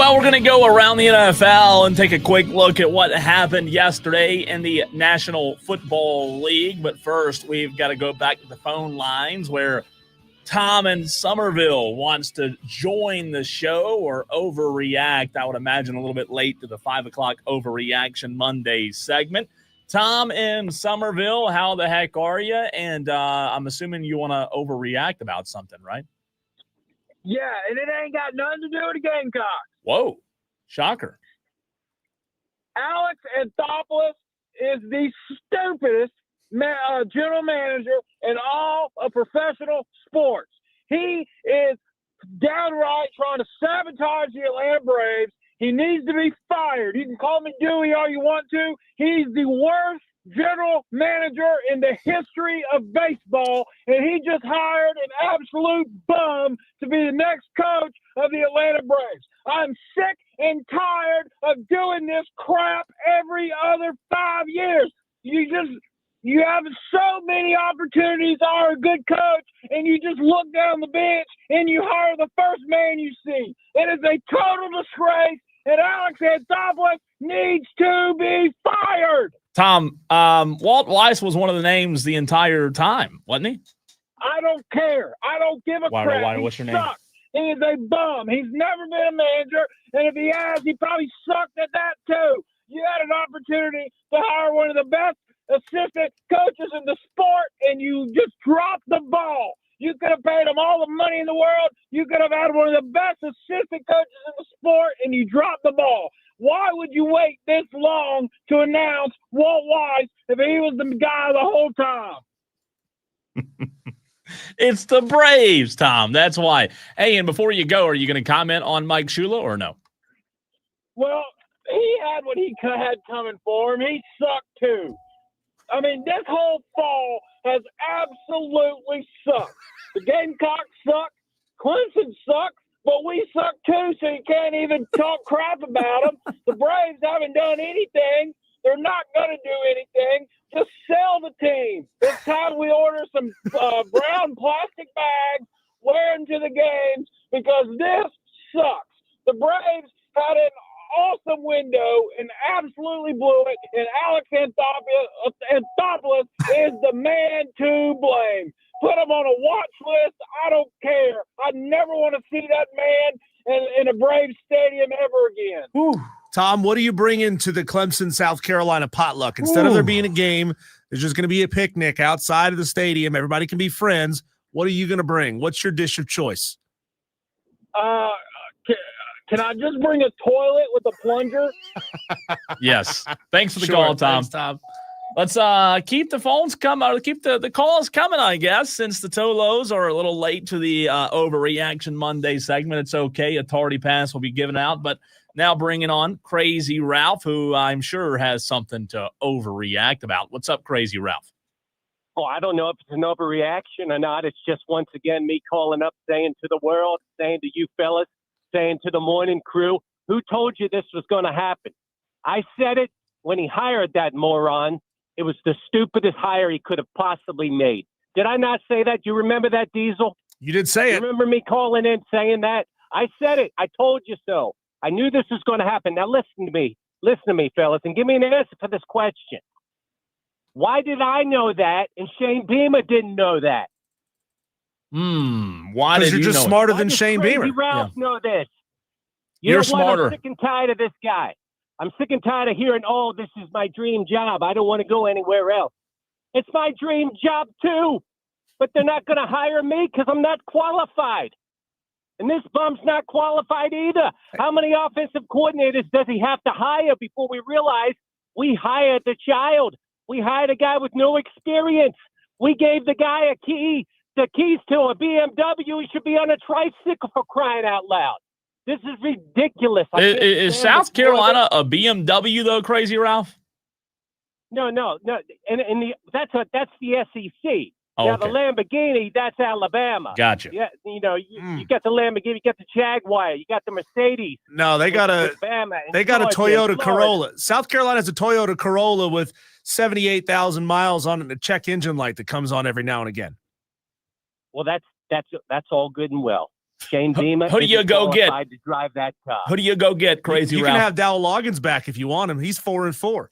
Well, we're going to go around the NFL and take a quick look at what happened yesterday in the National Football League. But first, we've got to go back to the phone lines where Tom in Somerville wants to join the show or overreact. I would imagine a little bit late to the 5 o'clock Overreaction Monday segment. Tom in Somerville, how the heck are you? And I'm assuming you want to overreact about something, right? Yeah, and it ain't got nothing to do with the Gamecocks. Whoa, shocker. Alex Anthopoulos is the stupidest general manager in all of professional sports. He is downright trying to sabotage the Atlanta Braves. He needs to be fired. You can call me Dewey all you want to. He's the worst general manager in the history of baseball, and he just hired an absolute bum to be the next coach of the Atlanta Braves. I'm sick and tired of doing this crap every other 5 years. You have so many opportunities to hire a good coach, and you just look down the bench and you hire the first man you see. It is a total disgrace, and Alex Anthopoulos needs to be fired. Tom, Walt Weiss was one of the names the entire time, wasn't he? I don't care. I don't give a crap. What's your name? Sucks. He is a bum. He's never been a manager, and if he has, he probably sucked at that too. You had an opportunity to hire one of the best assistant coaches in the sport, and you just dropped the ball. You could have paid him all the money in the world. You could have had one of the best assistant coaches in the sport, and you dropped the ball. Why would you wait this long to announce Walt Weiss if he was the guy the whole time? It's the Braves, Tom. That's why. Hey, and before you go, are you going to comment on Mike Shula or no? Well, he had what he had coming for him. He sucked too. I mean, this whole fall has absolutely sucked. The Gamecocks suck. Clemson sucks. But we suck too, so you can't even talk crap about them. The Braves haven't done anything. They're not going to do anything. Just sell the team. It's time we order some brown plastic bags, wear them to the games, because this sucks. The Braves had an awesome window and absolutely blew it, and Alex Anthopoulos is the man to blame. Put him on a watch list. I don't care. I never want to see that man in a Braves stadium ever again. Ooh. Tom, what do you bring into the Clemson, South Carolina potluck? Instead of there being a game, there's just going to be a picnic outside of the stadium. Everybody can be friends. What are you going to bring? What's your dish of choice? Can I just bring a toilet with a plunger? Yes. Thanks for the call, Tom. Thanks, Tom. Let's keep the phones coming, keep the calls coming, I guess, since the Tolos are a little late to the Overreaction Monday segment. It's okay. A tardy pass will be given out. But now bringing on Crazy Ralph, who I'm sure has something to overreact about. What's up, Crazy Ralph? Oh, I don't know if it's an overreaction or not. It's just, once again, me calling up, saying to the world, saying to you fellas, saying to the morning crew, who told you this was going to happen? I said it when he hired that moron. It was the stupidest hire he could have possibly made. Did I not say that? Do you remember that, Diesel? You did say it. Remember me calling in saying that? I said it. I told you so. I knew this was going to happen. Now listen to me. Listen to me, fellas, and give me an answer for this question. Why did I know that and Shane Beamer didn't know that? Why did you're you just know smarter it? than Shane Beamer. Ralph know this. You're know smarter. What? I'm sick and tired of this guy. I'm sick and tired of hearing, oh, this is my dream job. I don't want to go anywhere else. It's my dream job too. But they're not going to hire me because I'm not qualified. And this bum's not qualified either. How many offensive coordinators does he have to hire before we realize we hired the child? We hired a guy with no experience. We gave the guy the keys to a BMW. He should be on a tricycle, for crying out loud. This is ridiculous. Is South Carolina a BMW though, Crazy Ralph? No. And that's the SEC. Oh, now okay. the Lamborghini, that's Alabama. Gotcha. Yeah, you got the Lamborghini, you got the Jaguar, you got the Mercedes. No, they got a Toyota Corolla. South Carolina has a Toyota Corolla with 78,000 miles on it and a check engine light that comes on every now and again. Well, that's all good and well. Shane Beamer Who do you isn't go get? qualified to drive that car. Who do you go get, Crazy You Ralph? can have Dowell Loggins back if you want him. He's 4-4.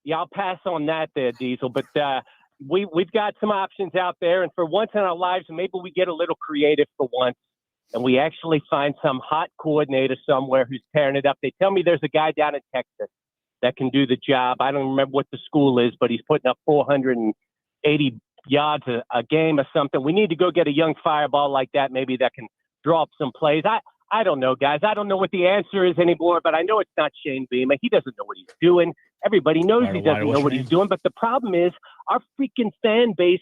Yeah, I'll pass on that there, Diesel. But we've got some options out there, and for once in our lives, maybe we get a little creative for once, and we actually find some hot coordinator somewhere who's tearing it up. They tell me there's a guy down in Texas that can do the job. I don't remember what the school is, but he's putting up 480 yards a game or something. We need to go get a young fireball like that, maybe that can draw up some plays. I don't know, guys. I don't know what the answer is anymore, but I know it's not Shane Beamer. He doesn't know what he's doing. Everybody knows he doesn't know what he's doing, but the problem is our freaking fan base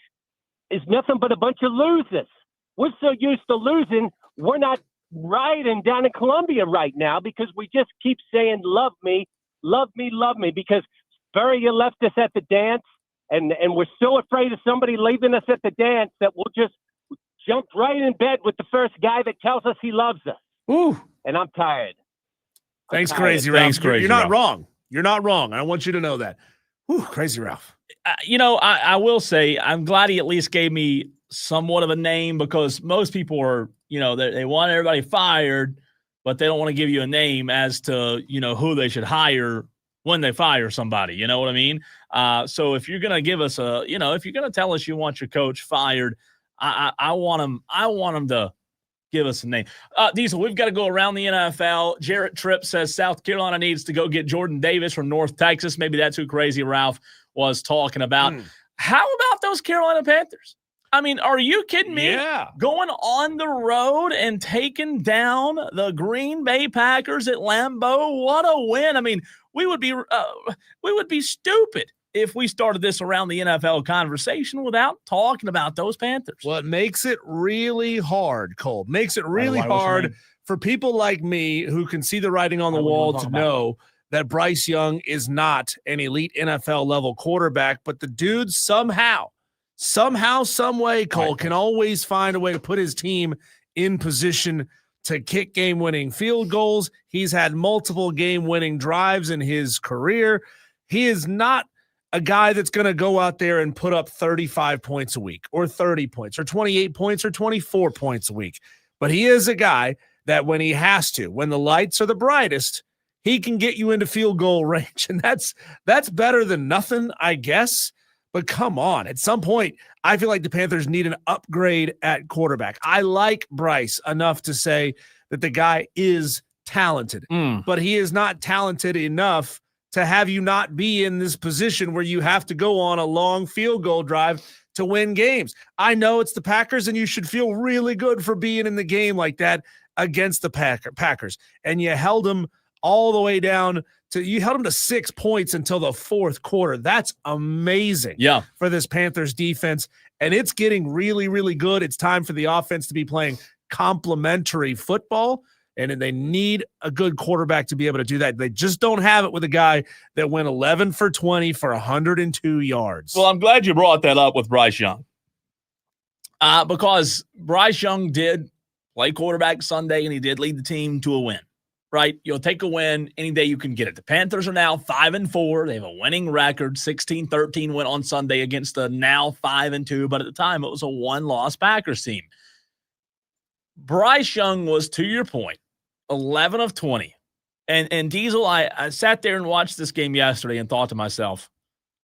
is nothing but a bunch of losers. We're so used to losing, we're not rioting down in Columbia right now because we just keep saying, love me, love me, love me, because Spurrier left us at the dance, and we're so afraid of somebody leaving us at the dance that we'll just jump right in bed with the first guy that tells us he loves us. Ooh. And I'm tired. Thanks, Crazy Ralph. You're not wrong. You're not wrong. I want you to know that. Whew, Crazy Ralph. I will say I'm glad he at least gave me somewhat of a name, because most people are, they want everybody fired, but they don't want to give you a name as to, who they should hire when they fire somebody. You know what I mean? So if you're going to give us if you're going to tell us you want your coach fired, I want him to give us a name. Diesel, we've got to go around the NFL. Jarrett Tripp says South Carolina needs to go get Jordan Davis from North Texas. Maybe that's who Crazy Ralph was talking about. How about those Carolina Panthers? I mean, are you kidding me? Yeah. Going on the road and taking down the Green Bay Packers at Lambeau. What a win. I mean, we would be stupid if we started this around the NFL conversation without talking about those Panthers. Well, it makes it really hard, Cole. Makes it really hard for people like me who can see the writing on the wall to know that Bryce Young is not an elite NFL level quarterback, but the dude somehow, some way, Cole, can always find a way to put his team in position to kick game-winning field goals. He's had multiple game-winning drives in his career. He is not a guy that's going to go out there and put up 35 points a week or 30 points or 28 points or 24 points a week. But he is a guy that when he has to, when the lights are the brightest, he can get you into field goal range. And that's better than nothing, I guess. But come on, at some point, I feel like the Panthers need an upgrade at quarterback. I like Bryce enough to say that the guy is talented, but he is not talented enough to have you not be in this position where you have to go on a long field goal drive to win games. I know it's the Packers, and you should feel really good for being in the game like that against the Packers. And you held them all the way down you held them to 6 points until the fourth quarter. That's amazing for this Panthers defense. And it's getting really, really good. It's time for the offense to be playing complementary football. And they need a good quarterback to be able to do that. They just don't have it with a guy that went 11 for 20 for 102 yards. Well, I'm glad you brought that up with Bryce Young. Because Bryce Young did play quarterback Sunday, and he did lead the team to a win, right? You'll take a win any day you can get it. The Panthers are now 5-4. They have a winning record. 16-13 went on Sunday against the now 5-2, but at the time it was a one-loss Packers team. Bryce Young was, to your point, 11 of 20. And Diesel, I sat there and watched this game yesterday and thought to myself,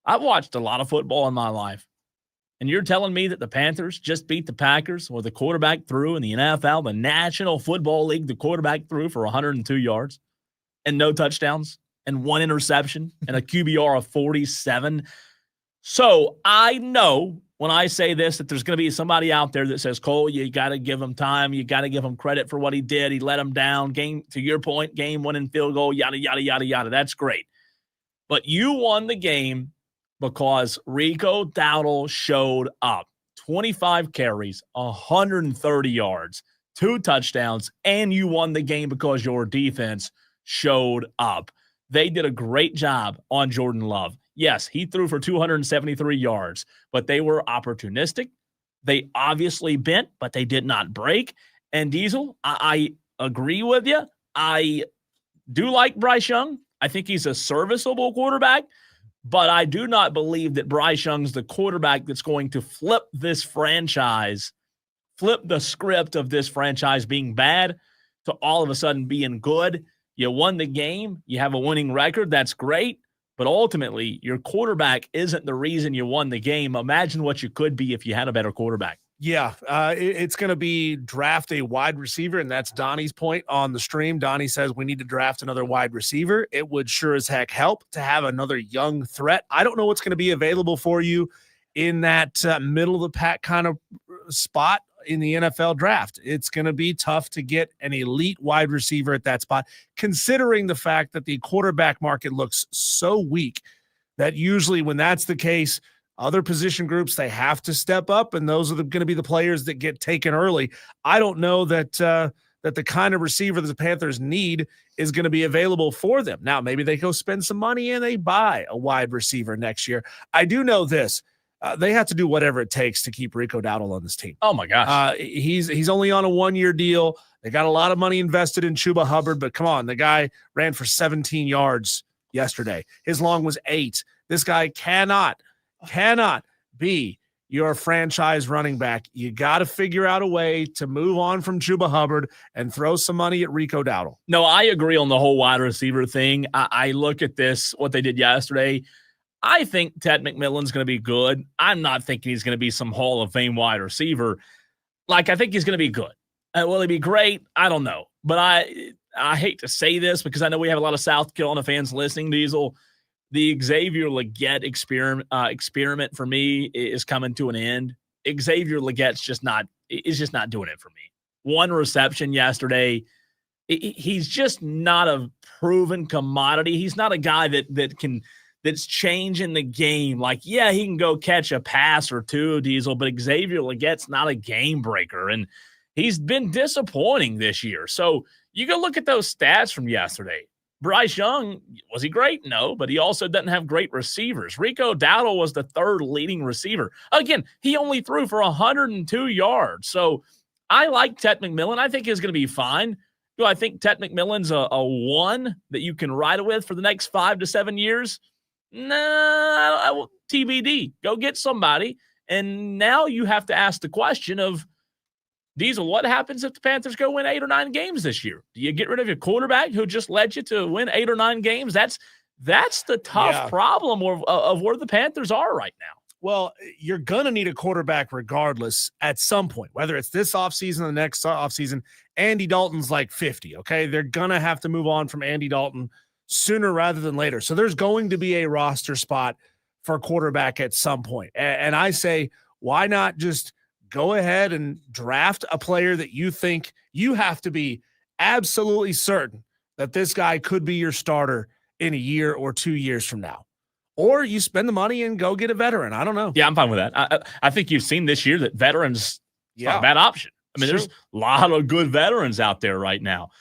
I've watched a lot of football in my life. And you're telling me that the Panthers just beat the Packers, or the quarterback threw in the NFL, the National Football League, the quarterback threw for 102 yards and no touchdowns and one interception and a QBR of 47. So I know when I say this that there's going to be somebody out there that says, Cole, you got to give him time. You got to give him credit for what he did. He let him down. Game, to your point, game-winning field goal, yada, yada, yada, yada. That's great. But you won the game because Rico Dowdle showed up. 25 carries, 130 yards, 2 touchdowns, and you won the game because your defense showed up. They did a great job on Jordan Love. Yes, he threw for 273 yards, but they were opportunistic. They obviously bent, but they did not break. And Diesel, I agree with you. I do like Bryce Young. I think he's a serviceable quarterback, but I do not believe that Bryce Young's the quarterback that's going to flip this franchise flip the script of this franchise being bad to all of a sudden being good. You won the game. You have a winning record. That's great. But ultimately, your quarterback isn't the reason you won the game. Imagine what you could be if you had a better quarterback. Yeah, it's going to be draft a wide receiver, and that's Donnie's point on the stream. Donnie says we need to draft another wide receiver. It would sure as heck help to have another young threat. I don't know what's going to be available for you in that middle of the pack kind of spot in the NFL draft. It's going to be tough to get an elite wide receiver at that spot, considering the fact that the quarterback market looks so weak that usually when that's the case, other position groups, they have to step up, and those are going to be the players that get taken early. I don't know that that the kind of receiver that the Panthers need is going to be available for them. Now, maybe they go spend some money and they buy a wide receiver next year. I do know this. They have to do whatever it takes to keep Rico Dowdle on this team. Oh, my gosh. He's only on a 1-year deal. They got a lot of money invested in Chuba Hubbard, but come on, the guy ran for 17 yards yesterday. His long was 8. This guy cannot be your franchise running back. You got to figure out a way to move on from Chuba Hubbard and throw some money at Rico Dowdle. No, I agree on the whole wide receiver thing. I look at this, what they did yesterday. I think Ted McMillan's going to be good. I'm not thinking he's going to be some Hall of Fame wide receiver. I think he's going to be good. Will he be great? I don't know. But I hate to say this because I know we have a lot of South Carolina fans listening, Diesel. The Xavier Legette experiment for me is coming to an end. Xavier Legette's just not doing it for me. 1 reception yesterday. He's just not a proven commodity. He's not a guy that's changing the game. He can go catch a pass or two, Diesel, but Xavier Legette's not a game breaker, and he's been disappointing this year. So you go look at those stats from yesterday. Bryce Young, was he great? No, but he also doesn't have great receivers. Rico Dowdle was the 3rd leading receiver. Again, he only threw for 102 yards. So I like Ted McMillan. I think he's going to be fine. Do I think Ted McMillan's a 1 that you can ride with for the next 5 to 7 years? Nah, TBD. Go get somebody. And now you have to ask the question of, Diesel, what happens if the Panthers go win 8 or 9 games this year? Do you get rid of your quarterback who just led you to win 8 or 9 games? That's the tough problem of where the Panthers are right now. Well, you're going to need a quarterback regardless at some point, whether it's this offseason or the next offseason. Andy Dalton's 50, okay? They're going to have to move on from Andy Dalton sooner rather than later. So there's going to be a roster spot for quarterback at some point. And I say, why not just go ahead and draft a player that you think you have to be absolutely certain that this guy could be your starter in a year or 2 years from now. Or you spend the money and go get a veteran. I don't know. Yeah, I'm fine with that. I think you've seen this year that veterans not a bad option. I mean, there's a lot of good veterans out there right now.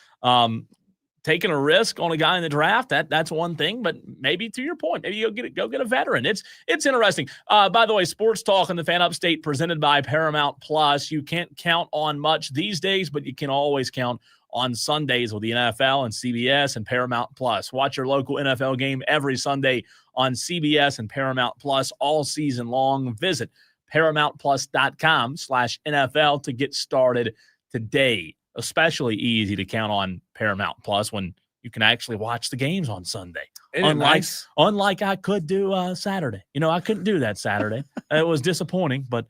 Taking a risk on a guy in the draft, that's one thing, but maybe to your point, maybe go get a veteran. It's interesting. By the way, Sports Talk on the Fan Upstate presented by Paramount Plus. You can't count on much these days, but you can always count on Sundays with the NFL and CBS and Paramount Plus. Watch your local NFL game every Sunday on CBS and Paramount Plus all season long. Visit ParamountPlus.com/NFL to get started today. Especially easy to count on Paramount Plus when you can actually watch the games on Sunday. Unlike I could do Saturday. I couldn't do that Saturday. It was disappointing, but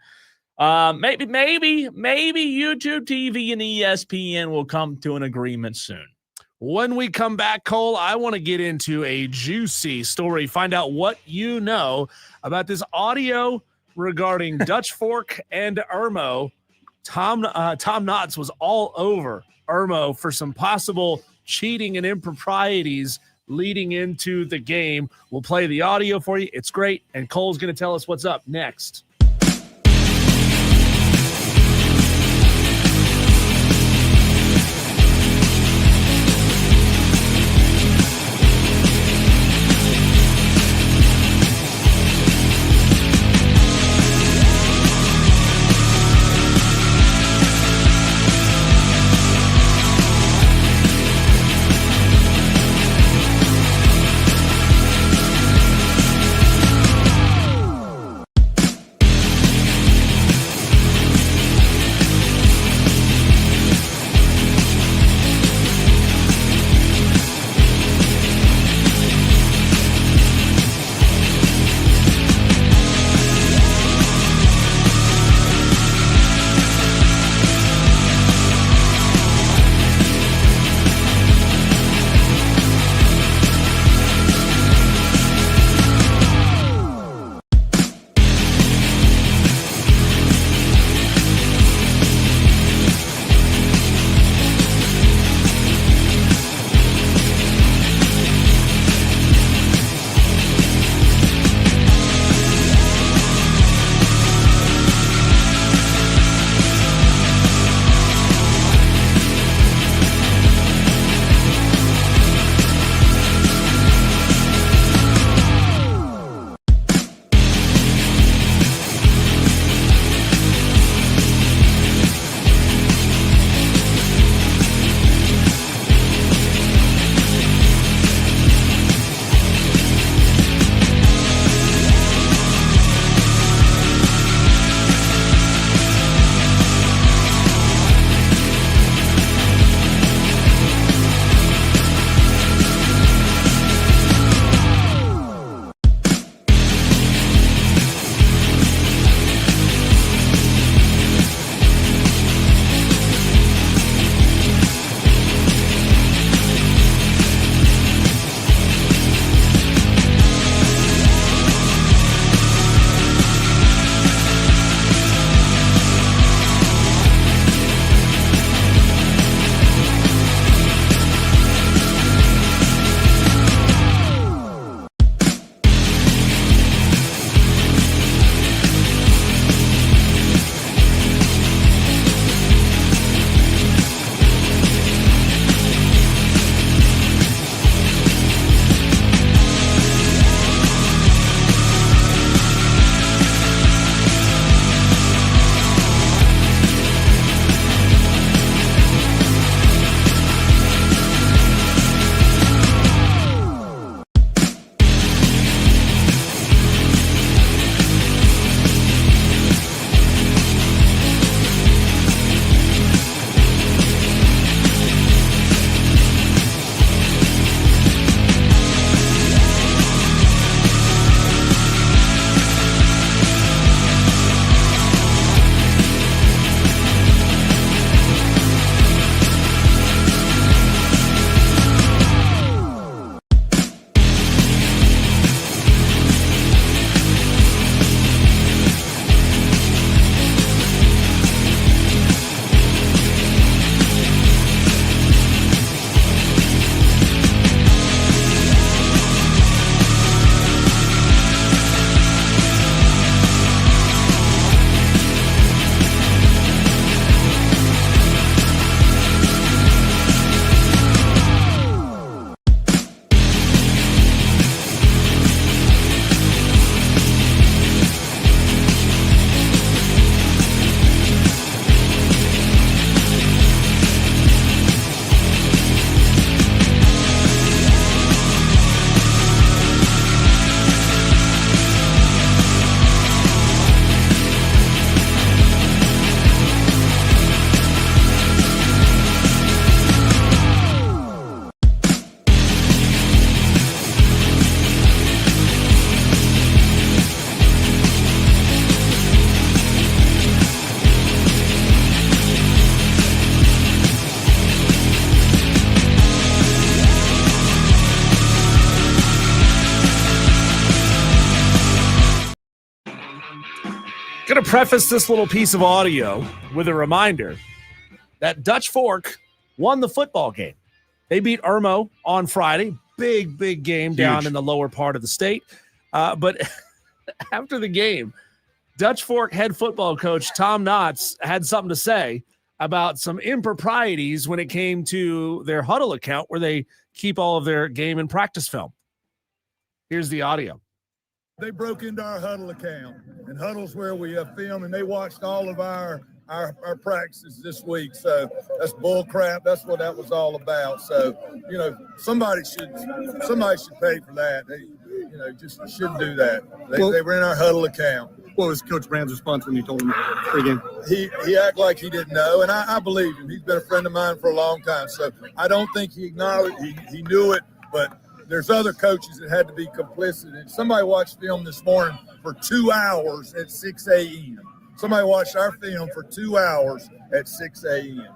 maybe YouTube TV and ESPN will come to an agreement soon. When we come back, Cole, I want to get into a juicy story, find out what you know about this audio regarding Dutch Fork and Irmo. Tom Knotts was all over Irmo for some possible cheating and improprieties leading into the game. We'll play the audio for you. It's great. And Cole's going to tell us what's up next. going to preface this little piece of audio with a reminder that Dutch Fork won the football game. They beat Irmo on Friday. Big game down in the lower part of the state. But after the game, Dutch Fork head football coach Tom Knotts had something to say about some improprieties when it came to their huddle account where they keep all of their game and practice film. Here's the audio. They broke into our huddle account, and huddle's where we film, and they watched all of our practices this week. So that's bull crap. That's what that was all about. So, somebody should pay for that. They, just shouldn't do that. They were in our huddle account. What was Coach Brown's response when you told him again? He acted like he didn't know, and I believe him. He's been a friend of mine for a long time. So I don't think he acknowledged he knew it, but there's other coaches that had to be complicit. And somebody watched film this morning for 2 hours at 6 a.m. Somebody watched our film for 2 hours at 6 a.m.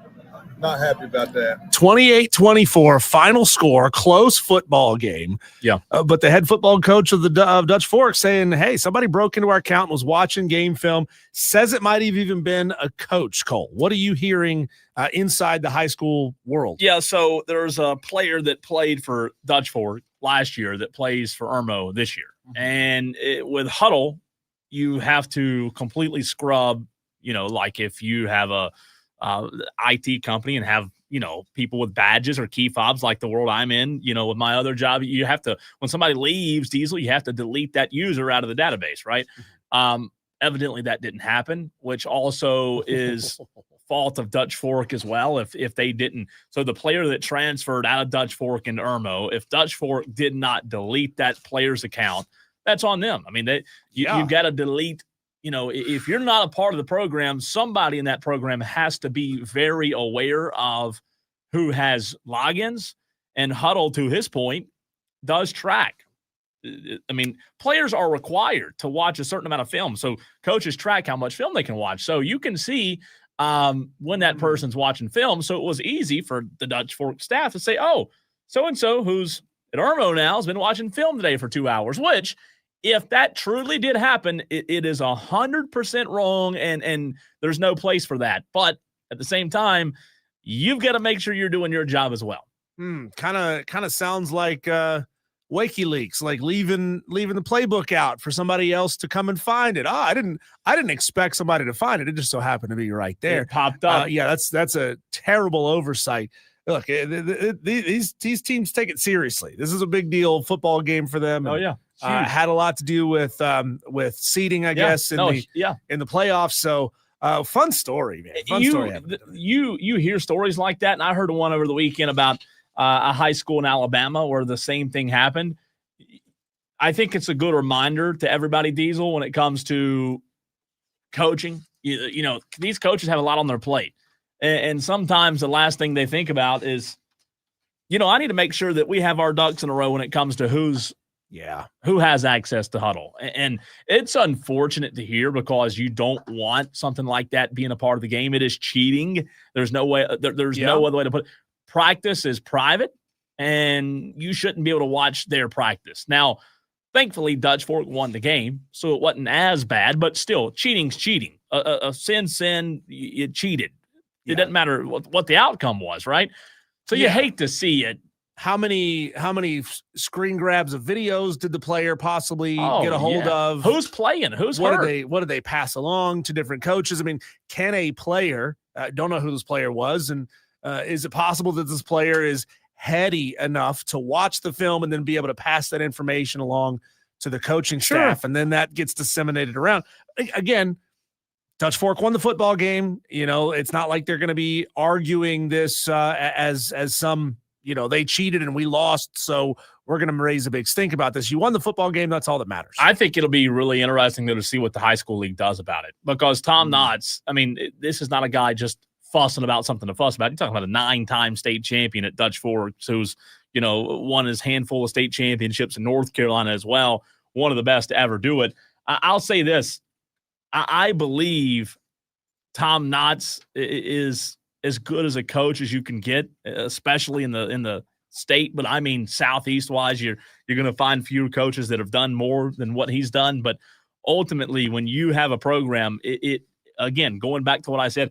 Not happy about that. 28-24 final score, close football game. Yeah. But the head football coach of Dutch Fork saying, hey, somebody broke into our account and was watching game film, says it might have even been a coach, Cole. What are you hearing inside the high school world? Yeah, so there's a player that played for Dutch Fork last year that plays for Irmo this year. Mm-hmm. And with huddle, you have to completely scrub, like if you have a IT company and have, people with badges or key fobs like the world I'm in, with my other job, you have to, when somebody leaves Diesel, you have to delete that user out of the database, right? Evidently that didn't happen, which also is fault of Dutch Fork as well. If they didn't, so the player that transferred out of Dutch Fork into Irmo, if Dutch Fork did not delete that player's account, that's on them. I mean, you've got to delete. If you're not a part of the program, somebody in that program has to be very aware of who has logins, and Huddle, to his point, does track. I mean, players are required to watch a certain amount of film. So coaches track how much film they can watch. So you can see when that person's watching film. So it was easy for the Dutch Fork staff to say, oh, so-and-so who's at Irmo now has been watching film today for 2 hours, which – if that truly did happen, it is 100% wrong, and there's no place for that. But at the same time, you've got to make sure you're doing your job as well. Kind of sounds like WikiLeaks, like leaving the playbook out for somebody else to come and find it. I didn't expect somebody to find it. It just so happened to be right there. It popped up. Yeah, that's a terrible oversight. Look, these teams take it seriously. This is a big deal football game for them. Oh yeah. Had a lot to do with seeding, I guess, in the playoffs. So fun story, man. Fun story. You hear stories like that, and I heard one over the weekend about a high school in Alabama where the same thing happened. I think it's a good reminder to everybody, Diesel, when it comes to coaching. These coaches have a lot on their plate, and sometimes the last thing they think about is, I need to make sure that we have our ducks in a row when it comes to who has access to huddle. And it's unfortunate to hear because you don't want something like that being a part of the game. It is cheating. There's no way. There's no other way to put it. Practice is private, and you shouldn't be able to watch their practice. Now, thankfully, Dutch Fork won the game, so it wasn't as bad, but still, cheating's cheating. A sin, you cheated. It doesn't matter what the outcome was, right? So you hate to see it. How many screen grabs of videos did the player possibly get a hold of? Who's playing? Who's hurt? What did they pass along to different coaches? I mean, can a player don't know who this player was, and is it possible that this player is heady enough to watch the film and then be able to pass that information along to the coaching staff, and then that gets disseminated around? Again, Dutch Fork won the football game. It's not like they're going to be arguing this as some. They cheated and we lost, so we're going to raise a big stink about this. You won the football game. That's all that matters. I think it'll be really interesting, though, to see what the high school league does about it, because Tom Knotts, this is not a guy just fussing about something to fuss about. You're talking about a 9-time state champion at Dutch Fork who's, won his handful of state championships in North Carolina as well, one of the best to ever do it. I'll say this. I believe Tom Knotts is as good as a coach as you can get, especially in the state. But I mean, Southeast wise, you're going to find fewer coaches that have done more than what he's done. But ultimately, when you have a program, it again, going back to what I said,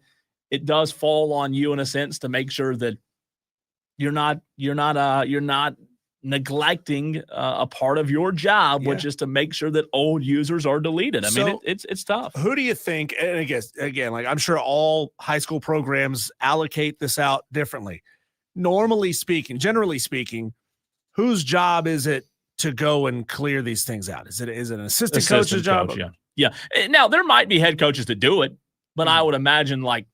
it does fall on you in a sense to make sure that you're not neglecting a part of your job, which is to make sure that old users are deleted. I mean, it's tough. Who do you think? And I guess again, like I'm sure all high school programs allocate this out differently. Generally speaking, whose job is it to go and clear these things out? Is it an assistant coach's job? Yeah. Now there might be head coaches that do it, but I would imagine like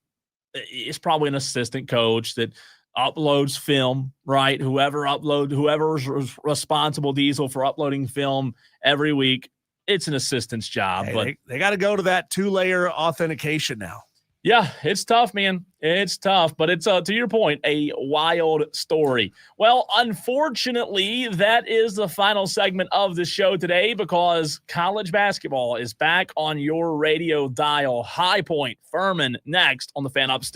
it's probably an assistant coach that uploads film, right? Whoever's responsible, Diesel, for uploading film every week, it's an assistant's job. Hey, but they got to go to that 2-layer authentication now. Yeah, it's tough, man. It's tough, but it's, to your point, a wild story. Well, unfortunately, that is the final segment of the show today because college basketball is back on your radio dial. High Point, Furman, next on the Fan Upstate.